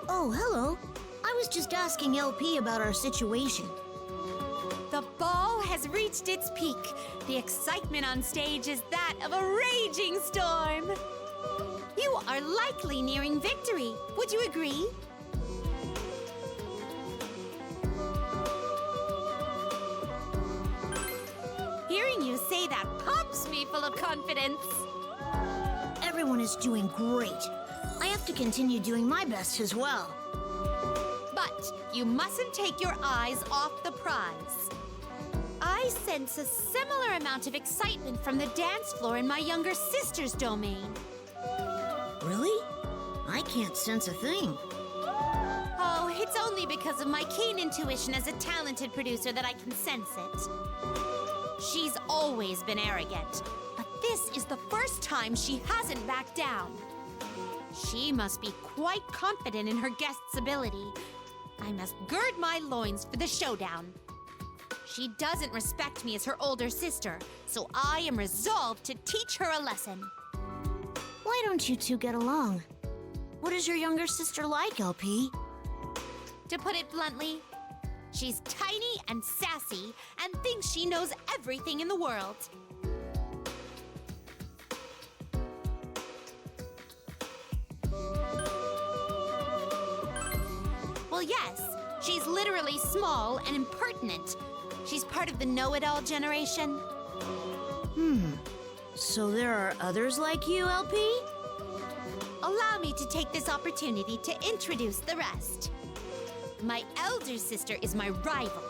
Oh, hello. I was just asking LP about our situation. The ball has reached its peak. The excitement on stage is that of a raging storm. You are likely nearing victory. Would you agree? Hearing you say that pumps me full of confidence. Everyone is doing great. I have to continue doing my best as well. But you mustn't take your eyes off the prize. I sense a similar amount of excitement from the dance floor in my younger sister's domain. Really? I can't sense a thing. Oh, it's only because of my keen intuition as a talented producer that I can sense it. She's always been arrogant, but this is the first time she hasn't backed down. She must be quite confident in her guest's ability. I must gird my loins for the showdown. She doesn't respect me as her older sister, so I am resolved to teach her a lesson. Why don't you two get along? What is your younger sister like, LP? To put it bluntly, she's tiny and sassy and thinks she knows everything in the world. Well, yes, She's literally small and impertinent. She's part of the know-it-all generation. So there are others like you, LP? Allow me to take this opportunity to introduce the rest. My elder sister is my rival.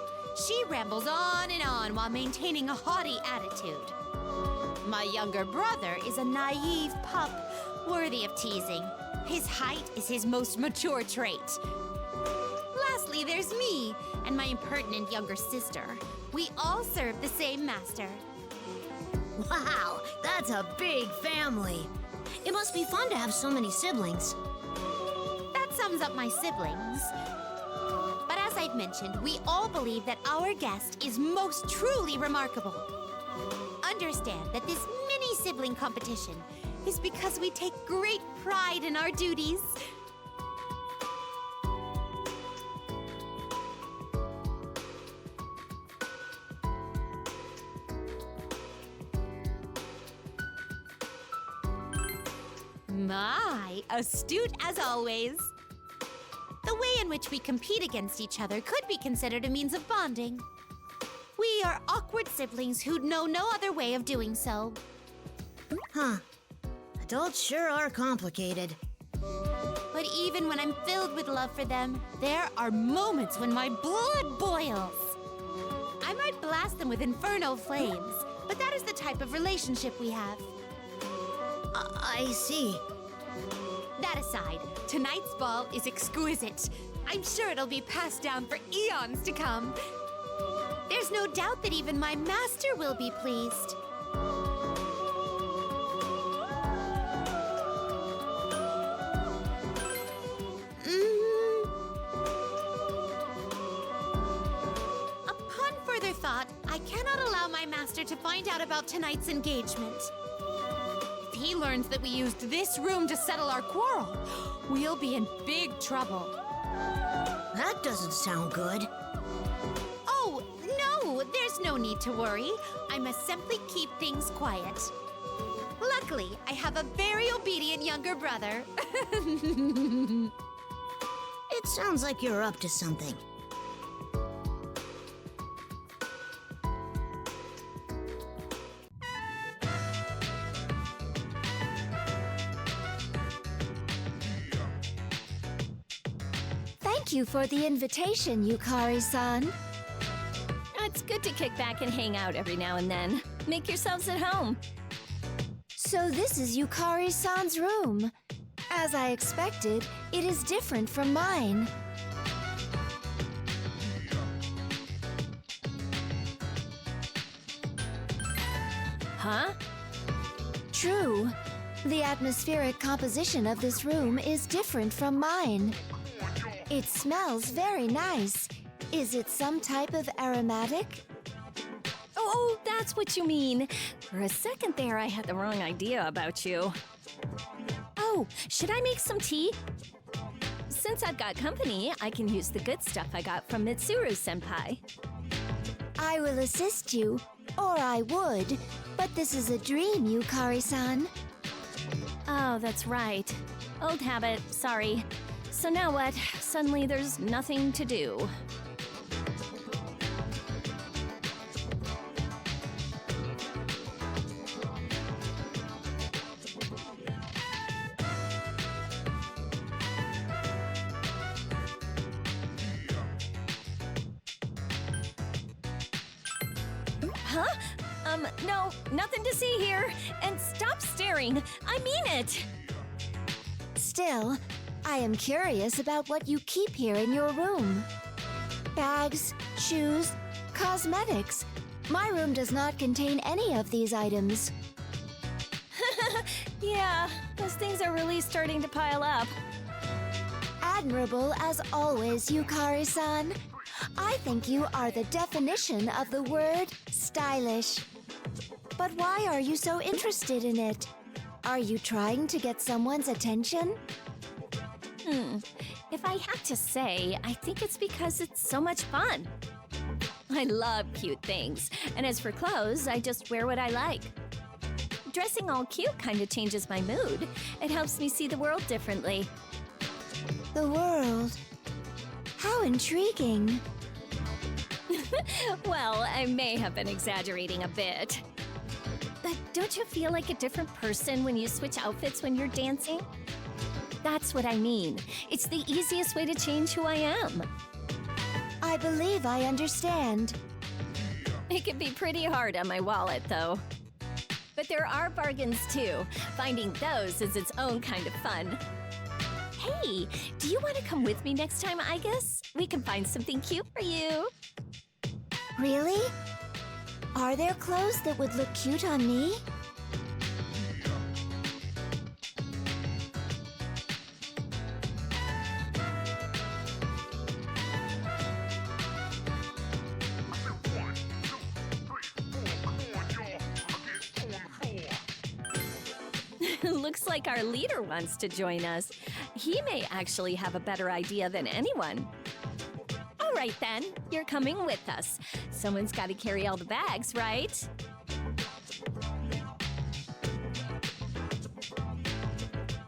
She rambles on and on while maintaining a haughty attitude. My younger brother is a naive pup, worthy of teasing. His height is his most mature trait. Lastly, there's me and my impertinent younger sister. We all serve the same master. Wow, that's a big family. It must be fun to have so many siblings. That sums up my siblings. But as I've mentioned, we all believe that our guest is most truly remarkable. Understand that this mini-sibling competition is because we take great pride in our duties. My, astute as always. The way in which we compete against each other could be considered a means of bonding. We are awkward siblings who'd know no other way of doing so. Huh. Adults sure are complicated. But even when I'm filled with love for them, there are moments when my blood boils. I might blast them with inferno flames, but that is the type of relationship we have. I see. That aside, tonight's ball is exquisite. I'm sure it'll be passed down for eons to come. There's no doubt that even my master will be pleased. Upon further thought, I cannot allow my master to find out about tonight's engagement. If he learns that we used this room to settle our quarrel, we'll be in big trouble. That doesn't sound good. Oh, no, there's no need to worry. I must simply keep things quiet. Luckily, I have a very obedient younger brother. It sounds like you're up to something. Thank you for the invitation, Yukari-san. It's good to kick back and hang out every now and then. Make yourselves at home. So this is Yukari-san's room. As I expected, it is different from mine. Huh? True. The atmospheric composition of this room is different from mine. It smells very nice. Is it some type of aromatic? Oh, that's what you mean. For a second there, I had the wrong idea about you. Oh, should I make some tea? Since I've got company, I can use the good stuff I got from Mitsuru-senpai. I will assist you, or I would, but this is a dream, Yukari-san. Oh, that's right. Old habit, sorry. So now what? Suddenly there's nothing to do. Huh? No, nothing to see here. And stop staring. I mean it. Still, I am curious about what you keep here in your room. Bags, shoes, cosmetics. My room does not contain any of these items. Yeah, those things are really starting to pile up. Admirable as always, Yukari-san. I think you are the definition of the word stylish. But why are you so interested in it? Are you trying to get someone's attention? If I had to say, I think it's because it's so much fun. I love cute things, and as for clothes, I just wear what I like. Dressing all cute kind of changes my mood. It helps me see the world differently. The world. How intriguing. Well, I may have been exaggerating a bit. But don't you feel like a different person when you switch outfits when you're dancing? That's what I mean. It's the easiest way to change who I am. I believe I understand. It can be pretty hard on my wallet, though. But there are bargains, too. Finding those is its own kind of fun. Hey, do you want to come with me next time, I guess? We can find something cute for you. Really? Are there clothes that would look cute on me? Looks like our leader wants to join us. He may actually have a better idea than anyone. All right, then. You're coming with us. Someone's got to carry all the bags, right?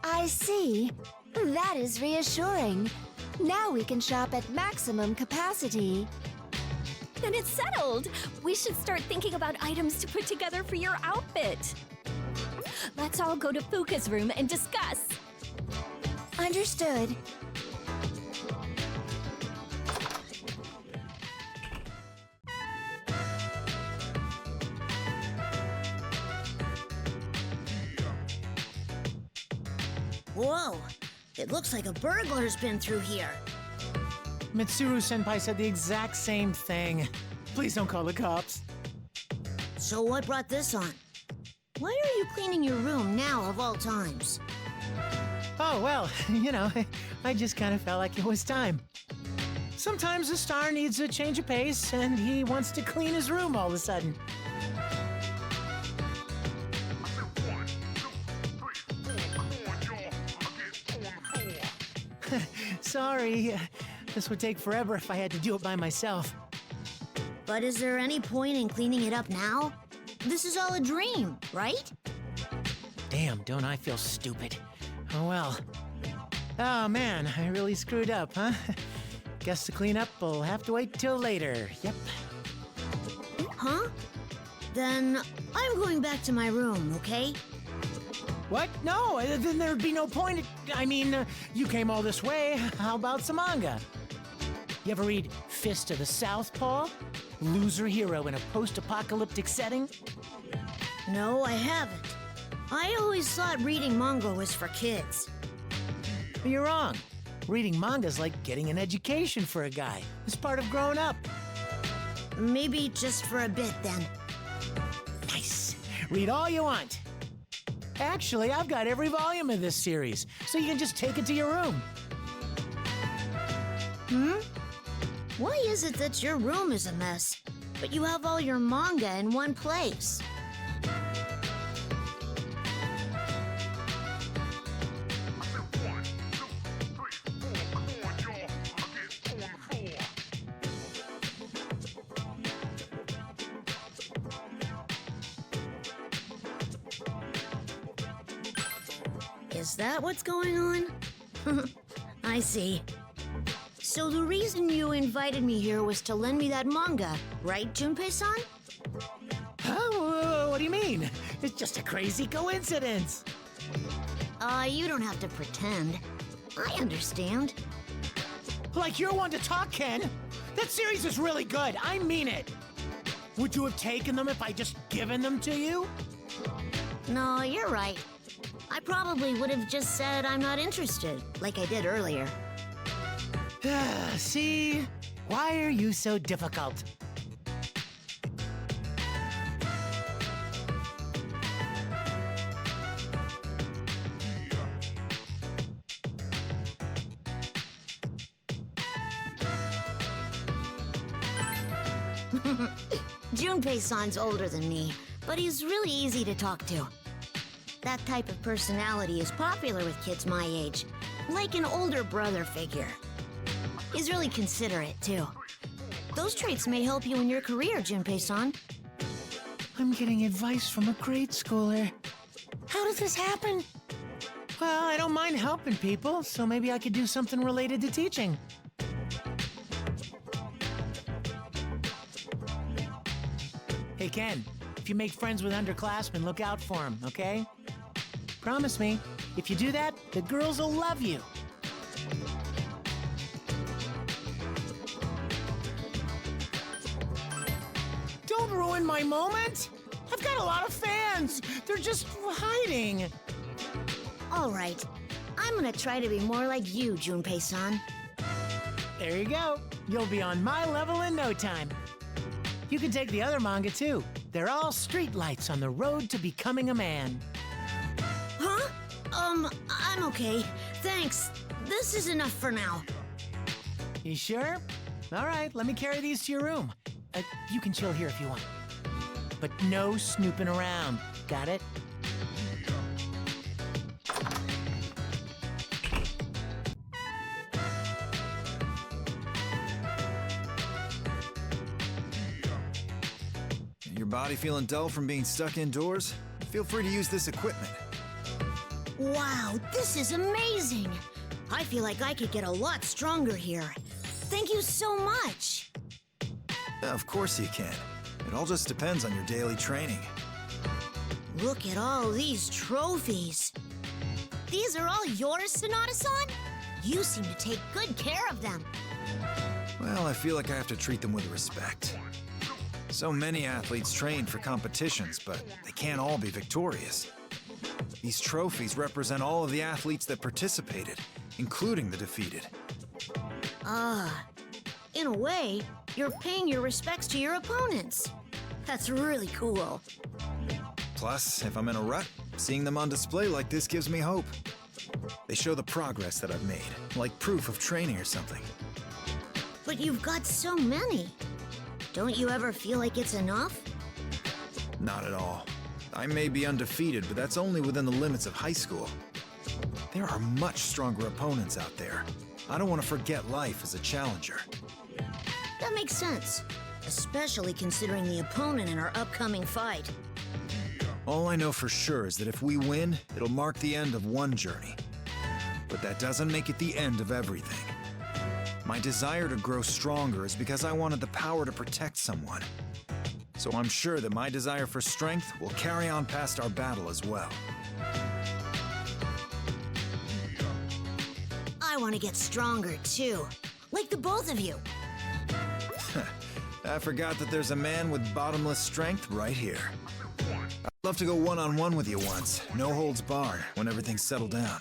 I see. That is reassuring. Now we can shop at maximum capacity. Then it's settled. We should start thinking about items to put together for your outfit. Let's all go to Fuka's room and discuss. Understood. Whoa, it looks like a burglar's been through here. Mitsuru-senpai said the exact same thing. Please don't call the cops. So what brought this on? Why are you cleaning your room now of all times? Oh, well, I just kind of felt like it was time. Sometimes a star needs a change of pace, and he wants to clean his room all of a sudden. Sorry, this would take forever if I had to do it by myself. But is there any point in cleaning it up now? This is all a dream, right? Damn, don't I feel stupid. Oh well. Oh man, I really screwed up, huh? Guess the cleanup will have to wait till later. Yep. Huh? Then I'm going back to my room, okay? What? No, then there'd be no point. I mean, you came all this way. How about some manga? You ever read Fist of the Southpaw? Loser hero in a post-apocalyptic setting? No, I haven't. I always thought reading manga was for kids. You're wrong. Reading manga's like getting an education for a guy. It's part of growing up. Maybe just for a bit, then. Nice. Read all you want. Actually, I've got every volume of this series, so you can just take it to your room. Why is it that your room is a mess, but you have all your manga in one place? Is that what's going on? I see. So the reason you invited me here was to lend me that manga, right, Junpei-san? Huh? What do you mean? It's just a crazy coincidence. You don't have to pretend. I understand. Like you're one to talk, Ken. That series is really good. I mean it. Would you have taken them if I just given them to you? No, you're right. I probably would have just said I'm not interested, like I did earlier. See? Why are you so difficult? Junpei-san's older than me, but he's really easy to talk to. That type of personality is popular with kids my age, like an older brother figure. He's really considerate, too. Those traits may help you in your career, Junpei-san. I'm getting advice from a grade schooler. How does this happen? Well, I don't mind helping people, so maybe I could do something related to teaching. Hey, Ken, if you make friends with underclassmen, look out for them, okay? Promise me, if you do that, the girls will love you. Don't ruin my moment! I've got a lot of fans! They're just hiding! All right, I'm gonna try to be more like you, Junpei-san. There you go. You'll be on my level in no time. You can take the other manga too. They're all streetlights on the road to becoming a man. Huh? I'm okay. Thanks. This is enough for now. You sure? All right, let me carry these to your room. You can chill here if you want. But no snooping around. Got it? Your body feeling dull from being stuck indoors? Feel free to use this equipment. Wow, this is amazing! I feel like I could get a lot stronger here. Thank you so much! Of course you can. It all just depends on your daily training. Look at all these trophies. These are all yours, Sonata-san? You seem to take good care of them. Well, I feel like I have to treat them with respect. So many athletes train for competitions, but they can't all be victorious. These trophies represent all of the athletes that participated, including the defeated. In a way, you're paying your respects to your opponents. That's really cool. Plus, if I'm in a rut, seeing them on display like this gives me hope. They show the progress that I've made, like proof of training or something. But you've got so many. Don't you ever feel like it's enough? Not at all. I may be undefeated, but that's only within the limits of high school. There are much stronger opponents out there. I don't want to forget life as a challenger. That makes sense, especially considering the opponent in our upcoming fight. All I know for sure is that if we win, it'll mark the end of one journey. But that doesn't make it the end of everything. My desire to grow stronger is because I wanted the power to protect someone. So I'm sure that my desire for strength will carry on past our battle as well. I want to get stronger too, like the both of you. I forgot that there's a man with bottomless strength right here. I'd love to go one-on-one with you once, no holds barred, when everything's settled down.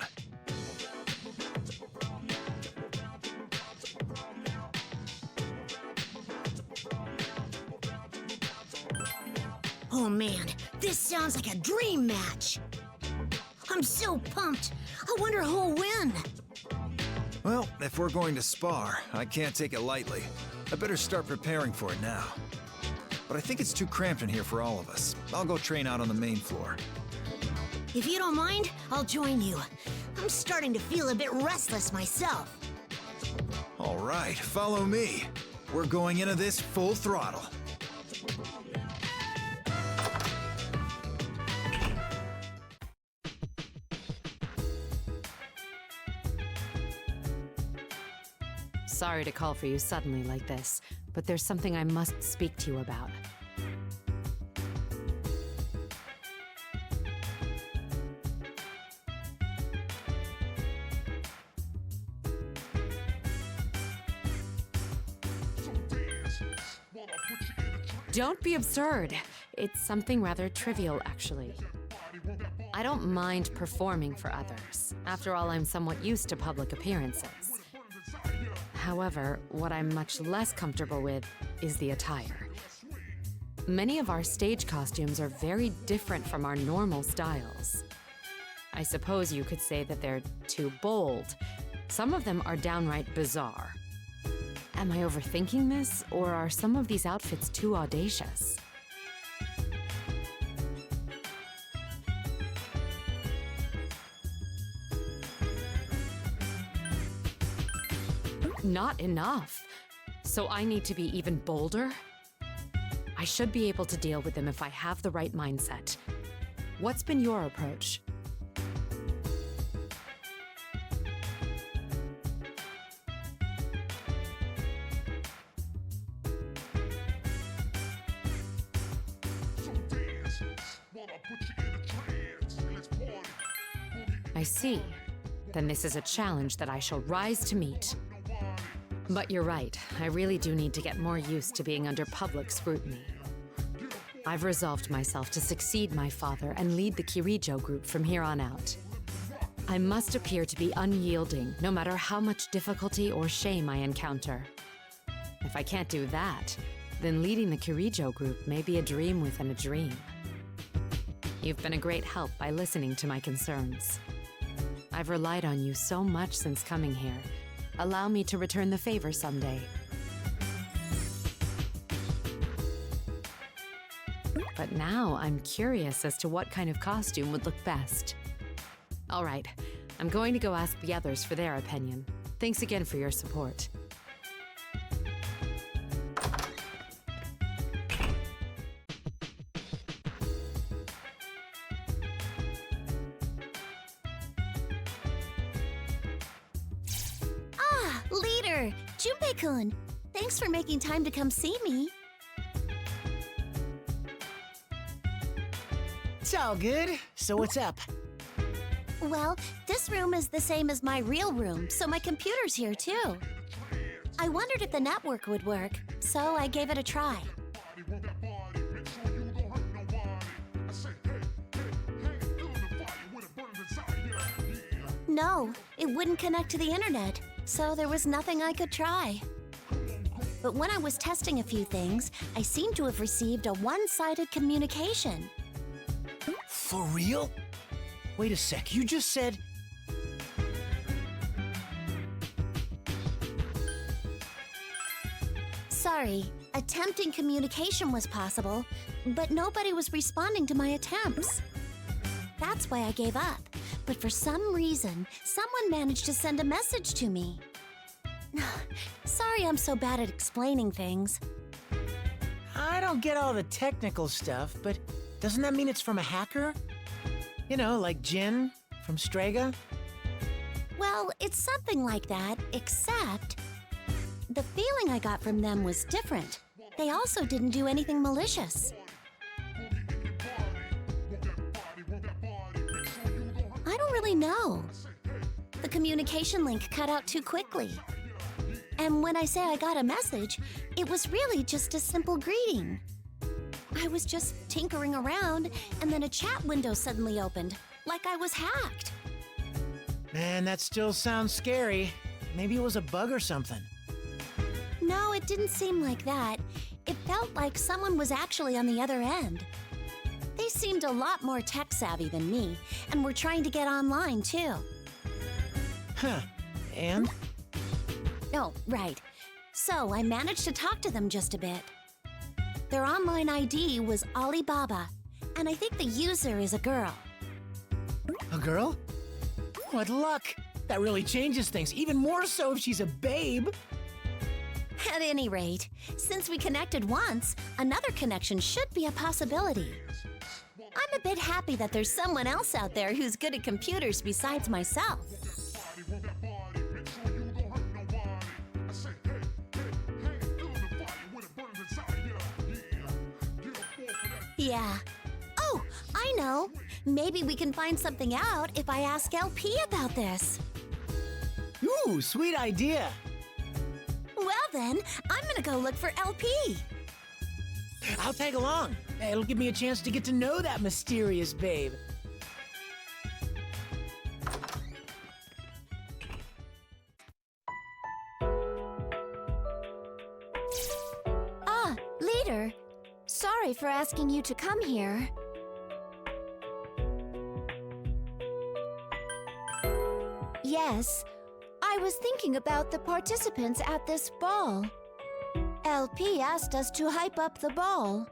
Oh man, this sounds like a dream match. I'm so pumped. I wonder who'll win. Well, if we're going to spar, I can't take it lightly. I better start preparing for it now. But I think it's too cramped in here for all of us. I'll go train out on the main floor. If you don't mind, I'll join you. I'm starting to feel a bit restless myself. All right, follow me. We're going into this full throttle. Sorry to call for you suddenly like this, but there's something I must speak to you about. Don't be absurd. It's something rather trivial, actually. I don't mind performing for others. After all, I'm somewhat used to public appearances. However, what I'm much less comfortable with is the attire. Many of our stage costumes are very different from our normal styles. I suppose you could say that they're too bold. Some of them are downright bizarre. Am I overthinking this, or are some of these outfits too audacious? Not enough. So I need to be even bolder? I should be able to deal with them if I have the right mindset. What's been your approach? I see. Then this is a challenge that I shall rise to meet. But you're right, I really do need to get more used to being under public scrutiny. I've resolved myself to succeed my father and lead the Kirijo group from here on out. I must appear to be unyielding, no matter how much difficulty or shame I encounter. If I can't do that, then leading the Kirijo group may be a dream within a dream. You've been a great help by listening to my concerns. I've relied on you so much since coming here. Allow me to return the favor someday. But now I'm curious as to what kind of costume would look best. All right, I'm going to go ask the others for their opinion. Thanks again for your support. Leader, Junpei-kun, thanks for making time to come see me. It's all good. So what's up? Well, this room is the same as my real room, so my computer's here too. I wondered if the network would work, so I gave it a try. No, it wouldn't connect to the internet, so there was nothing I could try. But when I was testing a few things, I seemed to have received a one-sided communication. For real? Wait a sec, you just said... Sorry, attempting communication was possible, but nobody was responding to my attempts. That's why I gave up. But for some reason, someone managed to send a message to me. Sorry I'm so bad at explaining things. I don't get all the technical stuff, but doesn't that mean it's from a hacker? You know, like Jin from Strega? Well, it's something like that, except the feeling I got from them was different. They also didn't do anything malicious. I don't really know. The communication link cut out too quickly. And when I say I got a message, it was really just a simple greeting. I was just tinkering around, and then a chat window suddenly opened, like I was hacked. Man, that still sounds scary. Maybe it was a bug or something. No, it didn't seem like that. It felt like someone was actually on the other end. They seemed a lot more tech-savvy than me, and were trying to get online, too. Huh. And? Oh, right. So I managed to talk to them just a bit. Their online ID was Alibaba, and I think the user is a girl. A girl? What luck! That really changes things, even more so if she's a babe. At any rate, since we connected once, another connection should be a possibility. I'm a bit happy that there's someone else out there who's good at computers besides myself. Yeah. Oh, I know. Maybe we can find something out if I ask LP about this. Ooh, sweet idea. Well then, I'm gonna go look for LP. I'll tag along. It'll give me a chance to get to know that mysterious babe. Ah, leader. Sorry for asking you to come here. Yes, I was thinking about the participants at this ball. LP asked us to hype up the ball.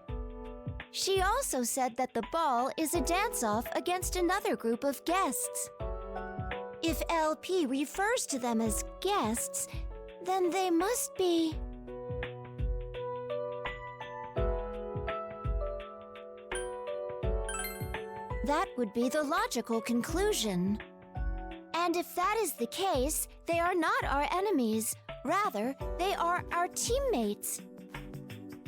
She also said that the ball is a dance-off against another group of guests. If LP refers to them as guests, then they must be... That would be the logical conclusion. And if that is the case, they are not our enemies. Rather, they are our teammates.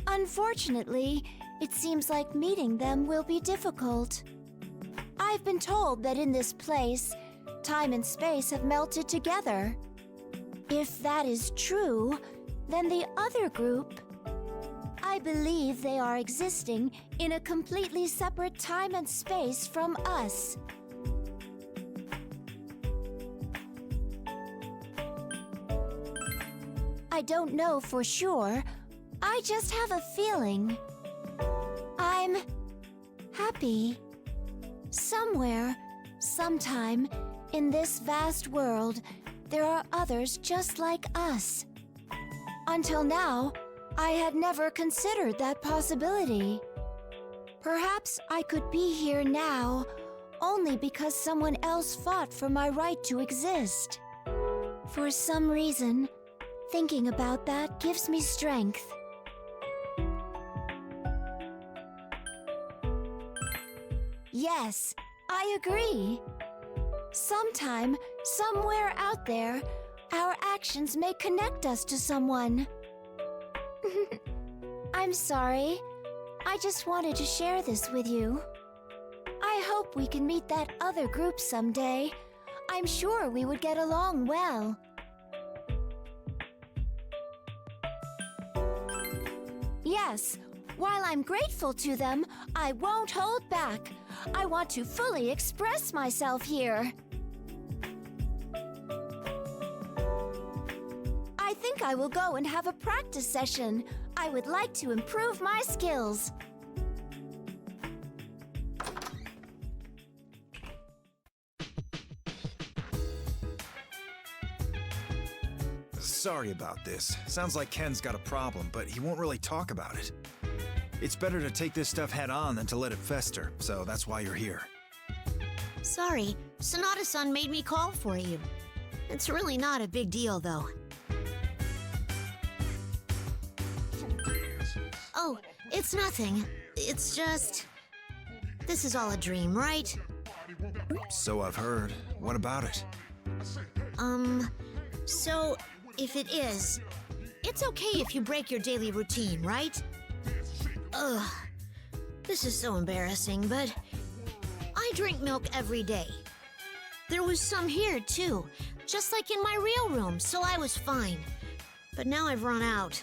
Unfortunately, it seems like meeting them will be difficult. I've been told that in this place, time and space have melted together. If that is true, then the other group, I believe they are existing in a completely separate time and space from us. I don't know for sure. I just have a feeling. I'm happy. Somewhere, sometime, in this vast world, there are others just like us. Until now, I had never considered that possibility. Perhaps I could be here now only because someone else fought for my right to exist. For some reason, thinking about that gives me strength. Yes, I agree. Sometime, somewhere out there, our actions may connect us to someone. I'm sorry. I just wanted to share this with you. I hope we can meet that other group someday. I'm sure we would get along well. Yes, while I'm grateful to them, I won't hold back. I want to fully express myself here. I think I will go and have a practice session. I would like to improve my skills. Sorry about this. Sounds like Ken's got a problem, but he won't really talk about it. It's better to take this stuff head on than to let it fester, so that's why you're here. Sorry, Sonata-san made me call for you. It's really not a big deal, though. Oh, it's nothing. It's just... This is all a dream, right? So I've heard. What about it? So, if it is, it's okay if you break your daily routine, right? Ugh, this is so embarrassing, but I drink milk every day. There was some here, too, just like in my real room, so I was fine. But now I've run out.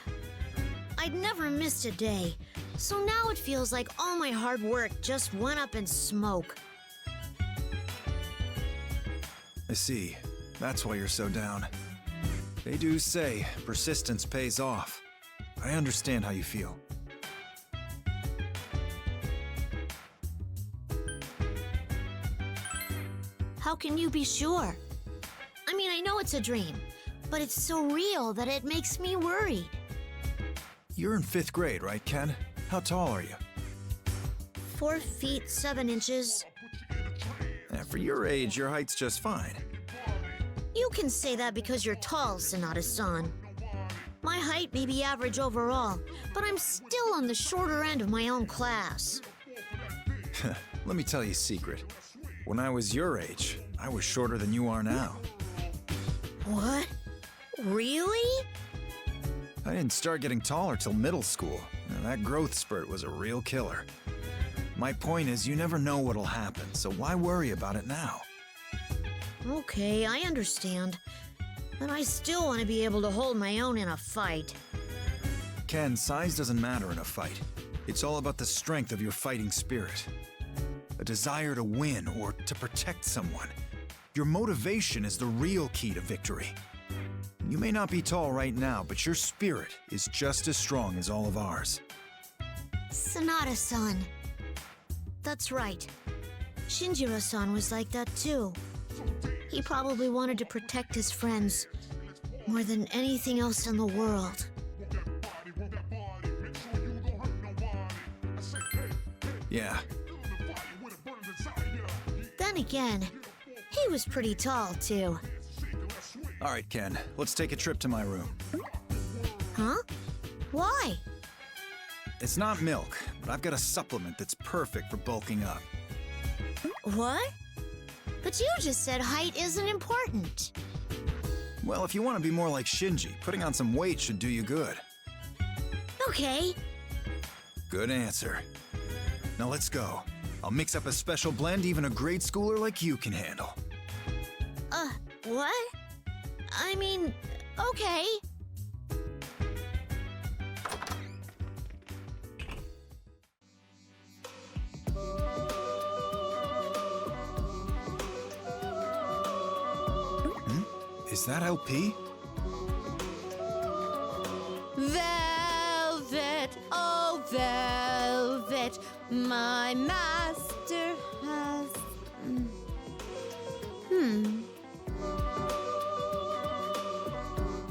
I'd never missed a day, so now it feels like all my hard work just went up in smoke. I see. That's why you're so down. They do say persistence pays off. I understand how you feel. How can you be sure? I mean, I know it's a dream, but it's so real that it makes me worried. You're in 5th grade, right, Ken? How tall are you? 4 feet 7 inches. For your age, your height's just fine. You can say that because you're tall, Sonata-san. My height may be average overall, but I'm still on the shorter end of my own class. Let me tell you a secret. When I was your age, I was shorter than you are now. What? Really? I didn't start getting taller till middle school, and that growth spurt was a real killer. My point is, you never know what'll happen, so why worry about it now? Okay, I understand. But I still want to be able to hold my own in a fight. Ken, size doesn't matter in a fight. It's all about the strength of your fighting spirit. A desire to win or to protect someone. Your motivation is the real key to victory. You may not be tall right now, but your spirit is just as strong as all of ours. Sonata-san. That's right. Shinjiro-san was like that too. He probably wanted to protect his friends more than anything else in the world. Yeah. Then again, he was pretty tall too. All right, Ken, let's take a trip to my room. Huh? Why? It's not milk, but I've got a supplement that's perfect for bulking up. What? But you just said height isn't important. Well, if you want to be more like Shinji, putting on some weight should do you good. Okay. Good answer. Now let's go. I'll mix up a special blend even a grade schooler like you can handle. What? I mean, okay. Is that LP? Velvet, oh velvet, my master has...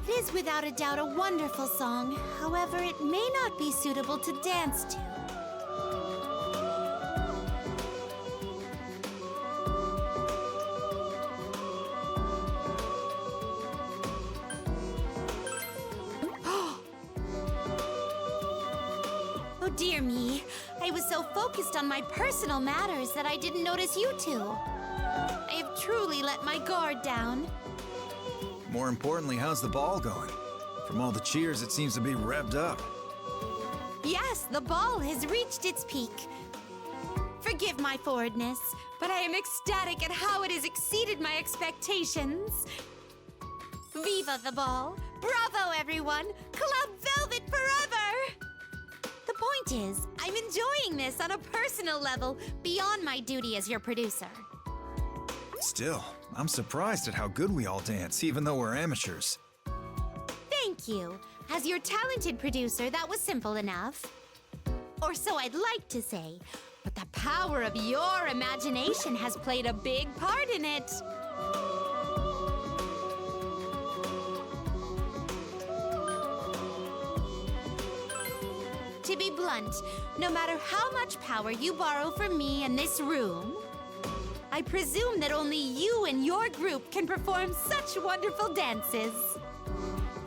It is without a doubt a wonderful song. However, it may not be suitable to dance to. Oh dear me. I was so focused on my personal matters that I didn't notice you two. I have truly let my guard down. More importantly, how's the ball going? From all the cheers, it seems to be revved up. Yes, the ball has reached its peak. Forgive my forwardness, but I am ecstatic at how it has exceeded my expectations. Viva the ball! Bravo, everyone! Club Velvet forever! The point is, I'm enjoying this on a personal level beyond my duty as your producer. Still, I'm surprised at how good we all dance, even though we're amateurs. Thank you. As your talented producer, that was simple enough. Or so I'd like to say. But the power of your imagination has played a big part in it. To be blunt, no matter how much power you borrow from me in this room, I presume that only you and your group can perform such wonderful dances.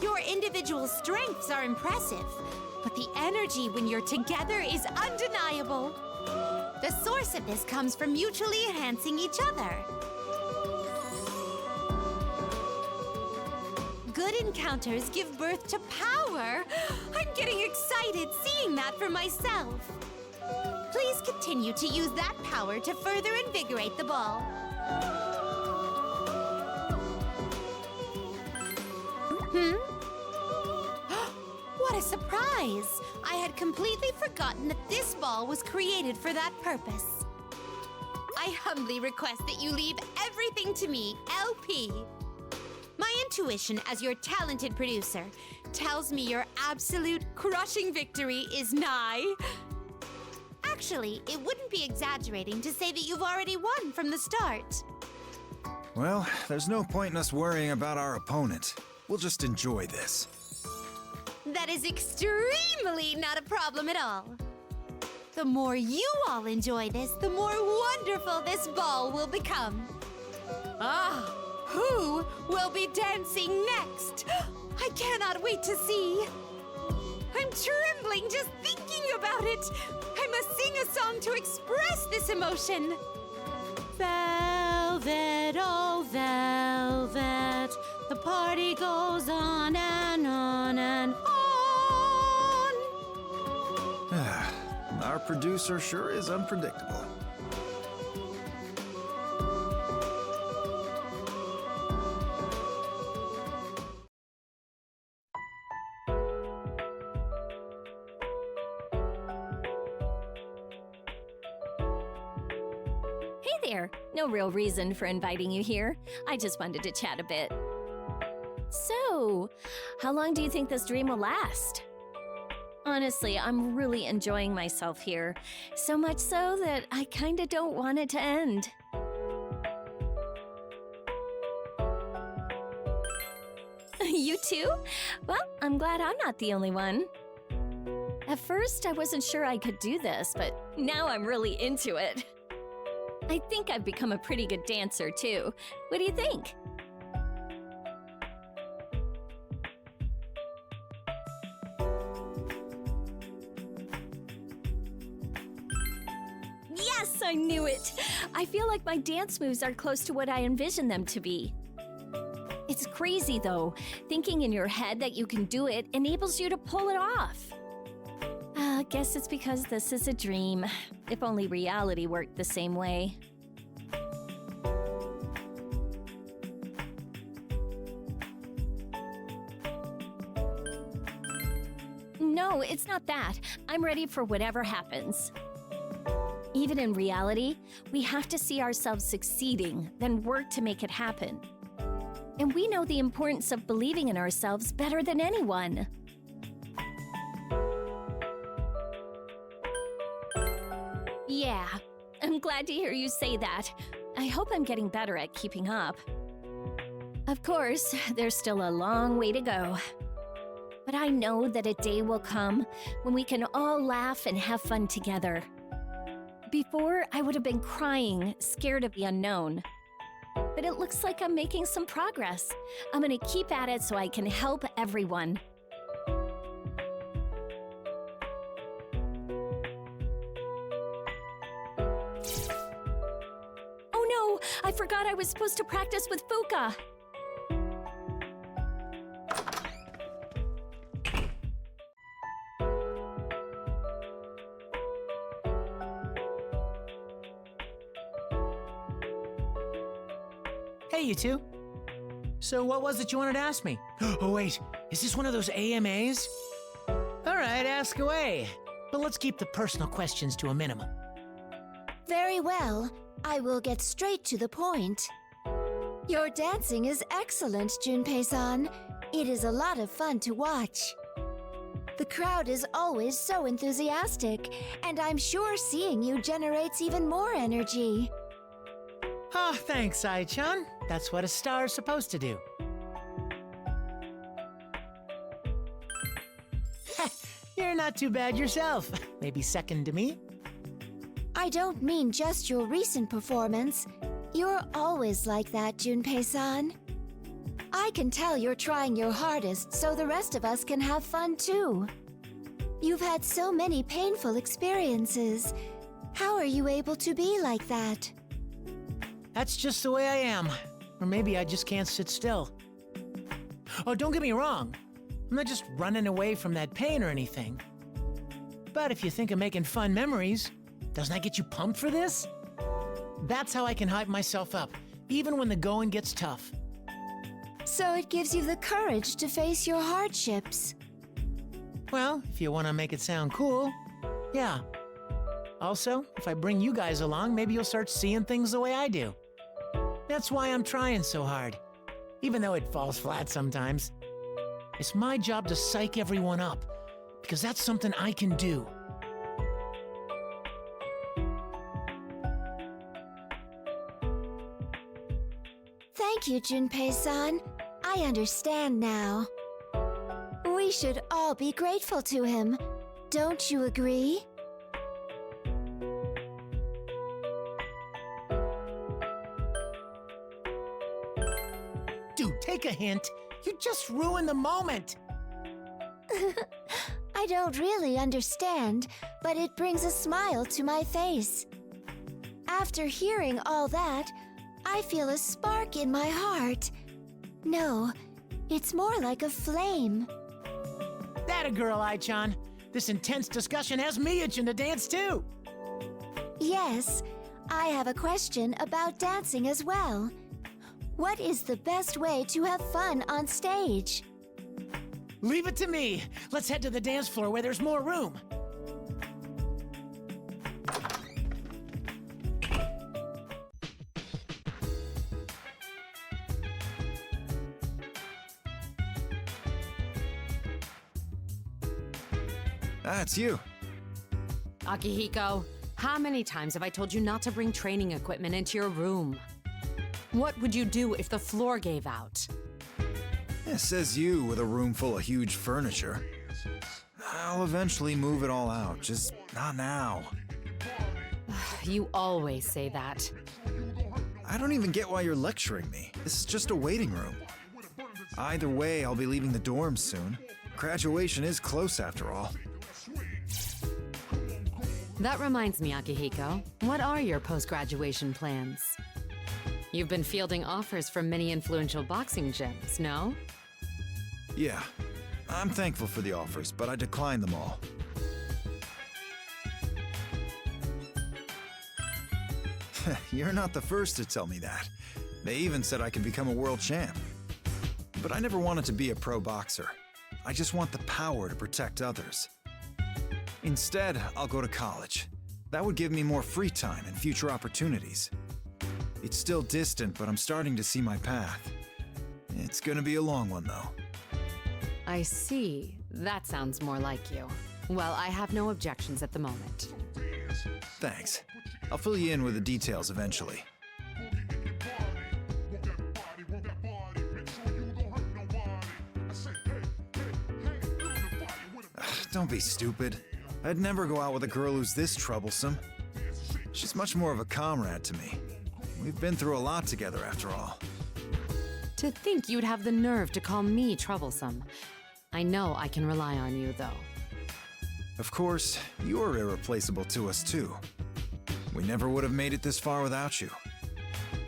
Your individual strengths are impressive, but the energy when you're together is undeniable. The source of this comes from mutually enhancing each other. Good encounters give birth to power. I'm getting excited seeing that for myself. Please continue to use that power to further invigorate the ball. What a surprise! I had completely forgotten that this ball was created for that purpose. I humbly request that you leave everything to me, LP. My intuition as your talented producer tells me your absolute crushing victory is nigh. Actually, it wouldn't be exaggerating to say that you've already won from the start. Well, there's no point in us worrying about our opponent. We'll just enjoy this. That is extremely not a problem at all. The more you all enjoy this, the more wonderful this ball will become. Ah, who will be dancing next? I cannot wait to see. I'm trembling just thinking about it. I must sing a song to express this emotion. Velvet, oh velvet, the party goes on and on and on. Our producer sure is unpredictable. Hey there! No real reason for inviting you here. I just wanted to chat a bit. So, how long do you think this dream will last? Honestly, I'm really enjoying myself here. So much so that I kinda don't want it to end. You too? Well, I'm glad I'm not the only one. At first, I wasn't sure I could do this, but now I'm really into it. I think I've become a pretty good dancer, too. What do you think? Yes, I knew it! I feel like my dance moves are close to what I envisioned them to be. It's crazy, though. Thinking in your head that you can do it enables you to pull it off. I guess it's because this is a dream. If only reality worked the same way. not that. I'm ready for whatever happens. Even in reality, we have to see ourselves succeeding, then work to make it happen. And we know the importance of believing in ourselves better than anyone. Yeah, I'm glad to hear you say that. I hope I'm getting better at keeping up. Of course, there's still a long way to go. But I know that a day will come when we can all laugh and have fun together. Before, I would have been crying, scared of the unknown. But it looks like I'm making some progress. I'm gonna keep at it so I can help everyone. Oh no! I forgot I was supposed to practice with Fuka! Hey, you two. So what was it you wanted to ask me? Oh, wait. Is this one of those AMAs? All right, ask away. But let's keep the personal questions to a minimum. Very well. I will get straight to the point. Your dancing is excellent, Junpei-san. It is a lot of fun to watch. The crowd is always so enthusiastic, and I'm sure seeing you generates even more energy. Oh, thanks, Ai-chan. That's what a star's supposed to do. You're not too bad yourself. Maybe second to me. I don't mean just your recent performance. You're always like that, Junpei-san. I can tell you're trying your hardest so the rest of us can have fun too. You've had so many painful experiences. How are you able to be like that? That's just the way I am. Or maybe I just can't sit still. Oh, don't get me wrong. I'm not just running away from that pain or anything. But if you think of making fun memories, doesn't that get you pumped for this? That's how I can hype myself up, even when the going gets tough. So it gives you the courage to face your hardships. Well, if you want to make it sound cool, yeah. Also, if I bring you guys along, maybe you'll start seeing things the way I do. That's why I'm trying so hard, even though it falls flat sometimes. It's my job to psych everyone up, because that's something I can do. Thank you, Junpei-san. I understand now. We should all be grateful to him. Don't you agree? Dude, take a hint. You just ruined the moment. I don't really understand, but it brings a smile to my face. After hearing all that, I feel a spark in my heart. No, it's more like a flame. That a girl, Ai-chan. This intense discussion has me itching to dance too. Yes, I have a question about dancing as well. What is the best way to have fun on stage? Leave it to me. Let's head to the dance floor where there's more room. That's you. Akihiko, how many times have I told you not to bring training equipment into your room? What would you do if the floor gave out? Yeah, says you with a room full of huge furniture. I'll eventually move it all out, just not now. You always say that. I don't even get why you're lecturing me. This is just a waiting room. Either way, I'll be leaving the dorms soon. Graduation is close after all. That reminds me, Akihiko. What are your post-graduation plans? You've been fielding offers from many influential boxing gyms, no? Yeah, I'm thankful for the offers, but I declined them all. You're not the first to tell me that. They even said I could become a world champ. But I never wanted to be a pro boxer. I just want the power to protect others. Instead, I'll go to college. That would give me more free time and future opportunities. It's still distant, but I'm starting to see my path. It's gonna be a long one, though. I see. That sounds more like you. Well, I have no objections at the moment. Thanks. I'll fill you in with the details eventually. Don't be stupid. I'd never go out with a girl who's this troublesome. She's much more of a comrade to me. We've been through a lot together after all. To think you'd have the nerve to call me troublesome. I know I can rely on you, though. Of course, you're irreplaceable to us too. We never would have made it this far without you.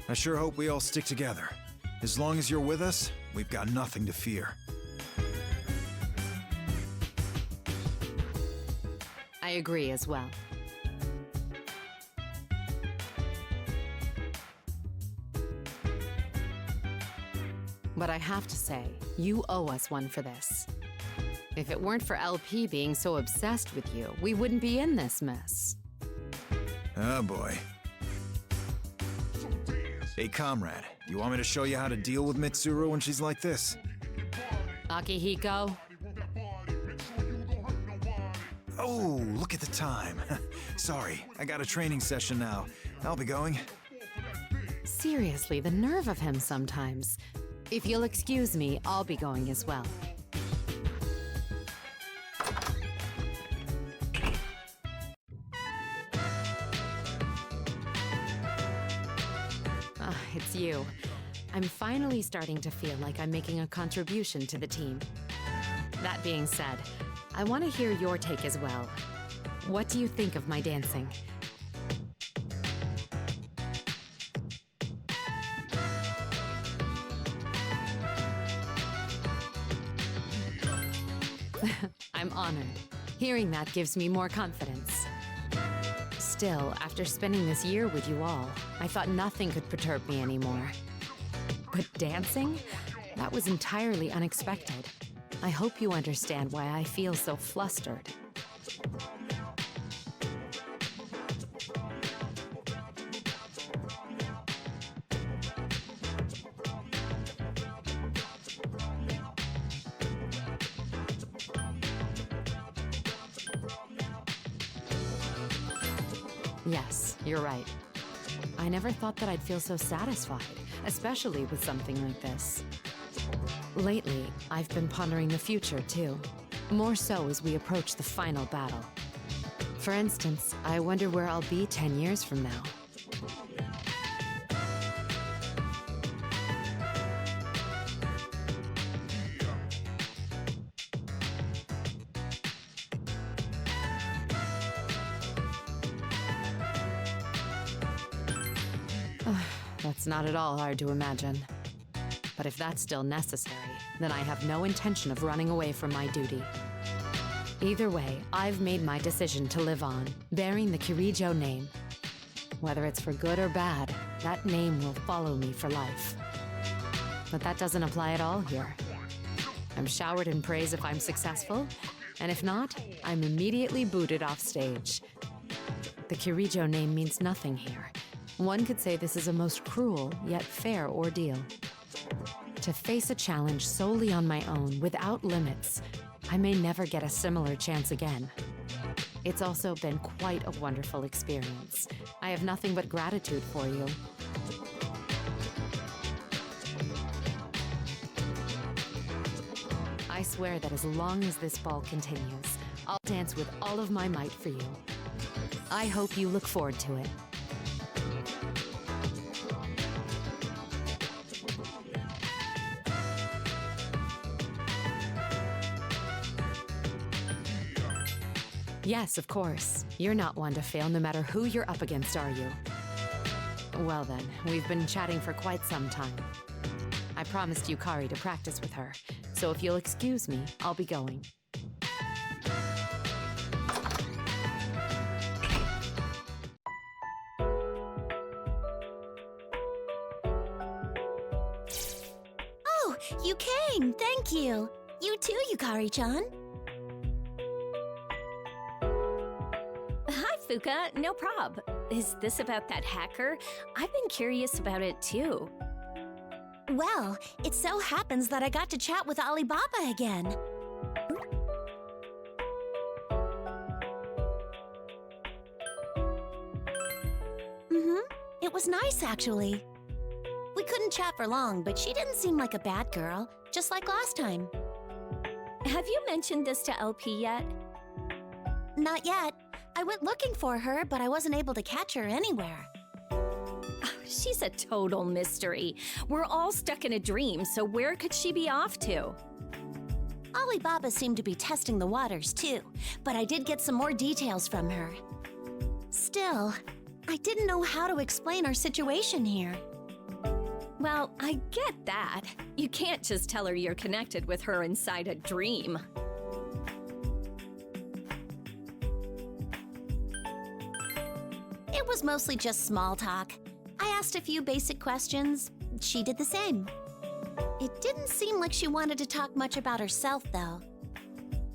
I sure hope we all stick together. As long as you're with us, we've got nothing to fear. I agree as well. But I have to say, you owe us one for this. If it weren't for LP being so obsessed with you, we wouldn't be in this mess. Oh boy. Hey comrade, do you want me to show you how to deal with Mitsuru when she's like this? Akihiko? Oh, look at the time. Sorry, I got a training session now. I'll be going. Seriously, the nerve of him sometimes. If you'll excuse me, I'll be going as well. It's you. I'm finally starting to feel like I'm making a contribution to the team. That being said, I want to hear your take as well. What do you think of my dancing? I'm honored. Hearing that gives me more confidence. Still, after spending this year with you all, I thought nothing could perturb me anymore. But dancing? That was entirely unexpected. I hope you understand why I feel so flustered. Yes, you're right. I never thought that I'd feel so satisfied, especially with something like this. Lately, I've been pondering the future, too. More so as we approach the final battle. For instance, I wonder where I'll be 10 years from now. That's not at all hard to imagine. But if that's still necessary, then I have no intention of running away from my duty. Either way, I've made my decision to live on, bearing the Kirijo name. Whether it's for good or bad, that name will follow me for life. But that doesn't apply at all here. I'm showered in praise if I'm successful, and if not, I'm immediately booted off stage. The Kirijo name means nothing here. One could say this is a most cruel, yet fair ordeal. To face a challenge solely on my own, without limits, I may never get a similar chance again. It's also been quite a wonderful experience. I have nothing but gratitude for you. I swear that as long as this ball continues, I'll dance with all of my might for you. I hope you look forward to it. Yes, of course. You're not one to fail no matter who you're up against, are you? Well then, we've been chatting for quite some time. I promised Yukari to practice with her, so if you'll excuse me, I'll be going. Oh, you came! Thank you! You too, Yukari-chan. Fuka, no prob. Is this about that hacker? I've been curious about it too. Well, it so happens that I got to chat with Alibaba again. It was nice, actually. We couldn't chat for long, but she didn't seem like a bad girl, just like last time. Have you mentioned this to LP yet? Not yet. I went looking for her, but I wasn't able to catch her anywhere. She's a total mystery. We're all stuck in a dream, so where could she be off to? Alibaba seemed to be testing the waters, too, but I did get some more details from her. Still, I didn't know how to explain our situation here. Well, I get that. You can't just tell her you're connected with her inside a dream. It was mostly just small talk. I asked a few basic questions. She did the same. It didn't seem like she wanted to talk much about herself, though.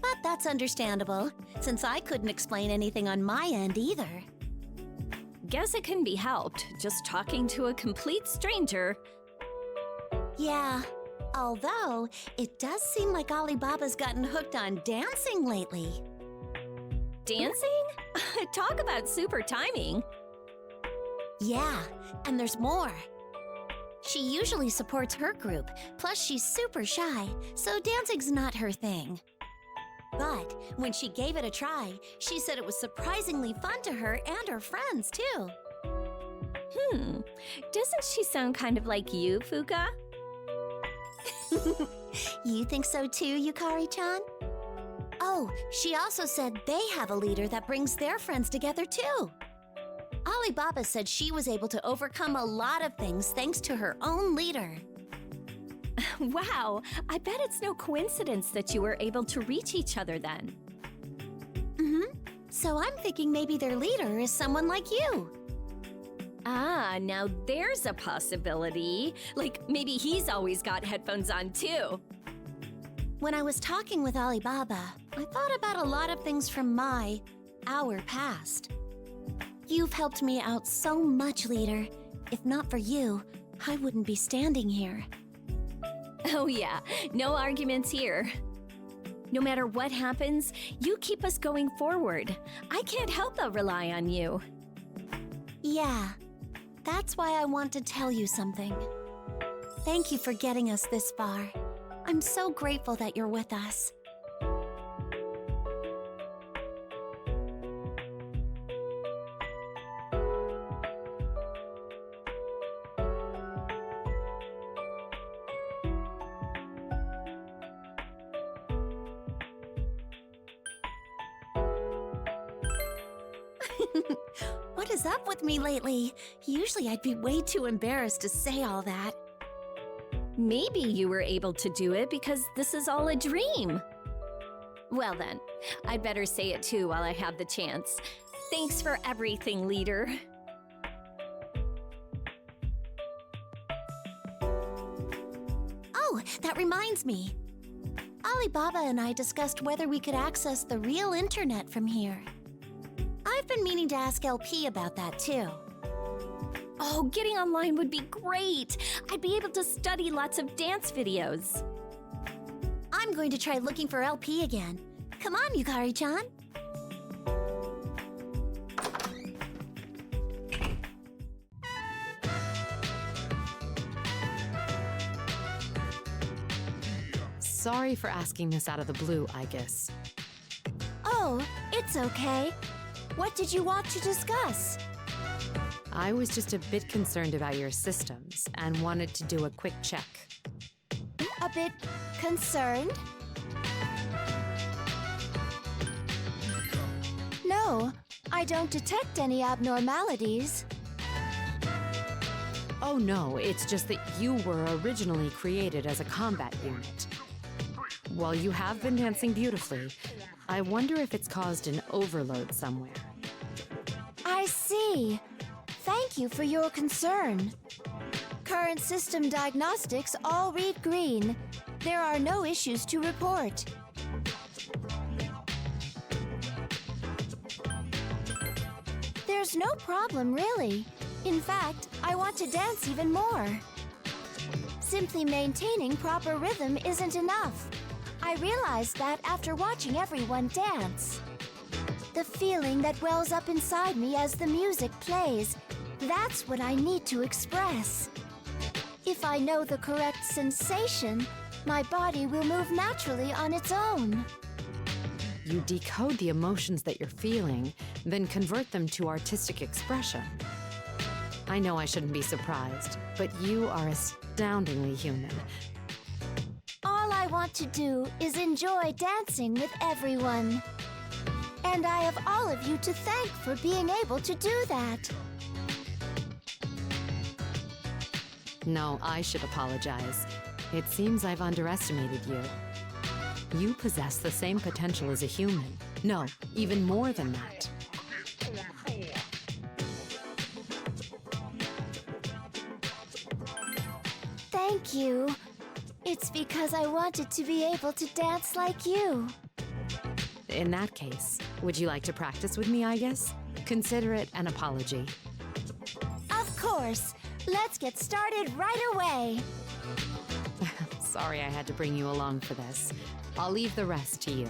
But that's understandable, since I couldn't explain anything on my end either. Guess it can be helped, just talking to a complete stranger. Yeah, although it does seem like Alibaba's gotten hooked on dancing lately. Dancing? Talk about super timing. Yeah, and there's more. She usually supports her group, plus she's super shy, so dancing's not her thing. But when she gave it a try, she said it was surprisingly fun to her and her friends, too. Doesn't she sound kind of like you, Fuka? You think so too, Yukari-chan? Oh, she also said they have a leader that brings their friends together too. Alibaba said she was able to overcome a lot of things thanks to her own leader. Wow, I bet it's no coincidence that you were able to reach each other then. So I'm thinking maybe their leader is someone like you. Ah, now there's a possibility. Like maybe he's always got headphones on too. When I was talking with Alibaba, I thought about a lot of things from our past. You've helped me out so much, leader. If not for you, I wouldn't be standing here. Oh yeah, no arguments here. No matter what happens, you keep us going forward. I can't help but rely on you. Yeah, that's why I want to tell you something. Thank you for getting us this far. I'm so grateful that you're with us. What is up with me lately? Usually I'd be way too embarrassed to say all that. Maybe you were able to do it because this is all a dream. Well then, I'd better say it too while I have the chance. Thanks for everything, leader. Oh, that reminds me. Alibaba and I discussed whether we could access the real internet from here. I've been meaning to ask LP about that too. Oh, getting online would be great. I'd be able to study lots of dance videos. I'm going to try looking for LP again. Come on, Yukari-chan. Sorry for asking this out of the blue, I guess. Oh, it's okay. What did you want to discuss? I was just a bit concerned about your systems and wanted to do a quick check. A bit concerned? No, I don't detect any abnormalities. Oh no, it's just that you were originally created as a combat unit. While you have been dancing beautifully, I wonder if it's caused an overload somewhere. I see. Thank you for your concern. Current system diagnostics all read green. There are no issues to report. There's no problem, really. In fact, I want to dance even more. Simply maintaining proper rhythm isn't enough. I realized that after watching everyone dance. The feeling that wells up inside me as the music plays, that's what I need to express. If I know the correct sensation, my body will move naturally on its own. You decode the emotions that you're feeling, then convert them to artistic expression. I know I shouldn't be surprised, but you are astoundingly human. All I want to do is enjoy dancing with everyone. And I have all of you to thank for being able to do that. No, I should apologize. It seems I've underestimated you. You possess the same potential as a human. No, even more than that. Thank you. It's because I wanted to be able to dance like you. In that case, would you like to practice with me, I guess? Consider it an apology. Of course. Let's get started right away. Sorry I had to bring you along for this. I'll leave the rest to you.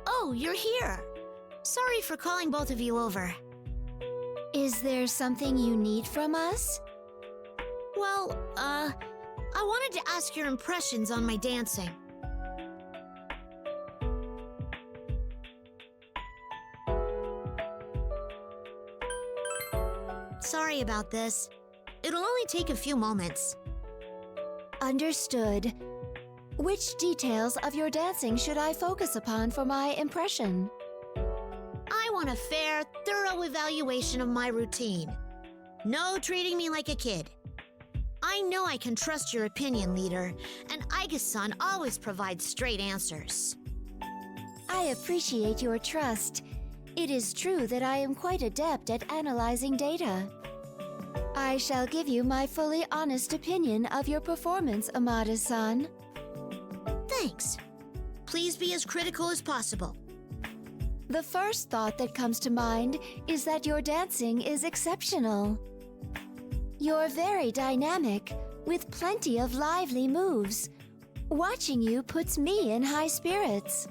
Oh, you're here. Sorry for calling both of you over. Is there something you need from us? Well, I wanted to ask your impressions on my dancing. Sorry about this. It'll only take a few moments. Understood. Which details of your dancing should I focus upon for my impression? I want a fair, thorough evaluation of my routine. No treating me like a kid. I know I can trust your opinion, leader, and Aiga-san always provides straight answers. I appreciate your trust. It is true that I am quite adept at analyzing data. I shall give you my fully honest opinion of your performance, Amada-san. Thanks. Please be as critical as possible. The first thought that comes to mind is that your dancing is exceptional. You're very dynamic, with plenty of lively moves. Watching you puts me in high spirits.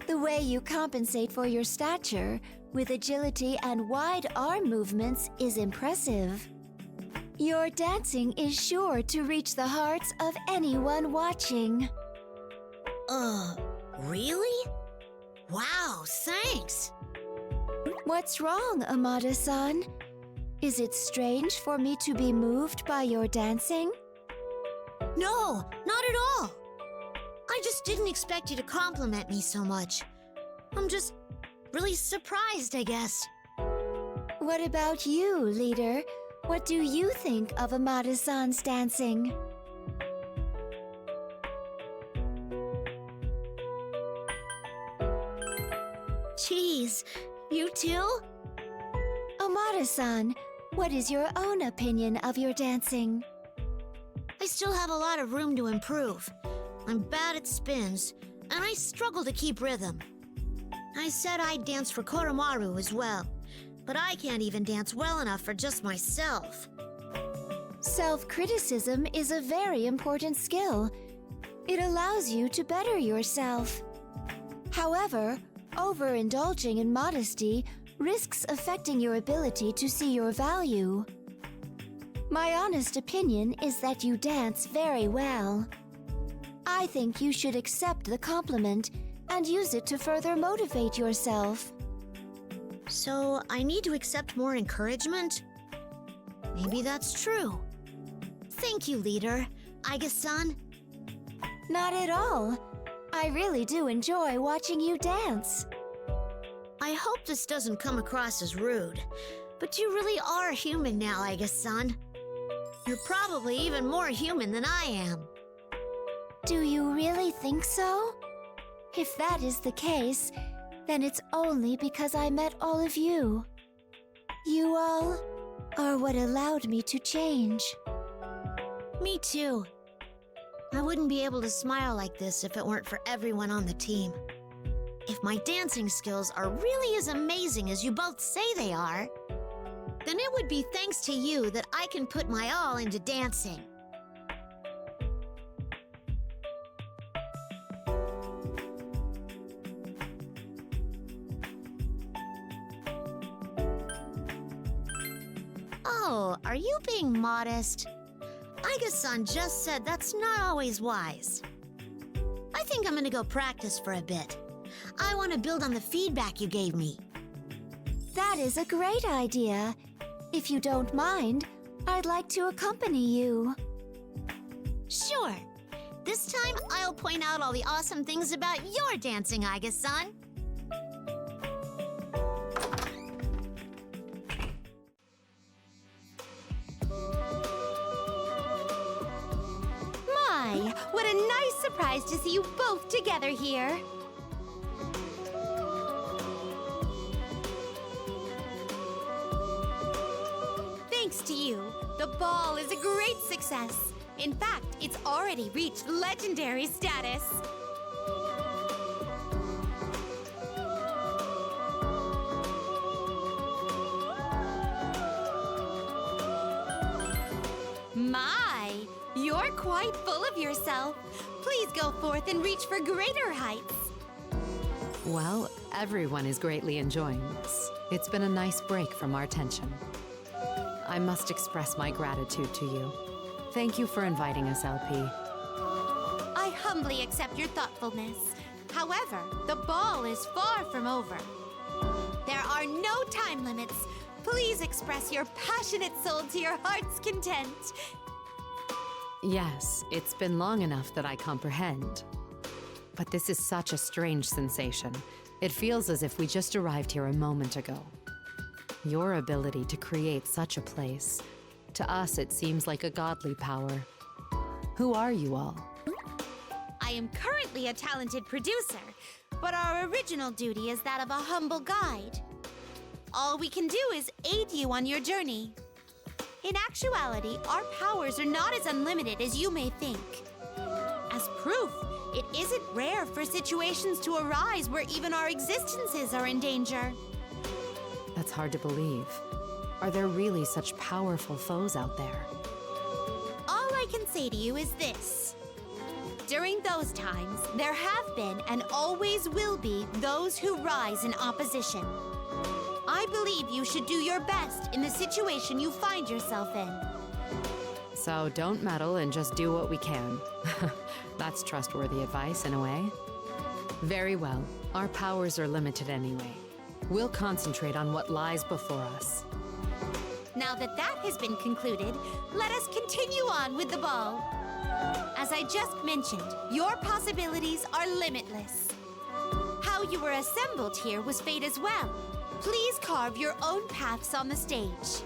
The way you compensate for your stature, with agility and wide arm movements, is impressive. Your dancing is sure to reach the hearts of anyone watching. Really? Wow, thanks! What's wrong, Amada-san? Is it strange for me to be moved by your dancing? No, not at all! I just didn't expect you to compliment me so much. I'm just really surprised, I guess. What about you, leader? What do you think of Amada-san's dancing? Jeez, you too? Amada-san, what is your own opinion of your dancing? I still have a lot of room to improve. I'm bad at spins, and I struggle to keep rhythm. I said I'd dance for Koromaru as well, but I can't even dance well enough for just myself. Self-criticism is a very important skill. It allows you to better yourself. However, overindulging in modesty risks affecting your ability to see your value. My honest opinion is that you dance very well. I think you should accept the compliment and use it to further motivate yourself. So I need to accept more encouragement? Maybe that's true. Thank you, leader. Aiga-san. Not at all. I really do enjoy watching you dance. I hope this doesn't come across as rude, but you really are human now, Aiga-san. You're probably even more human than I am. Do you really think so? If that is the case, then it's only because I met all of you. You all are are what allowed me to change. Me too. I wouldn't be able to smile like this if it weren't for everyone on the team. If my dancing skills are really as amazing as you both say they are, then it would be thanks to you that I can put my all into dancing. Oh, are you being modest? Aiga-san just said that's not always wise. I think I'm gonna go practice for a bit. I want to build on the feedback you gave me. That is a great idea. If you don't mind, I'd like to accompany you. Sure. This time, I'll point out all the awesome things about your dancing, Aiga-san. My, what a nice surprise to see you both together here. Thanks to you, the ball is a great success. In fact, it's already reached legendary status. My, you're quite full of yourself. Please go forth and reach for greater heights. Well, everyone is greatly enjoying this. It's been a nice break from our tension. I must express my gratitude to you. Thank you for inviting us, LP. I humbly accept your thoughtfulness. However, the ball is far from over. There are no time limits. Please express your passionate soul to your heart's content. Yes, it's been long enough that I comprehend. But this is such a strange sensation. It feels as if we just arrived here a moment ago. Your ability to create such a place, to us it seems like a godly power. Who are you all? I am currently a talented producer, but our original duty is that of a humble guide. All we can do is aid you on your journey. In actuality, our powers are not as unlimited as you may think. As proof, it isn't rare for situations to arise where even our existences are in danger. That's hard to believe. Are there really such powerful foes out there? All I can say to you is this. During those times, there have been and always will be those who rise in opposition. I believe you should do your best in the situation you find yourself in. So don't meddle and just do what we can. That's trustworthy advice in a way. Very well. Our powers are limited anyway. We'll concentrate on what lies before us. Now that that has been concluded, let us continue on with the ball. As I just mentioned, your possibilities are limitless. How you were assembled here was fate as well. Please carve your own paths on the stage.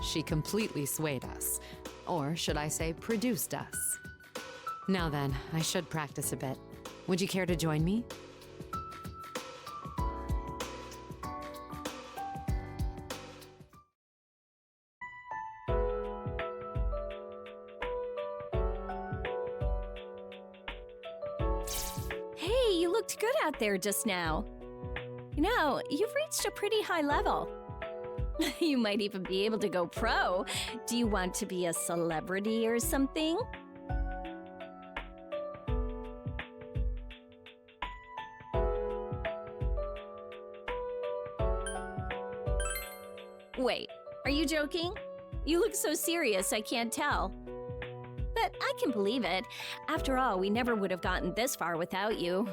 She completely swayed us. Or should I say, produced us. Now then, I should practice a bit. Would you care to join me? Hey, you looked good out there just now. You know, you've reached a pretty high level. You might even be able to go pro. Do you want to be a celebrity or something? Wait, are you joking? You look so serious, I can't tell. But I can believe it. After all, we never would have gotten this far without you.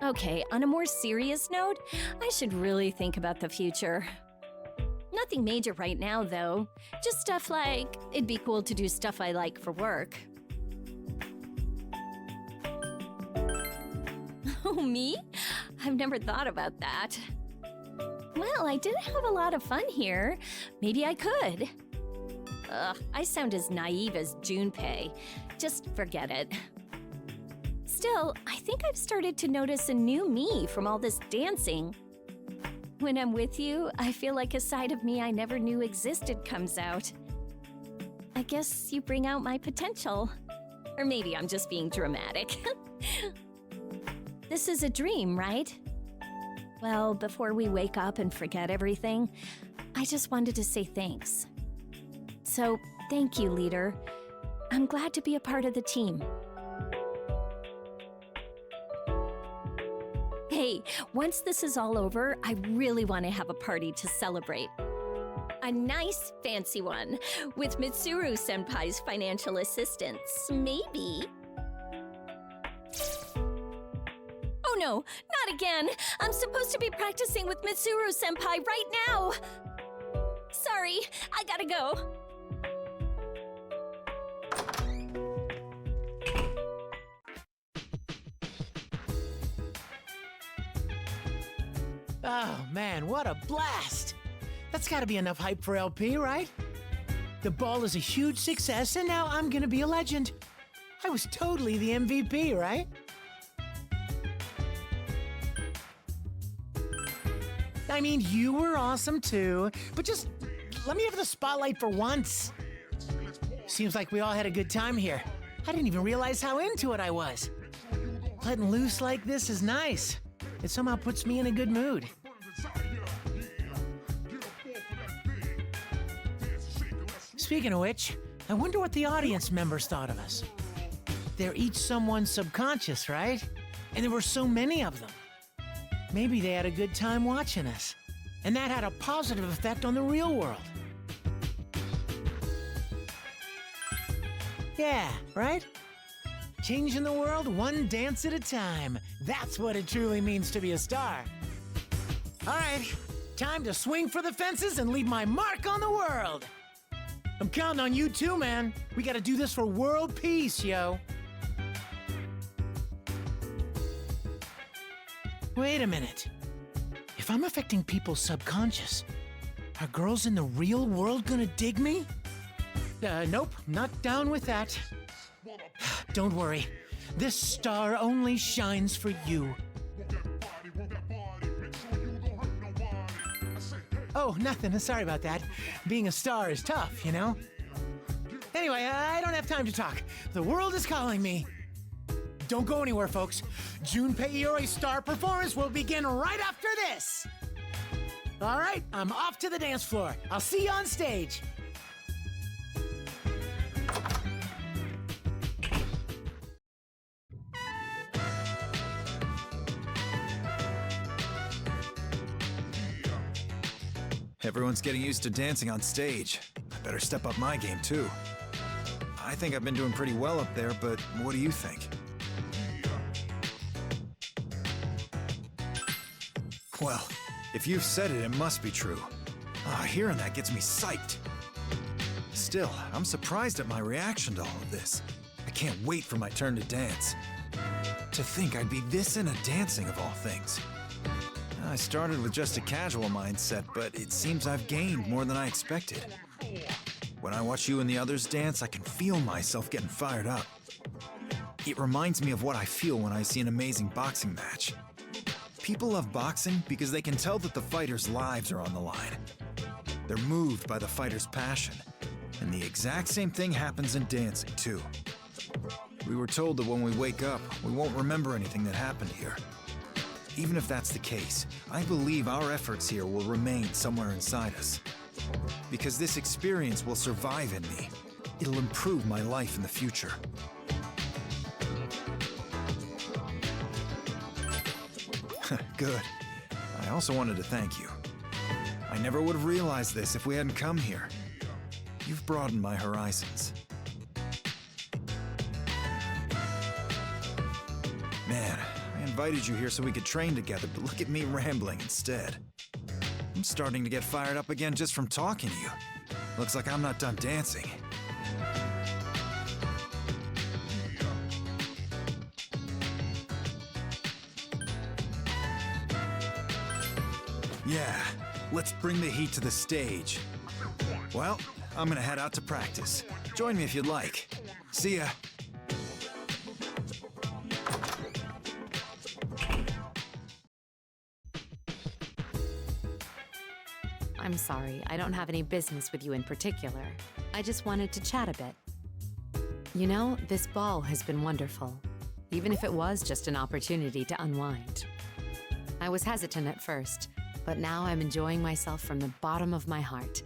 Okay, on a more serious note, I should really think about the future. Nothing major right now, though. Just stuff like, it'd be cool to do stuff I like for work. Oh, me? I've never thought about that. Well, I did have a lot of fun here. Maybe I could. Ugh, I sound as naive as Junpei. Just forget it. Still, I think I've started to notice a new me from all this dancing. When I'm with you, I feel like a side of me I never knew existed comes out. I guess you bring out my potential. Or maybe I'm just being dramatic. This is a dream, right? Well, before we wake up and forget everything, I just wanted to say thanks. So, thank you, leader. I'm glad to be a part of the team. Hey, once this is all over, I really want to have a party to celebrate. A nice, fancy one, with Mitsuru-senpai's financial assistance, maybe. Oh no, not again! I'm supposed to be practicing with Mitsuru-senpai right now! Sorry, I gotta go. Oh man, what a blast! That's gotta be enough hype for LP, right? The ball is a huge success, and now I'm gonna be a legend. I was totally the MVP, right? I mean, you were awesome too, but just let me have the spotlight for once. Seems like we all had a good time here. I didn't even realize how into it I was. Letting loose like this is nice. It somehow puts me in a good mood. Speaking of which, I wonder what the audience members thought of us. They're each someone's subconscious, right? And there were so many of them. Maybe they had a good time watching us, and that had a positive effect on the real world. Yeah, right? Changing the world one dance at a time. That's what it truly means to be a star. All right, time to swing for the fences and leave my mark on the world. I'm counting on you too, man. We gotta do this for world peace, yo. Wait a minute. If I'm affecting people's subconscious, are girls in the real world gonna dig me? Nope, not down with that. Don't worry. This star only shines for you. Oh, nothing. Sorry about that. Being a star is tough, you know? Anyway, I don't have time to talk. The world is calling me. Don't go anywhere, folks. Junpei Iori's star performance will begin right after this. All right, I'm off to the dance floor. I'll see you on stage. Everyone's getting used to dancing on stage. I better step up my game, too. I think I've been doing pretty well up there, but what do you think? Well, if you've said it, it must be true. Hearing that gets me psyched. Still, I'm surprised at my reaction to all of this. I can't wait for my turn to dance. To think I'd be this into dancing of all things. I started with just a casual mindset, but it seems I've gained more than I expected. When I watch you and the others dance, I can feel myself getting fired up. It reminds me of what I feel when I see an amazing boxing match. People love boxing because they can tell that the fighters' lives are on the line. They're moved by the fighter's passion, and the exact same thing happens in dancing, too. We were told that when we wake up, we won't remember anything that happened here. Even if that's the case, I believe our efforts here will remain somewhere inside us. Because this experience will survive in me. It'll improve my life in the future. Good. I also wanted to thank you. I never would have realized this if we hadn't come here. You've broadened my horizons. Man, I invited you here so we could train together, but look at me rambling instead. I'm starting to get fired up again just from talking to you. Looks like I'm not done dancing. Yeah, let's bring the heat to the stage. Well, I'm gonna head out to practice. Join me if you'd like. See ya. I'm sorry, I don't have any business with you in particular. I just wanted to chat a bit. You know, this ball has been wonderful, even if it was just an opportunity to unwind. I was hesitant at first, but now I'm enjoying myself from the bottom of my heart.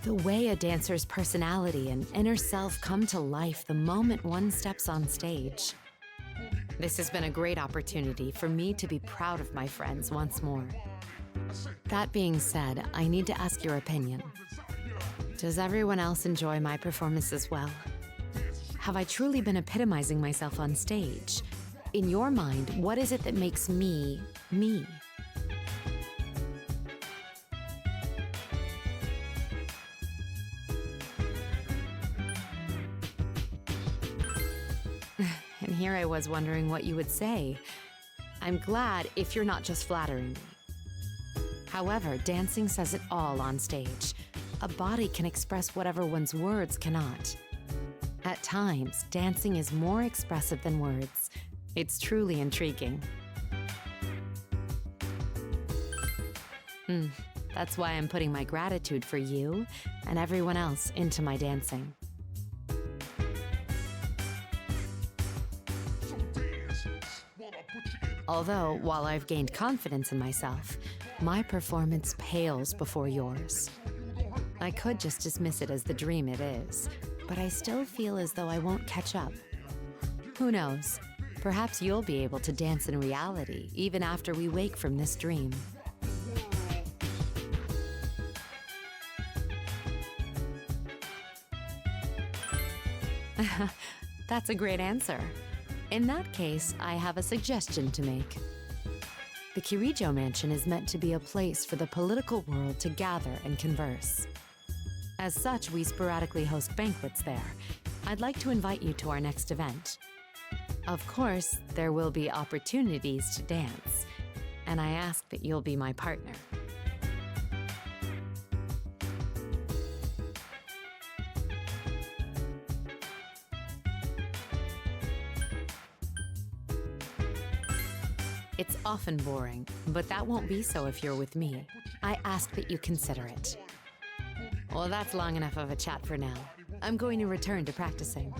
The way a dancer's personality and inner self come to life the moment one steps on stage. This has been a great opportunity for me to be proud of my friends once more. That being said, I need to ask your opinion. Does everyone else enjoy my performance as well? Have I truly been epitomizing myself on stage? In your mind, what is it that makes me, me? And here I was wondering what you would say. I'm glad if you're not just flattering me. However, dancing says it all on stage. A body can express whatever one's words cannot. At times, dancing is more expressive than words. It's truly intriguing. That's why I'm putting my gratitude for you and everyone else into my dancing. Although, while I've gained confidence in myself, my performance pales before yours. I could just dismiss it as the dream it is, but I still feel as though I won't catch up. Who knows? Perhaps you'll be able to dance in reality, even after we wake from this dream. That's a great answer. In that case, I have a suggestion to make. The Kirijo Mansion is meant to be a place for the political world to gather and converse. As such, we sporadically host banquets there. I'd like to invite you to our next event. Of course, there will be opportunities to dance, and I ask that you'll be my partner. It's often boring, but that won't be so if you're with me. I ask that you consider it. Well, that's long enough of a chat for now. I'm going to return to practicing.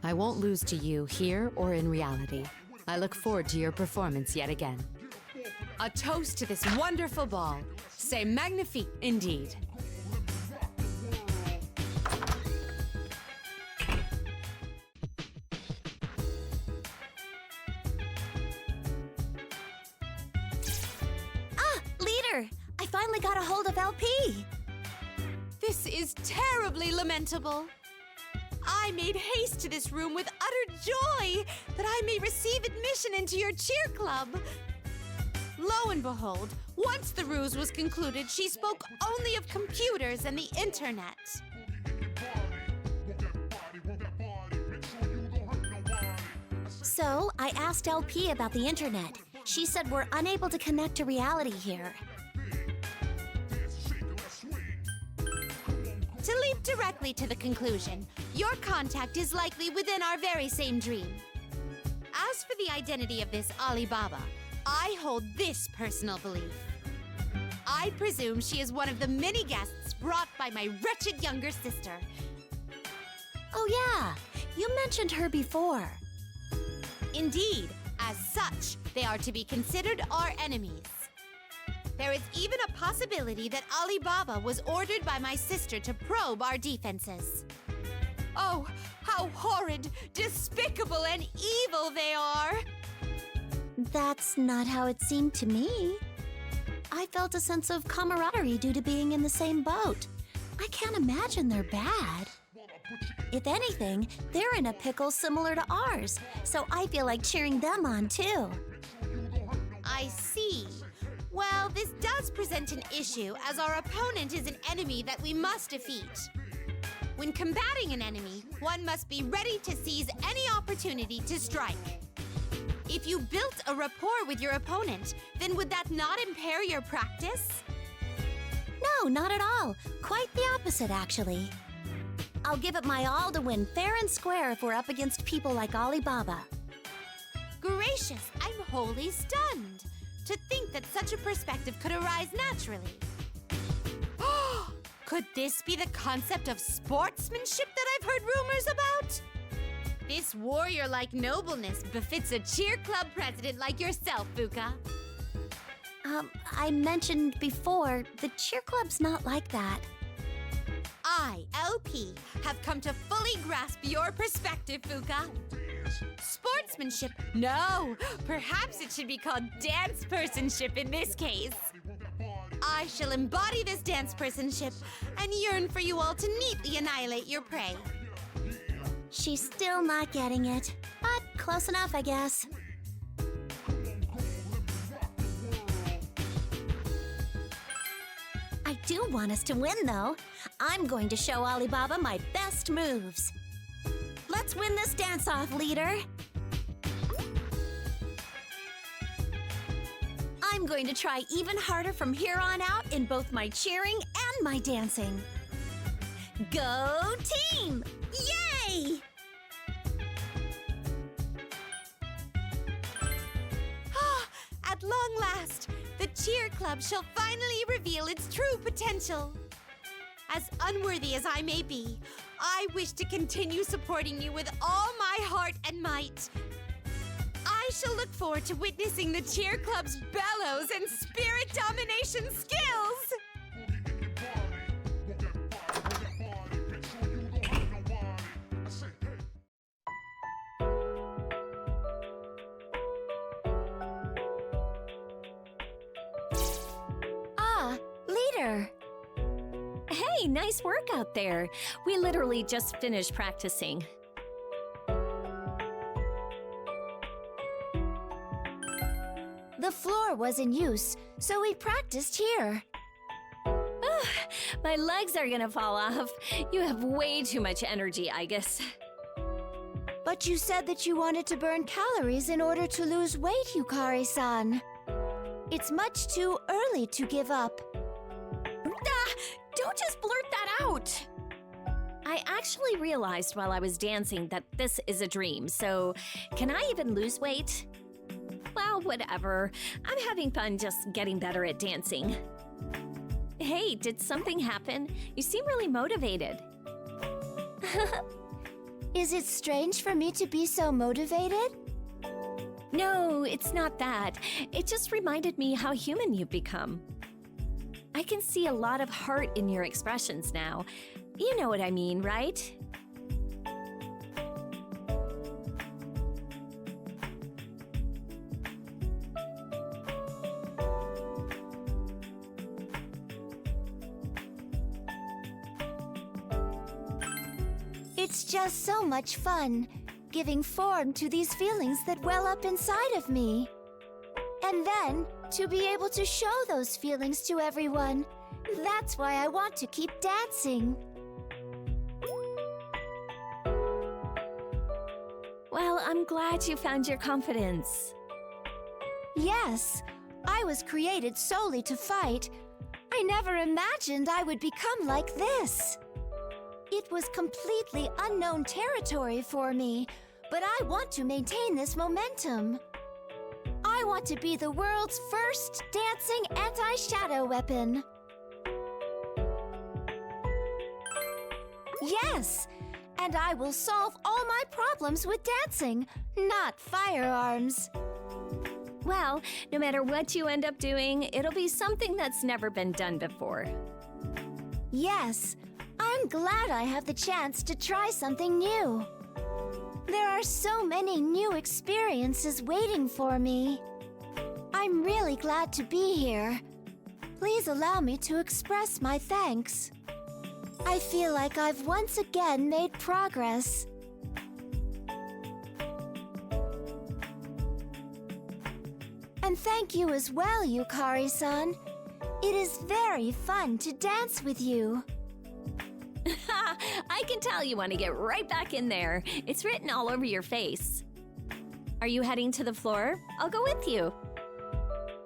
I won't lose to you here or in reality. I look forward to your performance yet again. A toast to this wonderful ball. C'est magnifique indeed. I finally got a hold of LP. This is terribly lamentable. I made haste to this room with utter joy that I may receive admission into your cheer club. Lo and behold, once the ruse was concluded, she spoke only of computers and the internet. So, I asked LP about the internet. She said we're unable to connect to reality here. To leap directly to the conclusion, your contact is likely within our very same dream. As for the identity of this Alibaba, I hold this personal belief. I presume she is one of the many guests brought by my wretched younger sister. Oh yeah, you mentioned her before. Indeed, as such, they are to be considered our enemies. There is even a possibility that Alibaba was ordered by my sister to probe our defenses. Oh, how horrid, despicable, and evil they are! That's not how it seemed to me. I felt a sense of camaraderie due to being in the same boat. I can't imagine they're bad. If anything, they're in a pickle similar to ours, so I feel like cheering them on too. I see. Well, this does present an issue, as our opponent is an enemy that we must defeat. When combating an enemy, one must be ready to seize any opportunity to strike. If you built a rapport with your opponent, then would that not impair your practice? No, not at all. Quite the opposite, actually. I'll give it my all to win fair and square if we're up against people like Alibaba. Gracious, I'm wholly stunned. To think that such a perspective could arise naturally. Could this be the concept of sportsmanship that I've heard rumors about? This warrior-like nobleness befits a cheer club president like yourself, Fuka. I mentioned before, the cheer club's not like that. I, LP, have come to fully grasp your perspective, Fuka. Sportsmanship? No! Perhaps it should be called dance-personship in this case. I shall embody this dance-personship and yearn for you all to neatly annihilate your prey. She's still not getting it, but close enough, I guess. I do want us to win, though. I'm going to show Alibaba my best moves. Let's win this dance-off, leader. I'm going to try even harder from here on out in both my cheering and my dancing. Go team! Yay! At long last, the cheer club shall finally reveal its true potential. As unworthy as I may be, I wish to continue supporting you with all my heart and might. I shall look forward to witnessing the cheer club's bellows and spirit domination skills. Ah, leader. Hey, nice work out there. We literally just finished practicing. The floor was in use, so we practiced here. My legs are gonna fall off. You have way too much energy, I guess. But you said that you wanted to burn calories in order to lose weight, Yukari-san. It's much too early to give up. Don't just blurt that out! I actually realized while I was dancing that this is a dream, so can I even lose weight? Well, whatever. I'm having fun just getting better at dancing. Hey, did something happen? You seem really motivated. Is it strange for me to be so motivated? No, it's not that. It just reminded me how human you've become. I can see a lot of heart in your expressions now. You know what I mean, right? It's just so much fun, giving form to these feelings that well up inside of me. And then, to be able to show those feelings to everyone. That's why I want to keep dancing. Well, I'm glad you found your confidence. Yes, I was created solely to fight. I never imagined I would become like this. It was completely unknown territory for me, but I want to maintain this momentum. I want to be the world's first dancing anti-shadow weapon. Yes, and I will solve all my problems with dancing, not firearms. Well, no matter what you end up doing, it'll be something that's never been done before. Yes, I'm glad I have the chance to try something new. There are so many new experiences waiting for me. I'm really glad to be here. Please allow me to express my thanks. I feel like I've once again made progress. And thank you as well, Yukari-san. It is very fun to dance with you. I can tell you want to get right back in there. It's written all over your face. Are you heading to the floor? I'll go with you.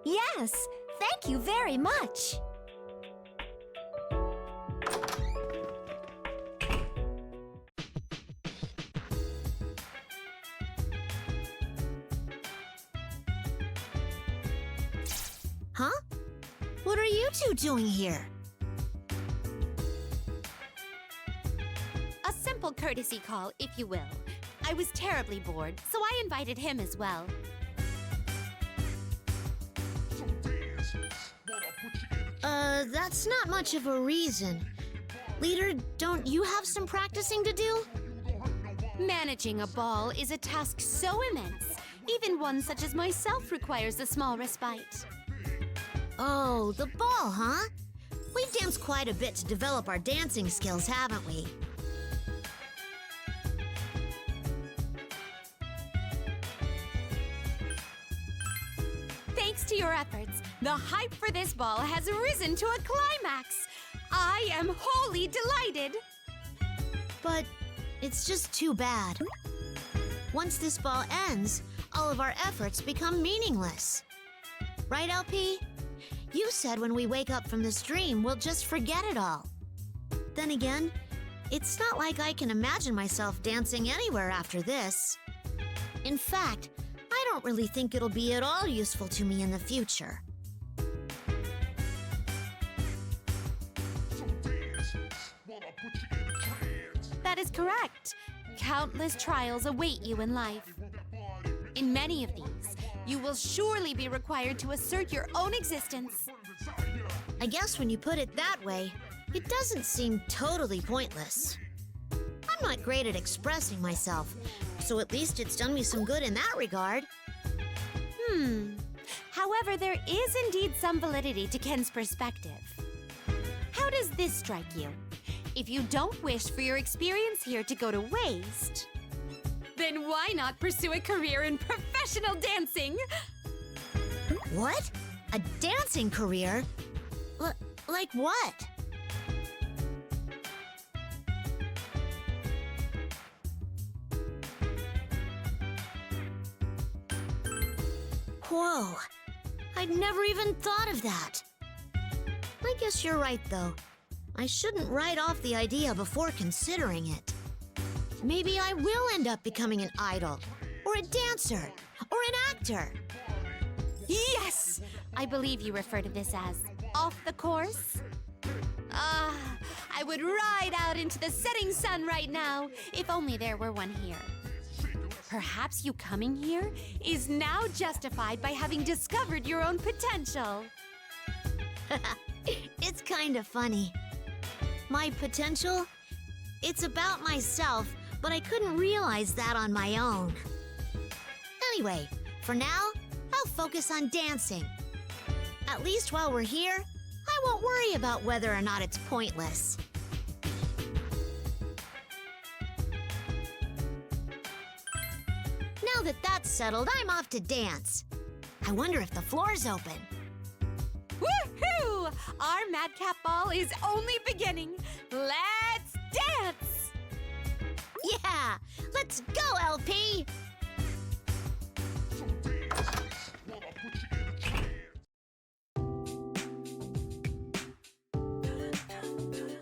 Yes, thank you very much. Huh? What are you two doing here? courtesy call, if you will. I was terribly bored, so I invited him as well. That's not much of a reason. Leader, don't you have some practicing to do? Managing a ball is a task so immense, even one such as myself requires a small respite. Oh, the ball, huh? We've danced quite a bit to develop our dancing skills, haven't we? Thanks to your efforts, the hype for this ball has risen to a climax. I am wholly delighted. But it's just too bad. Once this ball ends, all of our efforts become meaningless. Right, LP? You said when we wake up from this dream, we'll just forget it all. Then again, it's not like I can imagine myself dancing anywhere after this. In fact, I don't really think it'll be at all useful to me in the future. That is correct. Countless trials await you in life. In many of these, you will surely be required to assert your own existence. I guess when you put it that way, it doesn't seem totally pointless. I'm not great at expressing myself, so at least it's done me some good in that regard. However, there is indeed some validity to Ken's perspective. How does this strike you? If you don't wish for your experience here to go to waste, then why not pursue a career in professional dancing? What? A dancing career? Like what? Whoa, I'd never even thought of that. I guess you're right, though. I shouldn't write off the idea before considering it. Maybe I will end up becoming an idol, or a dancer, or an actor. Yes! I believe you refer to this as off the course. I would ride out into the setting sun right now, if only there were one here. Perhaps you coming here is now justified by having discovered your own potential. It's kind of funny. My potential? It's about myself, but I couldn't realize that on my own. Anyway, for now, I'll focus on dancing. At least while we're here, I won't worry about whether or not it's pointless. Now that that's settled, I'm off to dance. I wonder if the floor's open. Woohoo! Our madcap ball is only beginning. Let's dance! Yeah! Let's go, LP!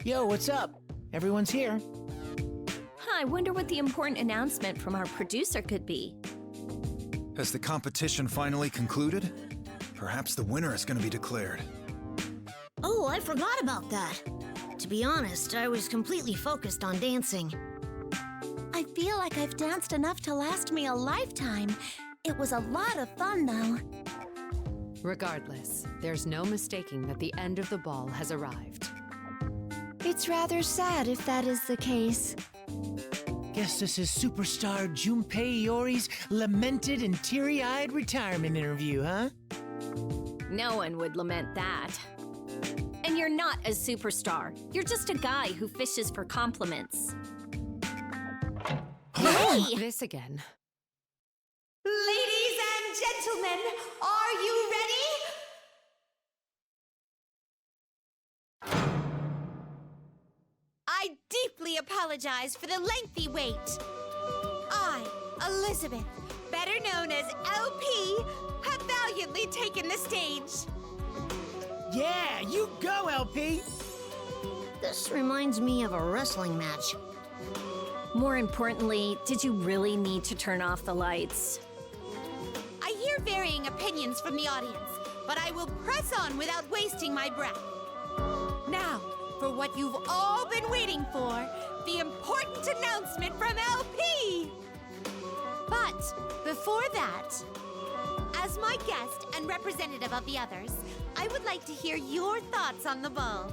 Yo, what's up? Everyone's here. I wonder what the important announcement from our producer could be. Has the competition finally concluded? Perhaps the winner is going to be declared. Oh, I forgot about that. To be honest, I was completely focused on dancing. I feel like I've danced enough to last me a lifetime. It was a lot of fun, though. Regardless, there's no mistaking that the end of the ball has arrived. It's rather sad if that is the case. Guess this is superstar Junpei Iori's lamented and teary-eyed retirement interview, huh? No one would lament that. And you're not a superstar. You're just a guy who fishes for compliments. Hey! This again. Ladies and gentlemen, are you ready? I deeply apologize for the lengthy wait. I, Elizabeth, better known as LP, have valiantly taken the stage. Yeah, you go, LP! This reminds me of a wrestling match. More importantly, did you really need to turn off the lights? I hear varying opinions from the audience, but I will press on without wasting my breath. Now, for what you've all been waiting for, the important announcement from LP! But before that, as my guest and representative of the others, I would like to hear your thoughts on the ball.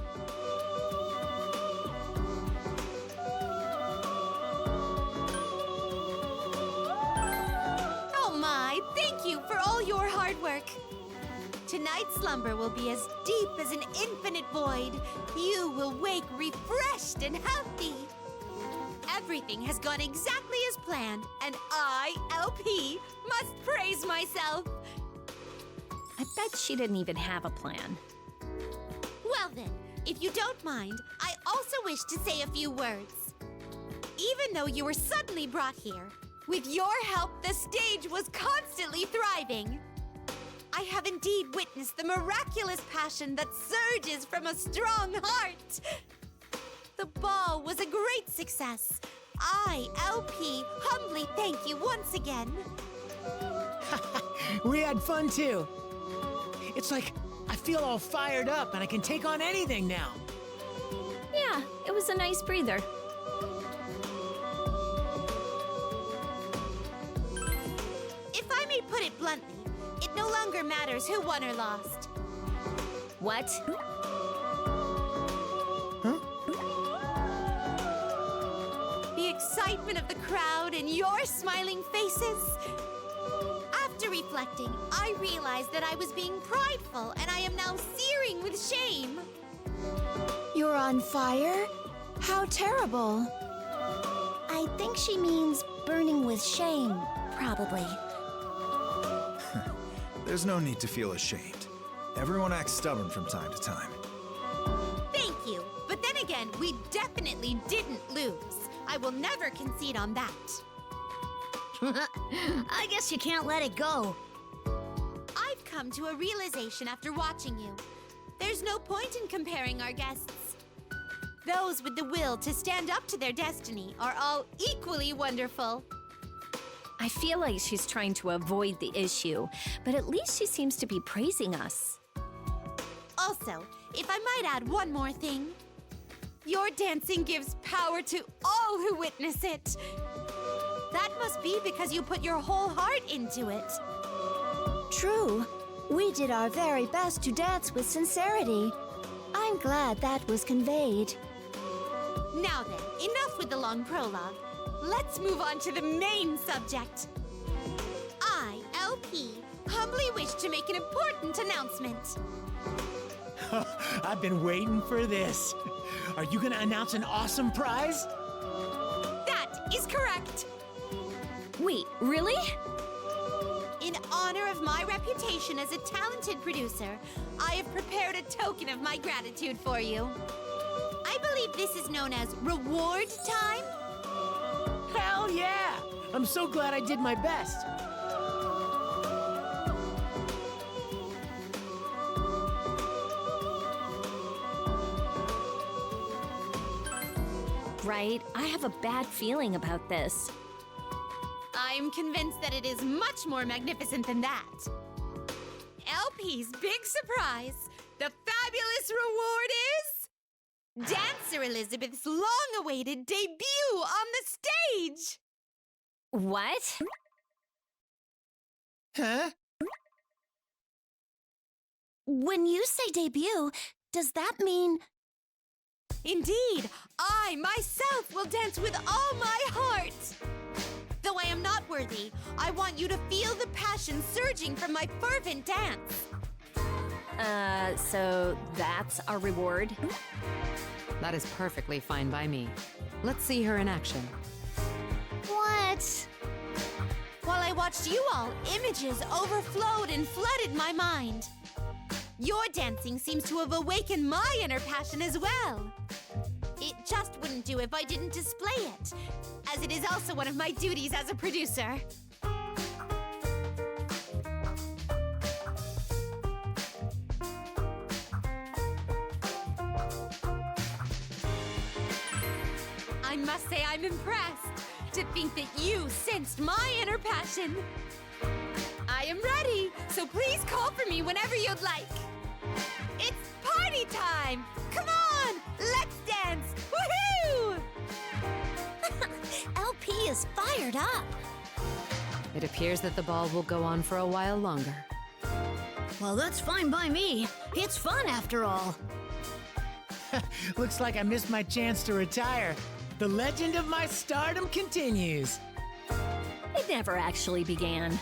Oh my, thank you for all your hard work. Tonight's slumber will be as deep as an infinite void. You will wake refreshed and healthy. Everything has gone exactly as planned, and I, LP, must praise myself. I bet she didn't even have a plan. Well then, if you don't mind, I also wish to say a few words. Even though you were suddenly brought here, with your help, the stage was constantly thriving. I have indeed witnessed the miraculous passion that surges from a strong heart. The ball was a great success. I, LP, humbly thank you once again. We had fun too. It's like I feel all fired up and I can take on anything now. Yeah, it was a nice breather. If I may put it bluntly, it no longer matters who won or lost. What? The excitement of the crowd and your smiling faces. After reflecting, I realized that I was being prideful and I am now searing with shame. You're on fire? How terrible. I think she means burning with shame, probably. There's no need to feel ashamed. Everyone acts stubborn from time to time. Thank you. But then again, we definitely didn't lose. I will never concede on that. I guess you can't let it go. I've come to a realization after watching you. There's no point in comparing our guests. Those with the will to stand up to their destiny are all equally wonderful. I feel like she's trying to avoid the issue, but at least she seems to be praising us. Also, if I might add one more thing, your dancing gives power to all who witness it. That must be because you put your whole heart into it. True. We did our very best to dance with sincerity. I'm glad that was conveyed. Now then, enough with the long prologue. Let's move on to the main subject. I, LP, humbly wish to make an important announcement. I've been waiting for this. Are you gonna announce an awesome prize? That is correct. Wait, really? In honor of my reputation as a talented producer, I have prepared a token of my gratitude for you. I believe this is known as reward time. Hell yeah! I'm so glad I did my best. Right, I have a bad feeling about this. I'm convinced that it is much more magnificent than that. LP's big surprise, the fabulous reward is... Dancer Elizabeth's long-awaited debut on the stage! What? Huh? When you say debut, does that mean... Indeed, I myself will dance with all my heart! Though I am not worthy, I want you to feel the passion surging from my fervent dance. So that's our reward? That is perfectly fine by me. Let's see her in action. What? While I watched you all, images overflowed and flooded my mind. Your dancing seems to have awakened my inner passion as well. It just wouldn't do if I didn't display it, as it is also one of my duties as a producer. I must say I'm impressed to think that you sensed my inner passion. I am ready, so please call for me whenever you'd like. It's party time! Come on! on, let's dance! Woohoo! LP is fired up. It appears that the ball will go on for a while longer. Well, that's fine by me. It's fun after all. Looks like I missed my chance to retire. The legend of my stardom continues. It never actually began.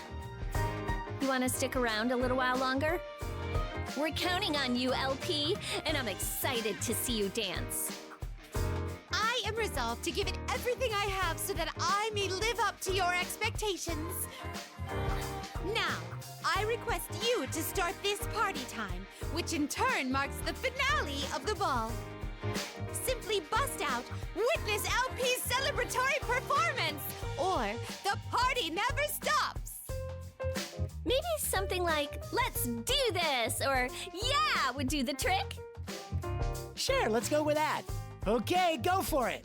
You want to stick around a little while longer? We're counting on you, LP, and I'm excited to see you dance. I am resolved to give it everything I have so that I may live up to your expectations. Now, I request you to start this party time, which in turn marks the finale of the ball. Simply bust out, witness LP's celebratory performance, or the party never stops. Maybe something like, let's do this, or yeah, would do the trick. Sure, let's go with that. Okay, go for it.